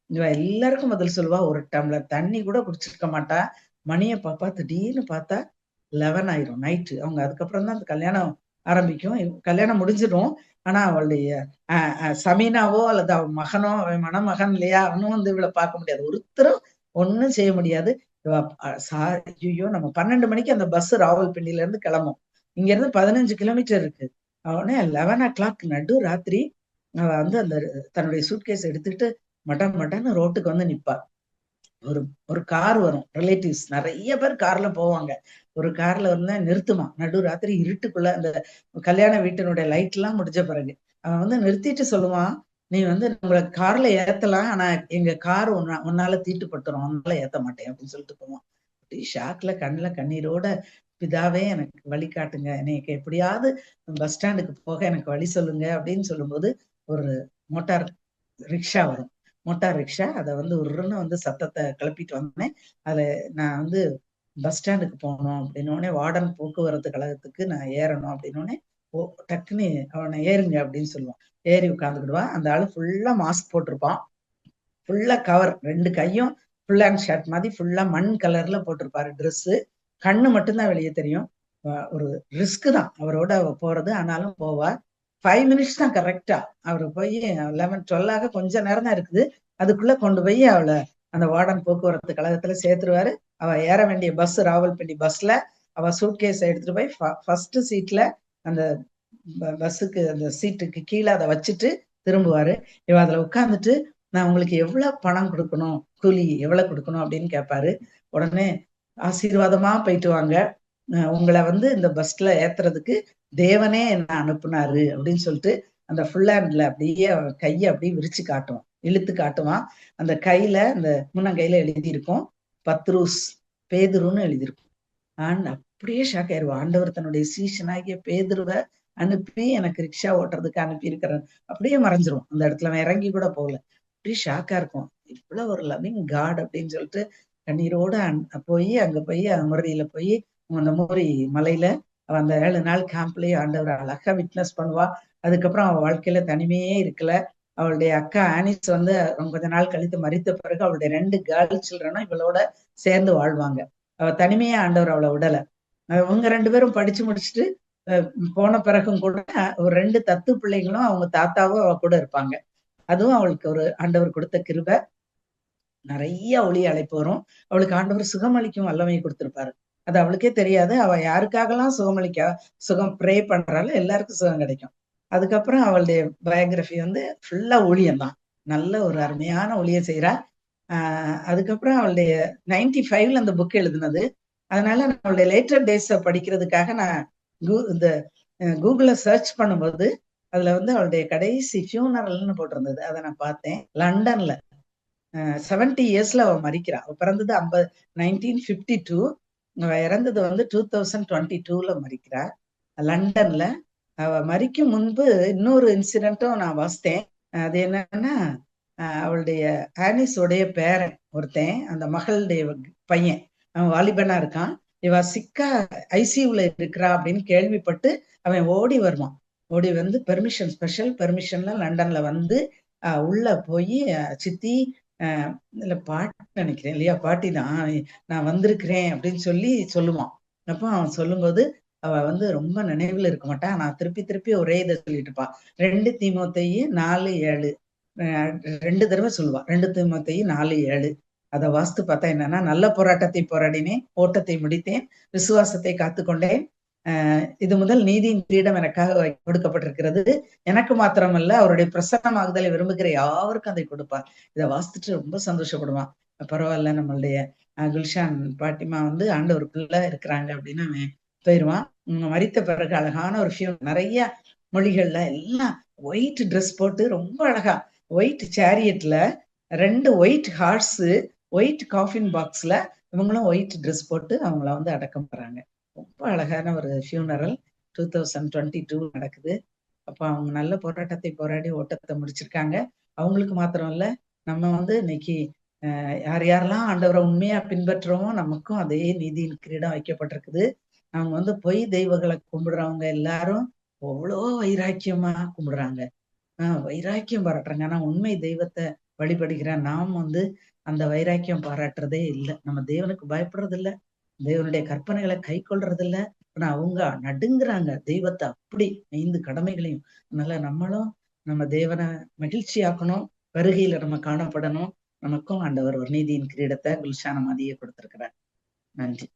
இவ எல்லாருக்கும் பதில் சொல்லுவா. ஒரு டம்ளர் தண்ணி கூட குடிச்சிருக்க மாட்டா. மணியை பாப்பா, திடீர்னு பார்த்தா 11 ஆயிரும் நைட்டு. அவங்க அதுக்கப்புறம் தான் அந்த கல்யாணம் ஆரம்பிக்கும். கல்யாணம் முடிஞ்சிடும். ஆனா அவளுடைய சமீனாவோ அல்லது அவன் மகனோ, அவன் மணமகன் இல்லையா, அவனும் வந்து இவளை பார்க்க முடியாது. ஒருத்தரும் ஒன்னும் செய்ய முடியாது. ஐயோ, நம்ம 12 மணிக்கு அந்த பஸ் ராவல்பிண்டில இருந்து கிளம்பும். இங்க இருந்து 15 கிலோமீட்டர் இருக்கு. அவனே 11 o'clock நடு ராத்திரி அவ வந்து அந்த தன்னுடைய சூட்கேஸ் எடுத்துக்கிட்டு மட்டன்னு ரோட்டுக்கு வந்து நிப்பா. ஒரு கார் வரும். ரிலேட்டிவ்ஸ் நிறைய பேர் கார்ல போவாங்க. ஒரு கார்ல வந்து நிறுத்துமா. நடு ராத்திரி இருட்டுக்குள்ள அந்த கல்யாண வீட்டினுடைய லைட் எல்லாம் முடிஞ்ச பிறகு அவன் வந்து நிறுத்திட்டு சொல்லுவான், நீ வந்து உங்களை கார்ல ஏத்தலாம், ஆனா எங்க கார் உன்னால தீட்டுப்பட்டுரும், அதனால ஏத்த மாட்டேன் அப்படின்னு சொல்லிட்டு போவான். ஷாக்ல கண்ணுல கண்ணீரோட, பிதாவே எனக்கு வழி காட்டுங்க, எனக்கு எப்படியாவது பஸ் ஸ்டாண்டுக்கு போக எனக்கு வழி சொல்லுங்க அப்படின்னு சொல்லும்போது ஒரு மோட்டார் ரிக்ஷா வரும். Motor rickshaw. அதை வந்து உருன்னு வந்து சத்தத்தை கிளப்பிட்டு வந்தேன். அதுல நான் வந்து பஸ் ஸ்டாண்டுக்கு போகணும் அப்படின்னோடனே, வார்டன் போக்குவரத்து கழகத்துக்கு நான் ஏறணும் அப்படின்னோடனே, டக்குன்னு அவனை ஏறுங்க அப்படின்னு சொல்லுவான். ஏறி உட்காந்துக்கிடுவான். அந்த ஆளு ஃபுல்லா மாஸ்க் போட்டிருப்பான், ஃபுல்லா கவர், 2 கையும் ஃபுல் ஹேண்ட் ஷர்ட் மாதிரி ஃபுல்லா மண் கலர்ல போட்டிருப்பாரு ட்ரெஸ். கண்ணு மட்டும்தான் வெளியே தெரியும். ஒரு ரிஸ்க் தான் அவரோட போறது. ஆனாலும் போவா. 5 மினிட்ஸ் தான் கரெக்டா. அவரு போய் 11-12 கொஞ்ச நேரம் தான் இருக்குது. அதுக்குள்ள கொண்டு போய் அவளை அந்த வார்டன் போக்குவரத்து கழகத்துல சேர்த்துருவாரு. அவ ஏற வேண்டிய பஸ் ராவல்பிண்டி பஸ்ல அவ சூட்கேஸை எடுத்துட்டு போய் ஃபர்ஸ்ட் சீட்ல அந்த பஸ்ஸுக்கு அந்த சீட்டுக்கு கீழே அதை வச்சுட்டு திரும்புவாரு. இவ அதுல உட்கார்ந்துட்டு, நான் உங்களுக்கு எவ்வளவு பணம் கொடுக்கணும், கூலி எவ்வளவு கொடுக்கணும் அப்படின்னு கேட்பாரு. உடனே ஆசீர்வாதமா போயிட்டு வாங்க, உங்களை வந்து இந்த பஸ்ல ஏத்துறதுக்கு தேவனே என்ன அனுப்புனாரு அப்படின்னு சொல்லிட்டு அந்த ஃபுல் ஹேண்ட்ல அப்படியே கையை அப்படியே விரிச்சு காட்டுவான், இழுத்து காட்டுவான். அந்த கையில, அந்த முன்னங்கையில எழுதியிருக்கும் பத்ரூஸ், பேதுருன்னு எழுதியிருக்கும். அப்படியே ஷாக் ஆயிடுவான். ஆண்டவர் தன்னுடைய சீஷனாகிய பேதுருவை அனுப்பி எனக்கு ரிக்ஷா ஓட்டுறதுக்கு அனுப்பி இருக்கிறார். அப்படியே மறைஞ்சிரும். அந்த இடத்துல அவன் இறங்கி கூட போகல. அப்படியே ஷாக்கா இருக்கும். இவ்வளவு ஒரு லவ்விங் காட் அப்படின்னு சொல்லிட்டு கண்ணீரோட போய் அங்க போய் முறையில போய் அந்த மூரி மலையில அந்த 7 நாள் கேம்ப்லயே ஆண்டவர் அழகா விட்னஸ் பண்ணுவா. அதுக்கப்புறம் அவள் வாழ்க்கையில தனிமையே இருக்கல. அவளுடைய அக்கா ஆனிஸ் வந்து கொஞ்ச நாள் கழித்து மரித்த பிறகு அவளுடைய 2 கேர்ள் சில்ட்ரனும் இவளோட சேர்ந்து வாழ்வாங்க. அவ தனிமையா ஆண்டவர் அவளை விடல. அவங்க 2 பேரும் படிச்சு முடிச்சுட்டு போன பிறகும் கூட ஒரு 2 தத்து பிள்ளைங்களும் அவங்க தாத்தாவும் அவ கூட இருப்பாங்க. அதுவும் அவளுக்கு ஒரு ஆண்டவர் கொடுத்த கிருபை. நிறைய ஒளி அழைப்பு வரும். அவளுக்கு ஆண்டவர் சுகமளிக்கும் வல்லமை கொடுத்திருப்பாரு. அது அவளுக்கே தெரியாது. அவ யாருக்காகலாம் சுகம் ப்ரே பண்றாளோ எல்லாருக்கும் சுகம் கிடைக்கும். அதுக்கப்புறம் அவளுடைய பயோகிராஃபி வந்து ஃபுல்லா ஊழியம் தான். நல்ல ஒரு அருமையான ஊழியம் செய்யறா. அதுக்கப்புறம் அவளுடைய 95ல அந்த புக் எழுதுனது. அதனால நான் அவளுடைய லேட்டர் டேஸ படிக்கிறதுக்காக நான் இந்த கூகுள்ல சர்ச் பண்ணும்போது அதுல வந்து அவளுடைய கடைசி ஃபியூனரல்னு போட்டிருந்தது. அதை நான் பார்த்தேன். லண்டன்ல 70 இயர்ஸ்ல அவ மரிக்கிறா. அவ பிறந்தது 1952. அவ இறந்தது வந்து 2022ல மரிக்கிறா லண்டன்ல. அவ மரிக்கும் முன்பு இன்னொரு இன்சிடென்ட்டும் நான் வாசித்தேன். அது என்னன்னா, அவளுடைய ஆனிஸோடைய பேரன் ஒருத்தன், அந்த மகளுடைய பையன், அவன் வாலிபனா இருக்கான். இவ சிக்கா ஐசியூல இருக்கிறா அப்படின்னு கேள்விப்பட்டு அவன் ஓடி வருவான். ஓடி வந்து ஸ்பெஷல் பெர்மிஷன்ல லண்டன்ல வந்து உள்ள போய் சித்தி இல்ல பாட்டி நினைக்கிறேன் இல்லையா, பாட்டி தான், நான் வந்திருக்கிறேன் அப்படின்னு சொல்லுவான். அப்போ அவன் சொல்லும்போது அவ வந்து ரொம்ப நினைவுல இருக்க மாட்டா. நான் திருப்பி ஒரே இதை சொல்லிட்டு இருப்பா. 2 தீமோத்தேயு 4:7 2 தடவை சொல்லுவா. 2 தீமோத்தேயு 4:7 அதை வாசித்து பார்த்தா என்னன்னா, நல்ல போராட்டத்தை போராடினேன், ஓட்டத்தை முடித்தேன், விசுவாசத்தை காத்துக்கொண்டேன், இது முதல் நீதியின் கிரீடம் எனக்காக கொடுக்கப்பட்டிருக்கிறது, எனக்கு மாத்திரமல்ல அவருடைய பிரசன்னமாகுதலை விரும்புகிற யாருக்கும் அதை கொடுப்பார். இதை வாசித்துட்டு ரொம்ப சந்தோஷப்படுவான். பரவாயில்ல, நம்மளுடைய குல்ஷான் பாட்டிமா வந்து ஆண்டவருக்குள்ள இருக்கிறாங்க அப்படின்னு அவன் போயிடுவான். மரித்த பிறகு அழகான ஒரு நிறைய மொழிகள்ல எல்லாம் ஒயிட் ட்ரெஸ் போட்டு ரொம்ப அழகா, ஒயிட் சேரியட்ல 2 ஒயிட் ஹார்ஸ், ஒயிட் காஃபின் பாக்ஸ்ல இவங்களும் ஒயிட் ட்ரெஸ் போட்டு அவங்கள வந்து அடக்கம் பண்றாங்க. ரொம்ப அழகான ஒரு ஃபியூனரல் 2022 நடக்குது. அப்ப அவங்க நல்ல போராட்டத்தை போராடி ஓட்டத்தை முடிச்சிருக்காங்க. அவங்களுக்கு மாத்திரம் இல்ல, நம்ம வந்து இன்னைக்கு யாரெல்லாம் ஆண்டவரை உண்மையா பின்பற்றுறோமோ நமக்கும் அதே நீதியின் கிரீடம் வைக்கப்பட்டிருக்குது. அவங்க வந்து பொய் தெய்வங்களை கும்பிடுறவங்க எல்லாரும் அவ்வளோ வைராக்கியமா கும்பிடுறாங்க, வைராக்கியம் பாராட்டுறாங்க. ஆனா உண்மை தெய்வத்தை வழிபடுகிற நாம் வந்து அந்த வைராக்கியம் பாராட்டுறதே இல்லை. நம்ம தேவனுக்கு பயப்படுறது இல்லை, தேவனுடைய கற்பனைகளை கை கொள்றது இல்லை. ஆனா அவங்க நடுங்குறாங்க தெய்வத்தை அப்படி 5 கடமைகளையும். அதனால நம்மளும் நம்ம தேவனை மகிழ்ச்சியாக்கணும், வருகையில நம்ம காணப்படணும். நமக்கும் ஆண்டவர் ஒரு நீதியின் கிரீடத்தை குல்ஷான மதிய கொடுத்திருக்கிறார். நன்றி.